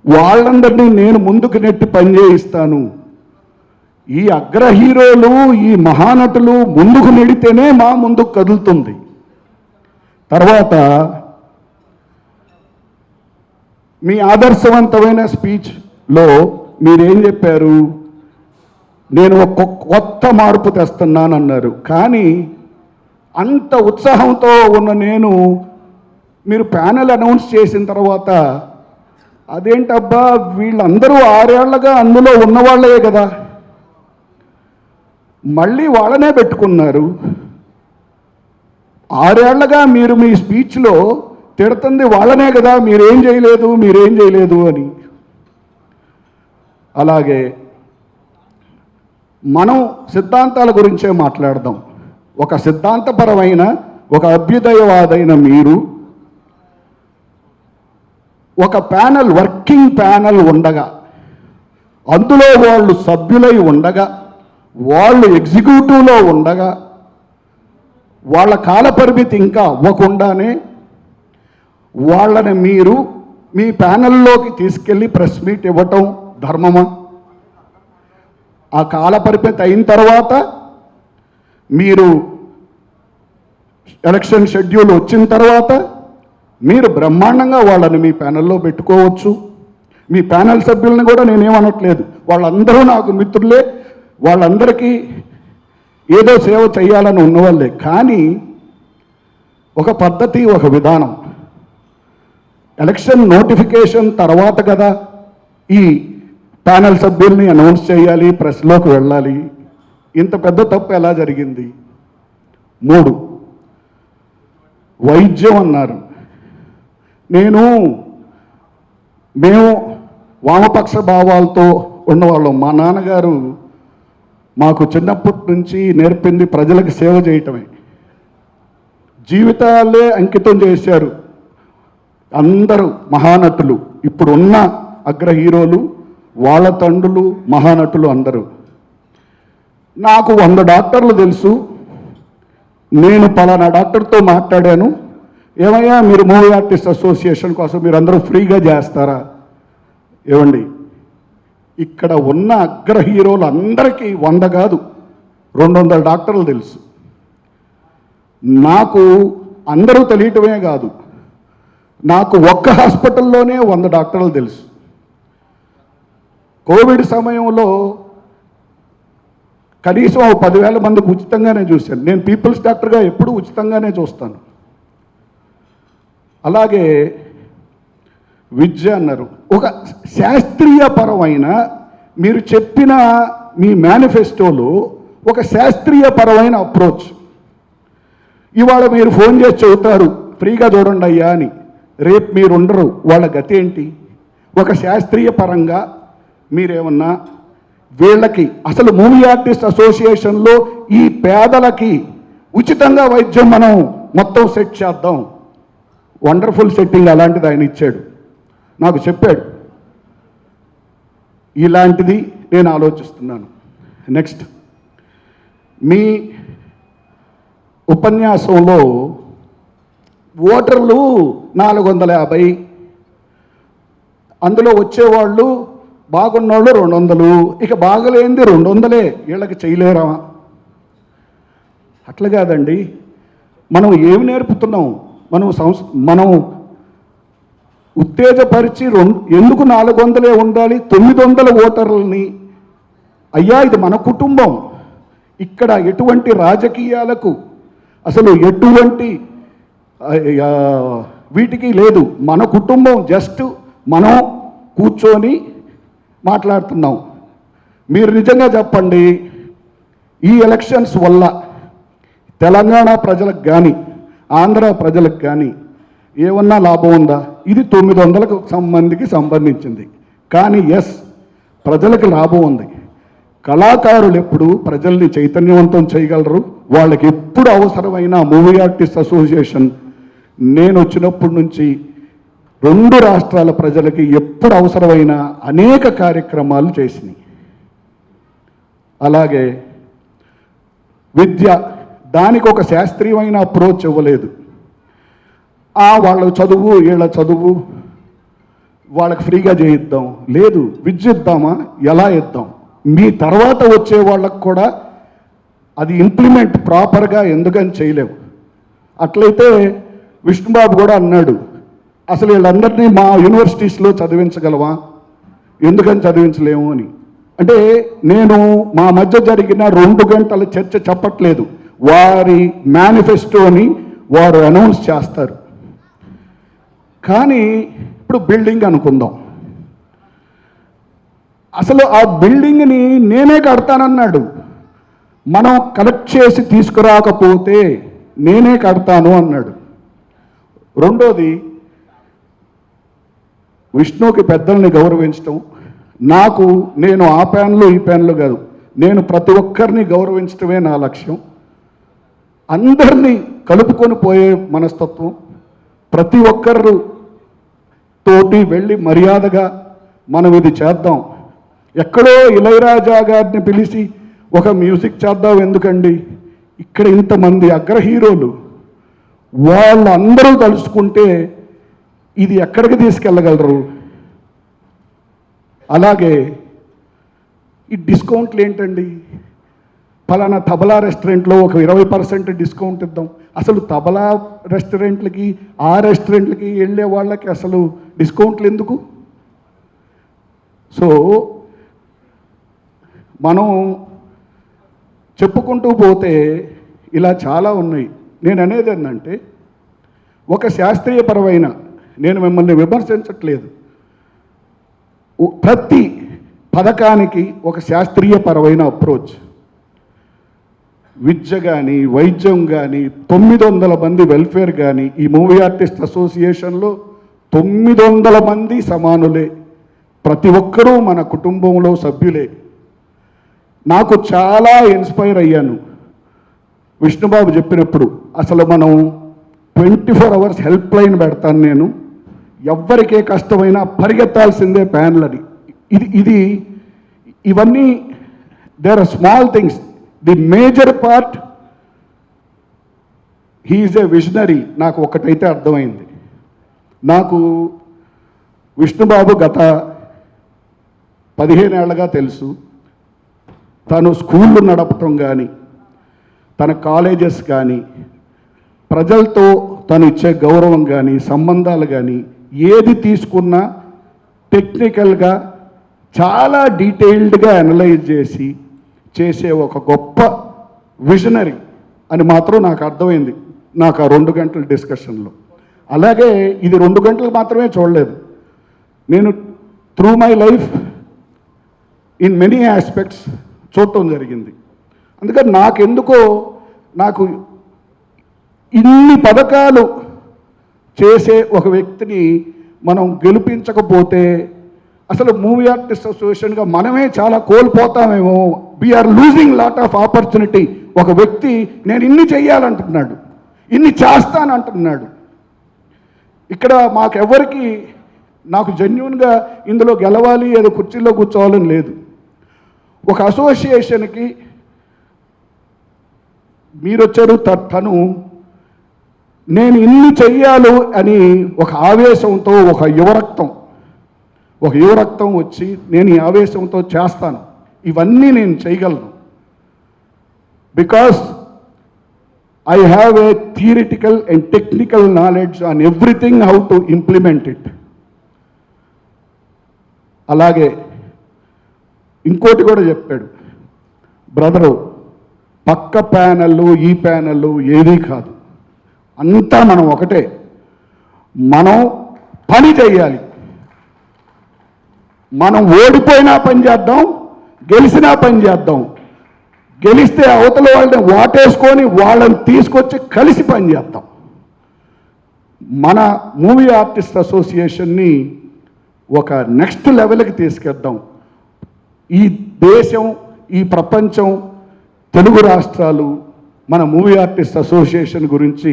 వాళ్ళందరినీ నేను ముందుకు నెట్టి పనిచేయిస్తాను. ఈ అగ్ర హీరోలు, ఈ మహానటులు ముందుకు నెడితేనే మా ముందుకు కదులుతుంది. తర్వాత మీ ఆదర్శవంతమైన స్పీచ్లో మీరేం చెప్పారు? నేను ఒక కొత్త మార్పు తెస్తున్నానన్నారు. కానీ అంత ఉత్సాహంతో ఉన్న నేను, మీరు ప్యానెల్ అనౌన్స్ చేసిన తర్వాత అదేంటబ్బా వీళ్ళందరూ 6 ఏళ్లగా అందులో ఉన్నవాళ్ళే కదా, మళ్ళీ వాళ్ళనే పెట్టుకున్నారు. 6 ఏళ్లగా మీరు మీ స్పీచ్లో తిడుతుంది వాళ్ళనే కదా, మీరేం చేయలేదు అని. అలాగే మనం సిద్ధాంతాల గురించే మాట్లాడదాం. ఒక సిద్ధాంతపరమైన, ఒక అభ్యుదయవాదైన మీరు ఒక ప్యానెల్, వర్కింగ్ ప్యానెల్ ఉండగా, అందులో వాళ్ళు సభ్యులై ఉండగా, వాళ్ళు ఎగ్జిక్యూటివ్లో ఉండగా, వాళ్ళ కాలపరిమితి ఇంకా అవ్వకుండానే వాళ్ళని మీరు మీ ప్యానెల్లోకి తీసుకెళ్ళి ప్రెస్ మీట్ ఇవ్వటం ధర్మమా? ఆ కాలపరిమితి అయిన తర్వాత మీరు ఎలక్షన్ షెడ్యూల్ వచ్చిన తర్వాత మీరు బ్రహ్మాండంగా వాళ్ళని మీ ప్యానెల్లో పెట్టుకోవచ్చు. మీ ప్యానెల్ సభ్యులను కూడా నేనేమనట్లేదు, వాళ్ళందరూ నాకు మిత్రులే, వాళ్ళందరికీ ఏదో సేవ చేయాలని ఉన్నవాళ్ళే. కానీ ఒక పద్ధతి, ఒక విధానం. ఎలక్షన్ నోటిఫికేషన్ తర్వాత కదా ఈ ప్యానెల్ సభ్యుల్ని అనౌన్స్ చేయాలి, ప్రెస్లోకి వెళ్ళాలి. ఇంత పెద్ద తప్పు ఎలా జరిగింది? 3, వైద్యం అన్నారు. మేము వామపక్ష భావాలతో ఉన్నవాళ్ళం. మా నాన్నగారు మాకు చిన్నప్పటి నుంచి నేర్పింది ప్రజలకు సేవ చేయటమే. జీవితాలే అంకితం చేశారు అందరూ మహానటులు, ఇప్పుడున్న అగ్ర హీరోలు, వాళ్ళ తండ్రులు, మహానటులు అందరూ. నాకు 100 డాక్టర్లు తెలుసు. నేను పలానా డాక్టర్తో మాట్లాడాను, ఏమయ్యా మీరు మూవీ ఆర్టిస్ట్ అసోసియేషన్ కోసం మీరు అందరూ ఫ్రీగా చేస్తారా? ఏమండి, ఇక్కడ ఉన్న అగ్ర హీరోలు అందరికీ 100 కాదు 200 డాక్టర్లు తెలుసు. నాకు అందరూ తెలియటమే కాదు, నాకు ఒక్క హాస్పిటల్లోనే 100 డాక్టర్లు తెలుసు. కోవిడ్ సమయంలో కనీసం 10,000 మందికి ఉచితంగానే చూశాను. నేను పీపుల్స్ డాక్టర్గా ఎప్పుడూ ఉచితంగానే చూస్తాను. అలాగే విద్య అన్నారు. ఒక శాస్త్రీయపరమైన, మీరు చెప్పిన మీ మేనిఫెస్టోలో ఒక శాస్త్రీయపరమైన అప్రోచ్. ఇవాళ మీరు ఫోన్ చేసి చెబుతారు ఫ్రీగా చూడండి అయ్యా అని, రేపు మీరు ఉండరు, వాళ్ళ గతి ఏంటి? ఒక శాస్త్రీయ పరంగా మీరేమన్నా వీళ్ళకి, అసలు మూవీ ఆర్టిస్ట్ అసోసియేషన్లో ఈ పేదలకి ఉచితంగా వైద్యం మనం మొత్తం సెట్ చేద్దాం. వండర్ఫుల్ సెట్టింగ్ అలాంటిది ఆయన ఇచ్చాడు, నాకు చెప్పాడు. ఇలాంటిది నేను ఆలోచిస్తున్నాను. నెక్స్ట్, మీ ఉపన్యాసంలో ఓటర్లు 450, అందులో వచ్చేవాళ్ళు బాగున్నోళ్ళు 200, ఇక బాగలేంది 200. వీళ్ళకి చేయలేరా? అట్లా కాదండి. మనం ఏమి నేర్పుతున్నాం? మనం ఉత్తేజపరిచి ఎందుకు 400 ఉండాలి? 900 ఓటర్లని, అయ్యా ఇది మన కుటుంబం, ఇక్కడ ఎటువంటి రాజకీయాలకు అసలు ఎటువంటి వీటికి లేదు, మన కుటుంబం, జస్ట్ మనం కూర్చొని మాట్లాడుతున్నాం. మీరు నిజంగా చెప్పండి, ఈ ఎలక్షన్స్ వల్ల తెలంగాణ ప్రజలకు కానీ ఆంధ్ర ప్రజలకు కానీ ఏమన్నా లాభం ఉందా? ఇది 900 మందికి సంబంధించింది. కానీ ప్రజలకు లాభం ఉంది. కళాకారులు ఎప్పుడు ప్రజల్ని చైతన్యవంతం చేయగలరు. వాళ్ళకి ఎప్పుడు అవసరమైన మూవీ ఆర్టిస్ట్ అసోసియేషన్ నేను వచ్చినప్పటి నుంచి 2 రాష్ట్రాల ప్రజలకి ఎప్పుడు అవసరమైన అనేక కార్యక్రమాలు చేసినాయి. అలాగే విద్య, దానికి ఒక శాస్త్రీయమైన అప్రోచ్ ఇవ్వలేదు. వాళ్ళ చదువు వీళ్ళ చదువు వాళ్ళకి ఫ్రీగా చేయిద్దాం, లేదు విద్య ఇద్దామా, ఎలా ఇద్దాం, మీ తర్వాత వచ్చే వాళ్ళకు కూడా అది ఇంప్లిమెంట్ ప్రాపర్గా ఎందుకని చేయలేవు. అట్లయితే విష్ణుబాబు కూడా అన్నాడు, అసలు వీళ్ళందరినీ మా యూనివర్సిటీస్లో చదివించగలవా, ఎందుకని చదివించలేము అని. అంటే నేను మా మధ్య జరిగిన 2 గంటల చర్చ చెప్పట్లేదు, వారి మేనిఫెస్టోని వారు అనౌన్స్ చేస్తారు. కానీ ఇప్పుడు బిల్డింగ్ అనుకుందాం, అసలు ఆ బిల్డింగ్ని నేనే కడతానన్నాడు. మనం కలెక్ట్ చేసి తీసుకురాకపోతే నేనే కడతాను అన్నాడు. రెండోది, విష్ణుకి పెద్దల్ని గౌరవించటం. నేను ఆ ప్యాన్లు ఈ ప్యాన్లు కాదు, నేను ప్రతి ఒక్కరిని గౌరవించటమే నా లక్ష్యం. అందరినీ కలుపుకొని పోయే మనస్తత్వం, ప్రతి ఒక్కరు తోటి వెళ్ళి మర్యాదగా మనం ఇది చేద్దాం. ఎక్కడో ఇళయరాజా గారిని పిలిచి ఒక మ్యూజిక్ చేద్దాం ఎందుకండి, ఇక్కడ ఇంతమంది అగ్ర హీరోలు వాళ్ళందరూ తలుచుకుంటే ఇది ఎక్కడికి తీసుకెళ్ళగలరు. అలాగే ఈ డిస్కౌంట్లు ఏంటండి, ఫలానా తబలా రెస్టారెంట్లో ఒక 20% డిస్కౌంట్ ఇద్దాం. అసలు తబలా రెస్టారెంట్లకి ఆ రెస్టారెంట్లకి వెళ్ళే వాళ్ళకి అసలు డిస్కౌంట్లు ఎందుకు? సో మనం చెప్పుకుంటూ పోతే ఇలా చాలా ఉన్నాయి. నేను అనేది ఏంటంటే, ఒక శాస్త్రీయపరమైన, నేను మిమ్మల్ని విమర్శించట్లేదు, ప్రతి పథకానికి ఒక శాస్త్రీయపరమైన అప్రోచ్. విద్య కానీ, వైద్యం కానీ, 900 మంది వెల్ఫేర్ కానీ, ఈ మూవీ ఆర్టిస్ట్ అసోసియేషన్లో 900 మంది సమానులే, ప్రతి ఒక్కరూ మన కుటుంబంలో సభ్యులే. నాకు చాలా ఇన్స్పైర్ అయ్యాను విష్ణుబాబు చెప్పినప్పుడు. అసలు మనం 24 hours హెల్ప్ లైన్ పెడతాను నేను, ఎవ్వరికే కష్టమైనా పరిగెత్తాల్సిందే ప్యాన్లని. ఇవన్నీ there are small things. The major part, he's a visionary. నాకు ఒకటైతే అర్థమైంది, నాకు విష్ణుబాబు గత 15 ఏళ్ళగా తెలుసు. తను స్కూళ్ళు నడపటం కానీ, తన కాలేజెస్ కానీ, ప్రజలతో తను ఇచ్చే గౌరవం కానీ, సంబంధాలు కానీ, ఏది తీసుకున్నా టెక్నికల్గా చాలా డీటెయిల్డ్గా అనలైజ్ చేసే ఒక గొప్ప విజనరీ అని మాత్రం నాకు అర్థమైంది నాకు ఆ 2 గంటల డిస్కషన్లో. అలాగే ఇది 2 గంటలు మాత్రమే చూడలేదు నేను, through my life in many aspects చూడటం జరిగింది. అందుకని నాకు ఇన్ని పథకాలు చేసే ఒక వ్యక్తిని మనం గెలిపించకపోతే అసలు మూవీ ఆర్టిస్ట్ అసోసియేషన్గా మనమే చాలా కోల్పోతామేమో. We're losing lot of opportunity. ఒక వ్యక్తి నేను ఇన్ని చెయ్యాలంటున్నాడు, ఇన్ని చేస్తానంటున్నాడు. ఇక్కడ మాకెవ్వరికి, నాకు జెన్యూన్గా ఇందులో గెలవాలి, ఏదో కుర్చీలో కూర్చోవాలని లేదు. ఒక అసోసియేషన్కి మీరొచ్చారు, తను నేను ఇన్ని చెయ్యాలి అని ఒక ఆవేశంతో, ఒక యువరక్తం వచ్చి నేను ఈ ఆవేశంతో చేస్తాను, ఇవన్నీ నేను చేయగలను. Because I have a theoretical and technical knowledge on everything, how to implement it. అలాగే ఇంకోటి కూడా చెప్పాడు బ్రదరు, పక్క ప్యానెళ్ళు ఈ ప్యానెళ్ళు ఏదీ కాదు, అంతా మనం ఒకటే. మనం పని చేయాలి. మనం ఓడిపోయినా పని చేద్దాం, గెలిచినా పని చేద్దాం. గెలిస్తే అవతల వాళ్ళని వాటేసుకొని వాళ్ళని తీసుకొచ్చి కలిసి పని చేద్దాం. మన మూవీ ఆర్టిస్ట్ అసోసియేషన్ని ఒక నెక్స్ట్ లెవెల్కి తీసుకెద్దాం. ఈ దేశం, ఈ ప్రపంచం, తెలుగు రాష్ట్రాలు మన మూవీ ఆర్టిస్ట్ అసోసియేషన్ గురించి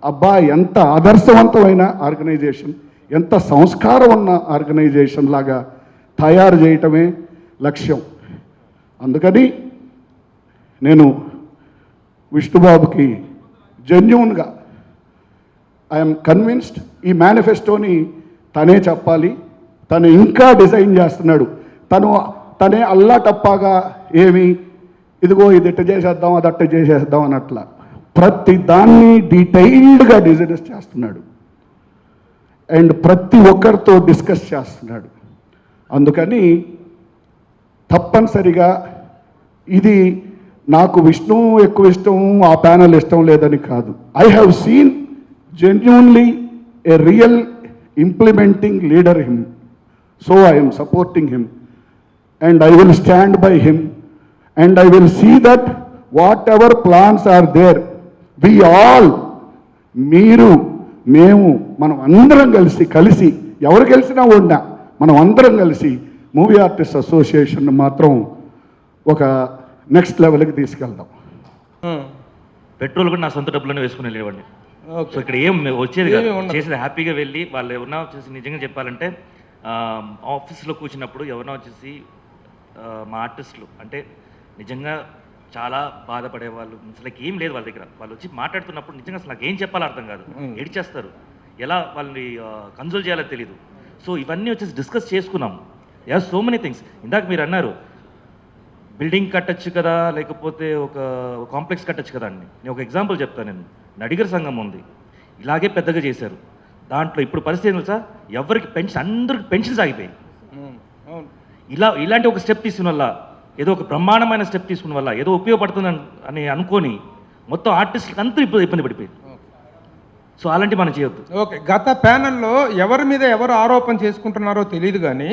అబ్బా ఎంత ఆదర్శవంతమైన ఆర్గనైజేషన్, ఎంత సంస్కారం ఉన్న ఆర్గనైజేషన్ లాగా తయారు చేయటమే లక్ష్యం. అందుకని నేను విష్ణుబాబుకి జెన్యూన్గా ఐఎమ్ కన్విన్స్డ్ ఈ మేనిఫెస్టోని తనే చెప్పాలి. తను ఇంకా డిజైన్ చేస్తున్నాడు. తనే అల్లాటప్పాగా ఏమి ఇదిగో ఇది ఇట్ట చేసేద్దాం, అది అట్ట చేసేద్దాం అన్నట్ల ప్రతి దాన్ని డీటెయిల్డ్గా డిజైన్స్ చేస్తున్నాడు అండ్ ప్రతి ఒక్కరితో డిస్కస్ చేస్తున్నాడు. అందుకని తప్పనిసరిగా ఇది నాకు విష్ణు ఎక్కువ ఇష్టం, ఆ ప్యానల్ ఇష్టం లేదని కాదు. I have seen genuinely a real implementing leader him, so I am supporting him and I will stand by him and I will see that whatever plans are there, we all, మీరు మేము మనం అందరం కలిసి ఎవరు కలిసినా ఉన్నా మనం అందరం కలిసి మూవీ ఆర్టిస్ట్ అసోసియేషన్ మాత్రం ఒక నెక్స్ట్ లెవెల్కి తీసుకెళ్దాం. పెట్రోల్ కూడా నా సొంత డబ్బులోనే వేసుకుని వెళ్ళేవాడిని. సో ఇక్కడ ఏం వచ్చేది కాదు, చేసేది హ్యాపీగా వెళ్ళి వాళ్ళు ఎవరన్నా వచ్చేసి నిజంగా చెప్పాలంటే ఆఫీస్లో కూర్చున్నప్పుడు ఎవరన్నా వచ్చేసి మా ఆర్టిస్టులు అంటే నిజంగా చాలా బాధపడే వాళ్ళు, అసలు ఏం లేదు వాళ్ళ దగ్గర. వాళ్ళు వచ్చి మాట్లాడుతున్నప్పుడు నిజంగా అసలు నాకు ఏం చెప్పాలో అర్థం కాదు, ఏడ్చేస్తారు, ఎలా వాళ్ళని కన్సోల్ చేయాలో తెలీదు. సో ఇవన్నీ వచ్చేసి డిస్కస్ చేసుకున్నాము. Yeah so many things. ఇందాక మీరు అన్నారు బిల్డింగ్ కట్టచ్చు కదా, లేకపోతే ఒక కాంప్లెక్స్ కట్టచ్చు కదా అని. నేను ఒక ఎగ్జాంపుల్ చెప్తాను. నేను నడిగర్ సంఘం ఉంది, ఇలాగే పెద్దగా చేశారు. దాంట్లో ఇప్పుడు పరిస్థితి ఏంటి సార్, ఎవరికి పెన్షన్, అందరికి పెన్షన్స్ ఆగిపోయాయి. ఇలాంటి ఒక స్టెప్ తీసుకున్న వల్ల, ఏదో ఒక బ్రహ్మాండమైన స్టెప్ తీసుకున్న వల్ల ఏదో ఉపయోగపడుతుంది అని అనుకొని మొత్తం ఆర్టిస్టులకు అంతా ఇబ్బంది పడిపోయింది. సో అలాంటివి మనం చేయొద్దు. ఓకే, గత ప్యానెల్లో ఎవరి మీద ఎవరు ఆరోపణ చేసుకుంటున్నారో తెలియదు కానీ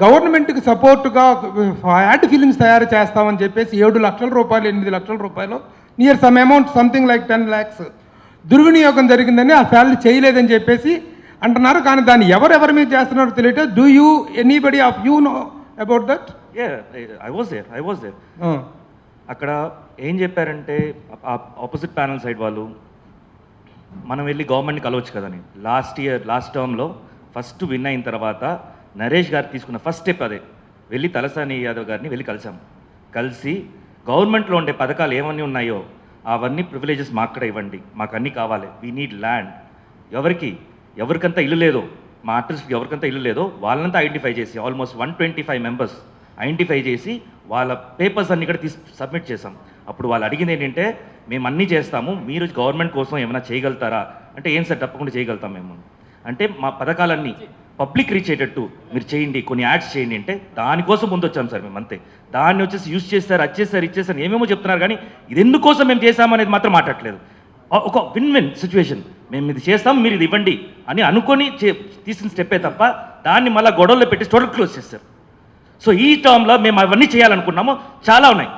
గవర్నమెంట్కి సపోర్టుగా యాడ్ ఫిలిమ్స్ తయారు చేస్తామని చెప్పేసి 7 లక్షల రూపాయలు 8 లక్షల రూపాయలు near some amount something like 10 lakhs దుర్వినియోగం జరిగిందని ఆ ఫ్యామిలీ చేయలేదని చెప్పేసి అంటున్నారు. కానీ దాన్ని ఎవరెవరి మీద చేస్తున్నారో తెలియట. Do you anybody of you know about that? I was there. అక్కడ ఏం చెప్పారంటే ఆపోజిట్ ప్యానల్ సైడ్ వాళ్ళు మనం వెళ్ళి గవర్నమెంట్ని కలవచ్చు కదని. లాస్ట్ టర్మ్లో ఫస్ట్ విన్ అయిన తర్వాత నరేష్ గారు తీసుకున్న ఫస్ట్ స్టెప్ అదే, వెళ్ళి తలసాని యాదవ్ గారిని వెళ్ళి కలిసి గవర్నమెంట్లో ఉండే పథకాలు ఏమన్నీ ఉన్నాయో అవన్నీ ప్రివిలేజెస్ మాకు కూడా ఇవ్వండి, మాకు అన్నీ కావాలి, వీ నీడ్ ల్యాండ్. ఎవరికంతా ఇల్లు లేదో, మా ఆర్టిస్ట్కి ఎవరికంతా ఇల్లు లేదో వాళ్ళంతా ఐడెంటిఫై చేసి ఆల్మోస్ట్ 125 మెంబర్స్ ఐడెంటిఫై చేసి వాళ్ళ పేపర్స్ అన్నీ కూడా సబ్మిట్ చేసాం. అప్పుడు వాళ్ళు అడిగింది ఏంటంటే, మేము అన్నీ చేస్తాము, మీరు గవర్నమెంట్ కోసం ఏమైనా చేయగలుగుతారా అంటే, ఏం సార్ తప్పకుండా చేయగలుగుతాం మేము అంటే, మా పథకాలన్నీ పబ్లిక్ రీచ్ అయ్యేటట్టు మీరు చేయండి, కొన్ని యాడ్స్ చేయండి అంటే దానికోసం ముందు వచ్చాం సార్ మేము అంతే. దాన్ని వచ్చేసి యూజ్ చేస్తారు, అది ఇచ్చేస్తారు ఏమేమో చెప్తున్నారు, కానీ ఇది ఎందుకోసం మేము చేసామనేది మాత్రం మాట్లాడలేదు. ఒక విన్ సిచ్యువేషన్, మేము ఇది చేస్తాం మీరు ఇది ఇవ్వండి అని అనుకొని తీసిన స్టెప్పే తప్ప దాన్ని మళ్ళీ గొడవల్లో పెట్టి టోటల్ క్లోజ్ చేస్తారు. సో ఈ టర్మ్లో మేము అవన్నీ చేయాలనుకున్నాము, చాలా ఉన్నాయి.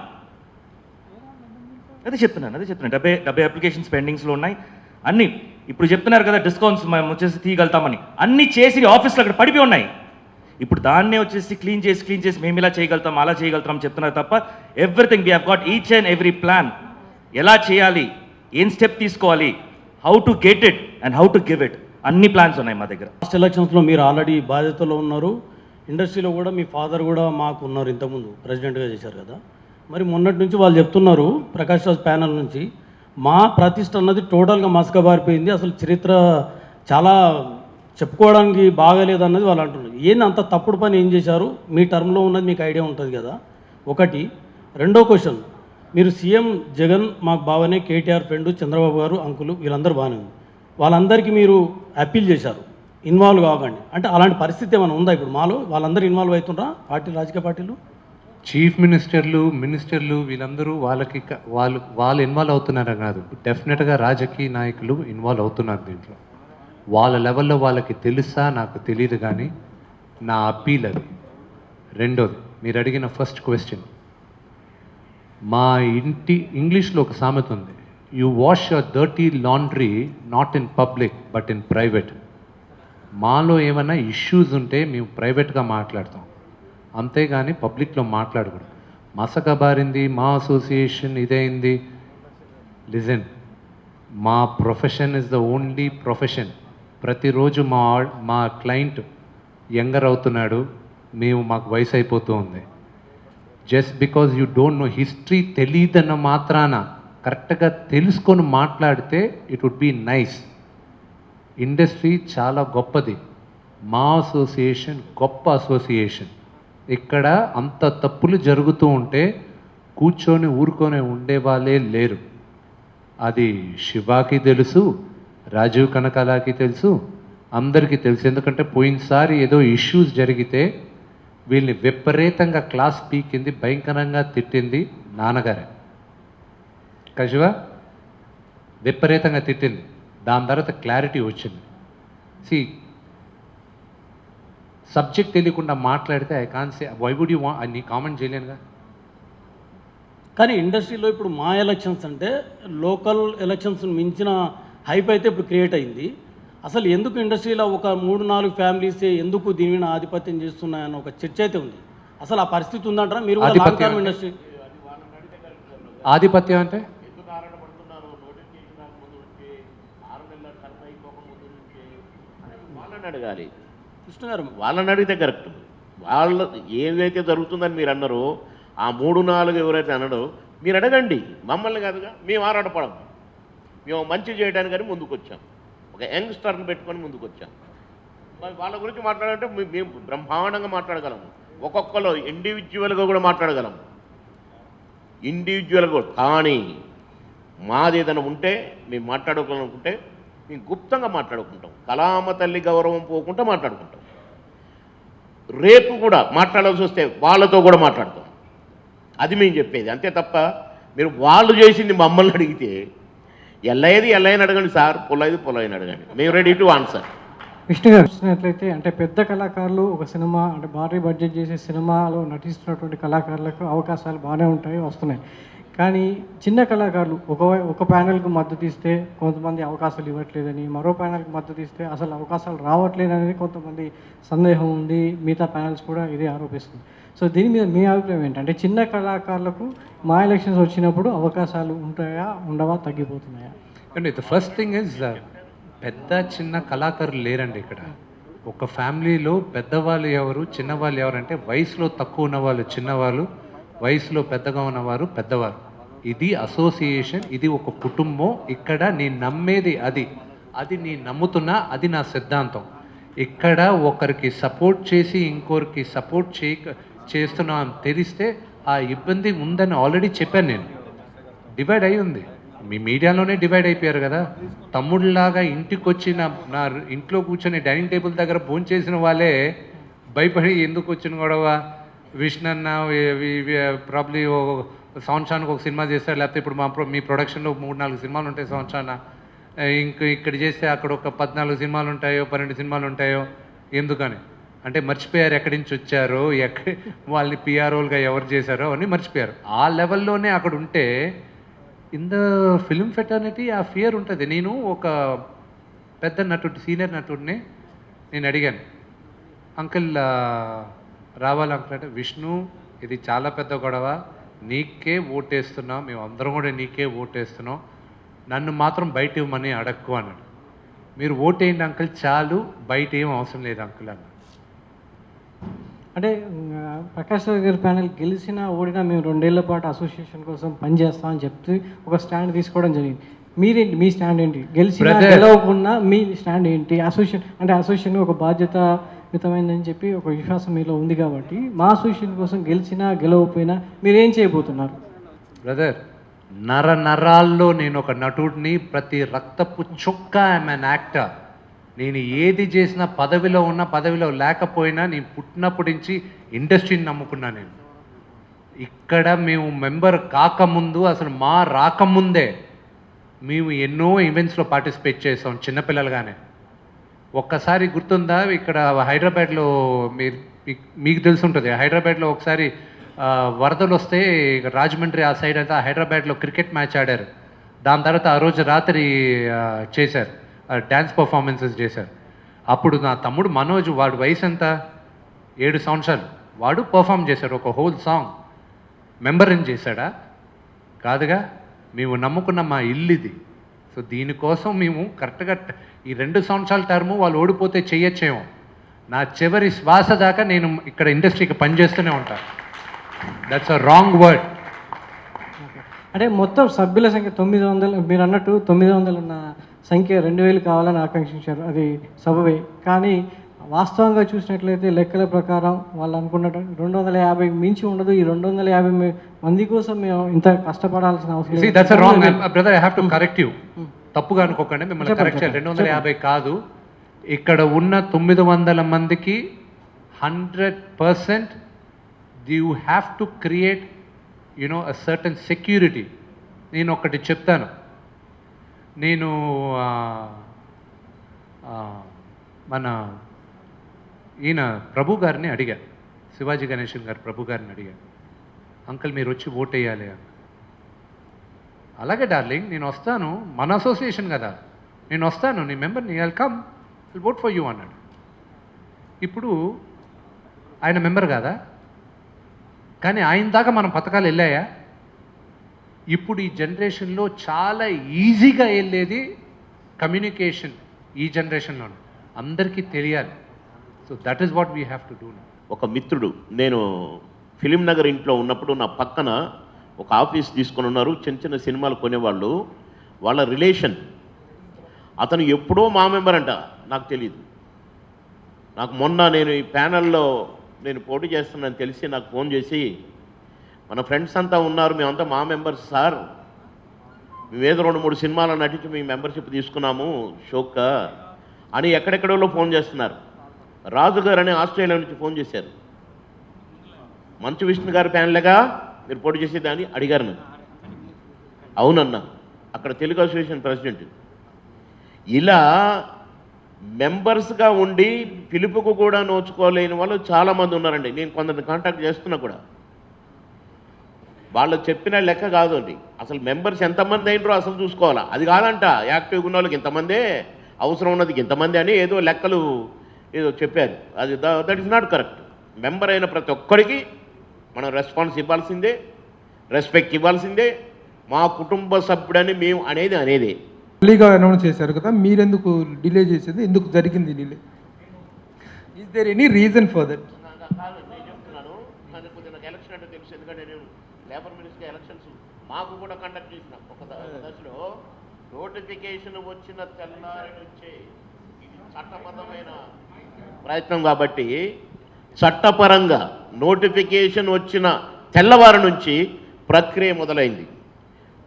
అదే చెప్తున్నాను 70 అప్లికేషన్స్ పెండింగ్స్లో ఉన్నాయి అన్నీ. ఇప్పుడు చెప్తున్నారు కదా డిస్కౌంట్స్ మేము వచ్చేసి తీయగలుగుతామని, అన్నీ చేసి ఆఫీస్లో అక్కడ పడిపోయి ఉన్నాయి. ఇప్పుడు దాన్నే వచ్చేసి క్లీన్ చేసి మేము ఇలా చేయగలుగుతాం అలా చేయగలుగుతాం చెప్తున్నారు తప్ప everything we have got each and every plan. ఎలా చేయాలి, ఏం స్టెప్ తీసుకోవాలి, how to get it and how to give it, అన్ని ప్లాన్స్ ఉన్నాయి మా దగ్గర. లాస్ట్ ఎలక్షన్స్లో మీరు ఆల్రెడీ బాధ్యతలో ఉన్నారు, ఇండస్ట్రీలో కూడా మీ ఫాదర్ కూడా మాకు ఉన్నారు, ఇంతకుముందు ప్రెసిడెంట్గా చేశారు కదా. మరి మొన్నటి నుంచి వాళ్ళు చెప్తున్నారు ప్రకాష్ రాజ్ ప్యానల్ నుంచి, మా ప్రతిష్ట అన్నది టోటల్గా మసకబారిపోయింది, అసలు చరిత్ర చాలా చెప్పుకోవడానికి బాగాలేదు అన్నది వాళ్ళు అంటున్నారు. ఏంది అంత తప్పుడు పని ఏం చేశారు? మీ టర్మ్లో ఉన్నది మీకు ఐడియా ఉంటుంది కదా ఒకటి. రెండో క్వశ్చన్, మీరు సీఎం జగన్ మాకు బాగానే, కేటీఆర్ ఫ్రెండ్, చంద్రబాబు గారు అంకులు వీళ్ళందరూ బాగానే ఉంది, వాళ్ళందరికీ మీరు అప్పీల్ చేశారు ఇన్వాల్వ్ కాకండి అంటే, అలాంటి పరిస్థితి ఏమైనా ఉందా ఇప్పుడు మాలో? వాళ్ళందరూ ఇన్వాల్వ్ అవుతుండ్రా రాజకీయ పార్టీలు? చీఫ్ మినిస్టర్లు వీళ్ళందరూ వాళ్ళు ఇన్వాల్వ్ అవుతున్నారా కాదు, డెఫినెట్గా రాజకీయ నాయకులు ఇన్వాల్వ్ అవుతున్నారు దీంట్లో. వాళ్ళ లెవెల్లో వాళ్ళకి తెలుసా నాకు తెలియదు, కానీ నా అప్పీల్ అది. రెండోది, మీరు అడిగిన ఫస్ట్ క్వశ్చన్, మా ఇంగ్లీష్లో ఒక సామెత ఉంది, you wash your dirty laundry not in public but in private. మాలో ఏమైనా ఇష్యూస్ ఉంటే మేము ప్రైవేట్గా మాట్లాడతాం, అంతేగాని పబ్లిక్లో మాట్లాడకూడదు. మసకబారింది మా అసోసియేషన్ ఇదైంది. లిజన్, మా profession is the only profession. ప్రతిరోజు మా క్లయింట్ యంగర్ అవుతున్నాడు, మాకు వయసు అయిపోతూ ఉంది. Just because you don't know history తెలియదన్న మాత్రాన కరెక్ట్గా తెలుసుకొని మాట్లాడితే it would be nice. Industry చాలా గొప్పది. మా అసోసియేషన్ గొప్ప అసోసియేషన్. ఇక్కడ అంత తప్పులు జరుగుతూ ఉంటే కూర్చొని ఊరుకొని ఉండేవాళ్ళే లేరు. అది శివాకి తెలుసు, రాజీవ్ కనకాలకి తెలుసు, అందరికీ తెలుసు. ఎందుకంటే పోయినసారి ఏదో ఇష్యూస్ జరిగితే వీళ్ళని విపరీతంగా క్లాస్ పీకింది, భయంకరంగా తిట్టింది నాన్నగారే. కశివ విపరీతంగా తిట్టింది. దాని తర్వాత క్లారిటీ వచ్చింది. సబ్జెక్ట్ తెలియకుండా మాట్లాడితే I can say why would you నీ కామెంట్ చేయలేనుగా. కానీ ఇండస్ట్రీలో ఇప్పుడు మా ఎలక్షన్స్ అంటే లోకల్ ఎలక్షన్స్ మించిన హైప్ అయితే ఇప్పుడు క్రియేట్ అయింది. అసలు ఎందుకు ఇండస్ట్రీలో ఒక 3-4 ఫ్యామిలీస్ ఎందుకు దీని మీద ఆధిపత్యం చేస్తున్నాయన్న ఒక చర్చ అయితే ఉంది. అసలు ఆ పరిస్థితి ఉందంటారా మీరు? లాంగ్ టర్మ్ ఇండస్ట్రీ ఆధిపత్యం అంటే వాళ్ళని అడగాలి. కృష్ణ గారు, వాళ్ళని అడిగితే కరెక్ట్. వాళ్ళ ఏదైతే జరుగుతుందని మీరు అన్నారో ఆ 3-4 ఎవరైతే అన్నాడో మీరు అడగండి, మమ్మల్ని కాదుగా. మేము ఆరాటపడము, మేము మంచి చేయడానికని ముందుకు వచ్చాం, ఒక యంగ్స్టర్ని పెట్టుకొని ముందుకు వచ్చాం. మరి వాళ్ళ గురించి మాట్లాడాలంటే మేము బ్రహ్మాండంగా మాట్లాడగలము, ఒక్కొక్కరు ఇండివిజువల్గా కూడా మాట్లాడగలము, ఇండివిజువల్గా కూడా. కానీ మాది ఏదైనా ఉంటే మేము మాట్లాడుకోవాలనుకుంటే మేము గుప్తంగా మాట్లాడుకుంటాం, కళామ తల్లి గౌరవం పోకుండా మాట్లాడుకుంటాం. రేపు కూడా మాట్లాడాల్సి వస్తే వాళ్ళతో కూడా మాట్లాడతాం. అది మేము చెప్పేది, అంతే తప్ప మీరు వాళ్ళు చేసింది మమ్మల్ని అడిగితే ఎల్లయ్యని అడగండి సార్, పొలయ్యని అడగండి, మేము రెడీ టు ఆన్సర్. విష్ణు గారు చూసినట్లయితే అంటే పెద్ద కళాకారులు ఒక సినిమా అంటే భారీ బడ్జెట్ చేసే సినిమాలో నటిస్తున్నటువంటి కళాకారులకు అవకాశాలు బాగానే ఉంటాయి, వస్తున్నాయి. కానీ చిన్న కళాకారులు ఒక ప్యానెల్కు మద్దతు ఇస్తే కొంతమంది అవకాశాలు ఇవ్వట్లేదని, మరో ప్యానెల్కి మద్దతు ఇస్తే అసలు అవకాశాలు రావట్లేదనేది కొంతమంది సందేహం ఉంది. మిగతా ప్యానెల్స్ కూడా ఇదే ఆరోపిస్తుంది. సో దీని మీద మీ అభిప్రాయం ఏంటంటే చిన్న కళాకారులకు మా ఎలక్షన్స్ వచ్చినప్పుడు అవకాశాలు ఉంటాయా, ఉండవా, తగ్గిపోతున్నాయా? అండి ద ఫస్ట్ థింగ్ ఇస్ పెద్ద చిన్న కళాకారులు లేరండి ఇక్కడ. ఒక ఫ్యామిలీలో పెద్దవాళ్ళు ఎవరు, చిన్నవాళ్ళు ఎవరంటే వయసులో తక్కువ ఉన్నవాళ్ళు చిన్నవాళ్ళు, వయసులో పెద్దగా ఉన్నవారు పెద్దవారు. ఇది అసోసియేషన్, ఇది ఒక కుటుంబం. ఇక్కడ నేను నమ్మేది అది నేను నమ్ముతున్నా, అది నా సిద్ధాంతం. ఇక్కడ ఒకరికి సపోర్ట్ చేసి ఇంకొకరికి సపోర్ట్ చేస్తున్నా అని తెలిస్తే ఆ ఇబ్బంది ఉందని ఆల్రెడీ చెప్పాను నేను. డివైడ్ అయి ఉంది, మీ మీడియాలోనే డివైడ్ అయిపోయారు కదా. తమ్ముళ్ళలాగా ఇంటికి వచ్చి నా ఇంట్లో కూర్చొని డైనింగ్ టేబుల్ దగ్గర భోంచేసిన వాళ్ళే భయపడి ఎందుకు వచ్చిన గొడవ, విష్ణన్న ప్రాబ్లీ సంవత్సరానికి ఒక సినిమా చేస్తారు, లేకపోతే ఇప్పుడు మీ ప్రొడక్షన్లో 3-4 సినిమాలు ఉంటాయి సంవత్సరాన, ఇక్కడ చేస్తే అక్కడ ఒక 14 సినిమాలు ఉంటాయో 12 సినిమాలు ఉంటాయో, ఎందుకని అంటే మర్చిపోయారు ఎక్కడి నుంచి వచ్చారో, వాళ్ళని పిఆర్ఓలుగా ఎవరు చేశారో అవన్నీ మర్చిపోయారు. ఆ లెవెల్లోనే అక్కడ ఉంటే ఇన్ ద ఫిల్మ్ ఫెటర్నిటీ ఆ ఫియర్ ఉంటుంది. నేను ఒక పెద్ద నటుడు, సీనియర్ నటుడిని నేను అడిగాను, అంకుల్ రావాలి అంకుల్ అంటే, విష్ణు ఇది చాలా పెద్ద గొడవ, నీకే ఓటేస్తున్నాం, మేము అందరం కూడా నీకే ఓటేస్తున్నాం, నన్ను మాత్రం బయట ఇవ్వమని అడక్కు అన్నాడు. మీరు ఓటేయండి అంకుల్ చాలు, బయట ఏం అవసరం లేదు అంకుల్ అన్నాడు. అంటే ప్రకాష్ రాజ్ గారి ప్యానెల్ గెలిచినా ఓడినా మేము 2 ఏళ్ల పాటు అసోసియేషన్ కోసం పనిచేస్తామని చెప్తూ ఒక స్టాండ్ తీసుకోవడం జరిగింది. మీరేంటి, మీ స్టాండ్ ఏంటి? గెలిచినా గెలవకున్నా మీ స్టాండ్ ఏంటి? అసోసియేషన్ ఒక బాధ్యతాయుతమైందని చెప్పి ఒక విశ్వాసం మీలో ఉంది కాబట్టి మా అసోసియేషన్ కోసం గెలిచినా గెలవకపోయినా మీరేం చేయబోతున్నారు? బ్రదర్, నరాల్లో నేను ఒక నటుడిని, ప్రతి రక్తపు చుక్క ఐఎమ్ అన్ యాక్టర్. నేను ఏది చేసినా పదవిలో ఉన్నా పదవిలో లేకపోయినా నేను పుట్టినప్పటి నుంచి ఇండస్ట్రీని నమ్ముకున్నా. నేను ఇక్కడ మేము మెంబర్ కాకముందు, అసలు మా రాకముందే మేము ఎన్నో ఈవెంట్స్లో పార్టిసిపేట్ చేసాం చిన్నపిల్లలుగానే. ఒక్కసారి గుర్తుందా, ఇక్కడ హైదరాబాద్లో మీకు తెలిసి ఉంటుంది, హైదరాబాద్లో ఒకసారి వరదలు వస్తే రాజమండ్రి ఆ సైడ్ అంతా హైదరాబాద్లో క్రికెట్ మ్యాచ్ ఆడారు. దాని తర్వాత ఆ రోజు రాత్రి చేశారు, డ్యాన్స్ పర్ఫార్మెన్సెస్ చేశారు. అప్పుడు నా తమ్ముడు మనోజ్, వాడు వయసు ఎంత, 7 సంవత్సరాలు, వాడు పర్ఫామ్ చేశాడు ఒక హోల్ సాంగ్. మెంబర్ ఏం చేశాడా? కాదుగా. మేము నమ్ముకున్న మా ఇల్లు ఇది. సో దీనికోసం మేము కరెక్ట్గా ఈ 2 సంవత్సరాల టర్ము వాళ్ళు ఓడిపోతే చెయ్యొచ్చేమో, నా చివరి శ్వాస దాకా నేను ఇక్కడ ఇండస్ట్రీకి పనిచేస్తూనే ఉంటాను. That's a wrong word. అంటే మొత్తం సభ్యుల సంఖ్య 900, మీరు అన్నట్టు 900 ఉన్న సంఖ్య 2000 కావాలని ఆకాంక్షించారు, అది సబబే. కానీ వాస్తవంగా చూసినట్లయితే లెక్కల ప్రకారం వాళ్ళు అనుకున్నట్టు 250 మించి ఉండదు. ఈ 250 మంది కోసం మేము ఇంత కష్టపడాల్సిన అవసరం లేదు. That's wrong brother, I have to correct you. తప్పుగా అనుకోకండి, మిమ్మల్ని కరెక్ట్ చేయాలి. 250 కాదు, ఇక్కడ ఉన్న 900 మందికి 100% you have to create a certain security. నేను ఒకటి చెప్తాను. నేను మన ఈయన ప్రభు గారిని అడిగాను, శివాజీ గణేశన్ గారు ప్రభు గారిని అడిగాను, అంకుల్ మీరు వచ్చి ఓట్ వేయాలి అని. అలాగే డార్లింగ్, నేను వస్తాను, మన అసోసియేషన్ కదా, నేను వస్తాను, నీ మెంబర్ని, I'll come, I'll vote for you అన్నాడు. ఇప్పుడు ఆయన మెంబర్ కాదా? కానీ ఆయన దాకా మన పథకాలు వెళ్ళాయా? ఇప్పుడు ఈ జనరేషన్లో చాలా ఈజీగా వెళ్ళేది కమ్యూనికేషన్. ఈ జనరేషన్లో అందరికీ తెలియాలి. So that is what we have to do. ఒక మిత్రుడు, నేను ఫిలిం నగర్ ఇంట్లో ఉన్నప్పుడు నా పక్కన ఒక ఆఫీస్ తీసుకొని ఉన్నారు, చిన్న చిన్న సినిమాలు కొనేవాళ్ళు, వాళ్ళ రిలేషన్. అతను ఎప్పుడో మా మెంబర్ అంట, నాకు తెలియదు. నాకు మొన్న నేను ఈ ప్యానల్లో నేను పోటీ చేస్తున్నానని తెలిసి నాకు ఫోన్ చేసి, మన ఫ్రెండ్స్ అంతా ఉన్నారు, మేమంతా మా మెంబర్స్ సార్, మేమేదో 2-3 సినిమాలు నటించి మీ మెంబర్షిప్ తీసుకున్నాము షోక్క అని ఎక్కడెక్కడో ఫోన్ చేస్తున్నారు. రాజు గారు అని ఆస్ట్రేలియా నుంచి ఫోన్ చేశారు, మంచు విష్ణు గారి ప్యానల్గా మీరు పోటీ చేసేదాన్ని అడిగారు నన్ను. అవునన్నా, అక్కడ తెలుగు అసోసియేషన్ ప్రెసిడెంట్. ఇలా మెంబర్స్గా ఉండి పిలుపుకు కూడా నోచుకోలేని వాళ్ళు చాలామంది ఉన్నారండి. నేను కొందరిని కాంటాక్ట్ చేస్తున్నా కూడా. వాళ్ళు చెప్పిన లెక్క కాదు అండి, అసలు మెంబర్స్ ఎంతమంది అయినరో అసలు చూసుకోవాలా. అది కాదంట, యాక్టివ్గా ఉన్న వాళ్ళకి ఇంతమందే, అవసరం ఉన్నది ఇంతమంది అని ఏదో లెక్కలు ఏదో చెప్పారు. అది that is not correct. Member అయిన ప్రతి ఒక్కరికి మనం రెస్పాన్స్ ఇవ్వాల్సిందే, రెస్పెక్ట్ ఇవ్వాల్సిందే. మా కుటుంబ సభ్యుడని మేము అనేదే. ఎర్లీగా అనౌన్స్ చేశారు కదా, మీరెందుకు డిలే చేసేది, ఎందుకు జరిగింది delay? Is there any reason for that? నేను చెప్తున్నాను, నాకు ఎలక్షన్ అంటే తెలుసు, ఎందుకంటే నేను లేబర్ మినిస్టర్ ఎలక్షన్స్ మాకు కూడా కండక్ట్ చేసిన ఒక దశలో. నోటిఫికేషన్ వచ్చిన తెల్లారి నుంచే ఇది చట్టబద్ధమైన ప్రయత్నం కాబట్టి, చట్టపరంగా నోటిఫికేషన్ వచ్చిన తెల్లవారి నుంచి ప్రక్రియ మొదలైంది,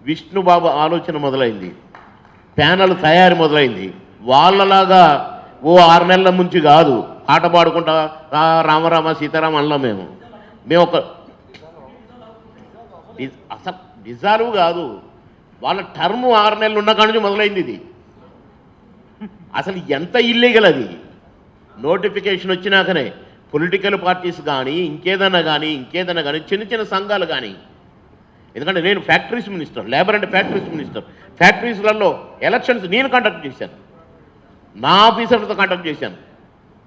విష్ణుబాబు ఆలోచన మొదలైంది, ప్యానల్ తయారీ మొదలైంది. వాళ్ళలాగా 6 నెలల నుంచి కాదు, పాట పాడుకుంటా రామరామ సీతారామ అనలా. మేము ఒక అసలు డిజాల్వ్ కాదు, వాళ్ళ టర్మ్ 6 నెలలు ఉన్న కాడ నుంచి మొదలైంది ఇది. అసలు ఎంత ఇల్లీగల్ అది. నోటిఫికేషన్ వచ్చినాకనే పొలిటికల్ పార్టీస్ కానీ ఇంకేదైనా కానీ చిన్న చిన్న సంఘాలు కానీ, ఎందుకంటే నేను factories minister, labour and factories minister, ఫ్యాక్టరీస్లలో ఎలక్షన్స్ నేను కండక్ట్ చేశాను, నా ఆఫీసర్లతో కండక్ట్ చేశాను,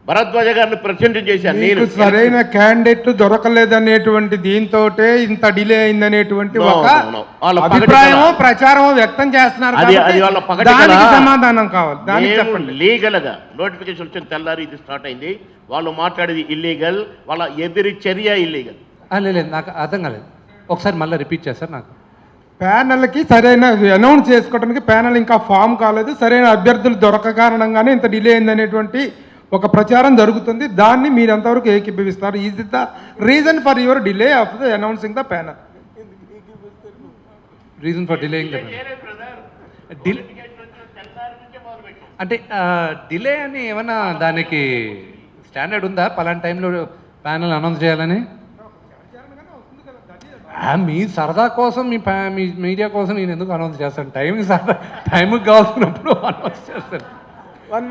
భరద్వాజ గారిని ప్రెసిడెంట్ చేశాను. నేను సరైన క్యాండిడేట్లు దొరకలేదనేటువంటి దీంతో ఇంత డిలే అయిందనేటువంటి ఒక అభిప్రాయం ప్రచారం వ్యక్తం చేస్తున్నారు. దానికి సమాధానం కావాలి, దానికి చెప్పండి. లీగల్గా నోటిఫికేషన్ వచ్చిన తెల్లారి ఇది స్టార్ట్ అయింది. వాళ్ళు మాట్లాడేది ఇల్లీగల్, వాళ్ళ ఎదురు చర్య ఇల్లీగల్. లేదు, నాకు అర్థం కాలేదు, ఒకసారి మళ్ళీ రిపీట్ చేస్తారు. నాకు ప్యానల్కి సరైన అనౌన్స్ చేసుకోవడానికి ప్యానల్ ఇంకా ఫామ్ కాలేదు, సరైన అభ్యర్థులు దొరక కారణంగానే ఇంత డిలే అయిందనేటువంటి ఒక ప్రచారం జరుగుతుంది. దాన్ని మీరు ఎంతవరకు ఏకీభవిస్తారు? Is it the reason for your delay of the announcing the panel? Reason for delaying the అంటే డిలే అని ఏమన్నా దానికి స్టాండర్డ్ ఉందా? పలానా టైంలో ప్యానల్ అనౌన్స్ చేయాలని? మీ సరదా కోసం, మీ మీడియా కోసం నేను ఎందుకు అనౌన్స్ చేస్తాను? టైంకి కావాల్సినప్పుడు అనౌన్స్ చేస్తాను. One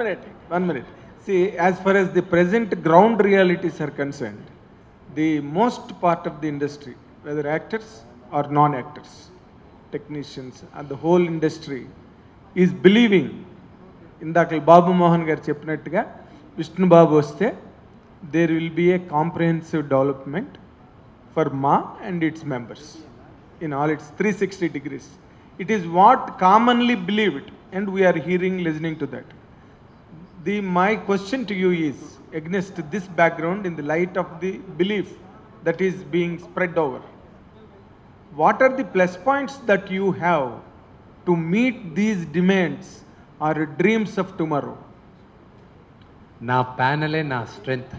minute. See, as far as the present ground realities are concerned, the most part of the industry, whether actors or non-actors, technicians and the whole industry is believing, ఇందాక బాబు మోహన్ గారు చెప్పినట్టుగా విష్ణు బాబు వస్తే there will be a comprehensive development for MA and its members in all its 360 degrees. It is what commonly believed, and we are hearing, listening to that. My question to you is, against this background, in the light of the belief that is being spread over, what are the plus points that you have to meet these demands or dreams of tomorrow? నా ప్యానలే నా strength.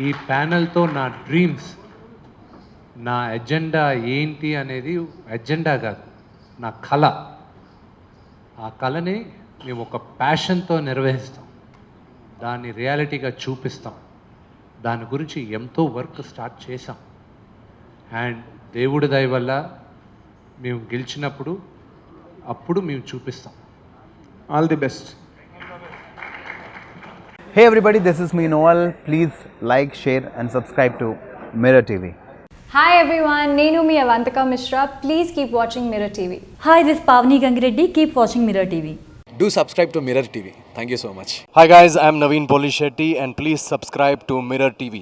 ఈ ప్యానల్తో నా dreams, నా agenda ఏంటి అనేది agenda కాదు, నా కళ. ఆ కళని మేము ఒక ప్యాషన్తో నిర్వహిస్తాం, దాన్ని రియాలిటీగా చూపిస్తాం. దాని గురించి ఎంతో వర్క్ స్టార్ట్ చేసాం. అండ్ దేవుడి దయ వల్ల మేము గెలిచినప్పుడు అప్పుడు మేము చూపిస్తాం. All the best. Hey everybody, this is me Noel. Please like, share and subscribe to Mirror TV. Hi everyone, Nenu mi Avantika Mishra. Please keep watching Mirror TV. Hi, this is Pavni Gangireddy. Keep watching Mirror TV. Do subscribe to Mirror TV. Thank you so much. Hi guys, I'm Naveen Polishetty and please subscribe to Mirror TV.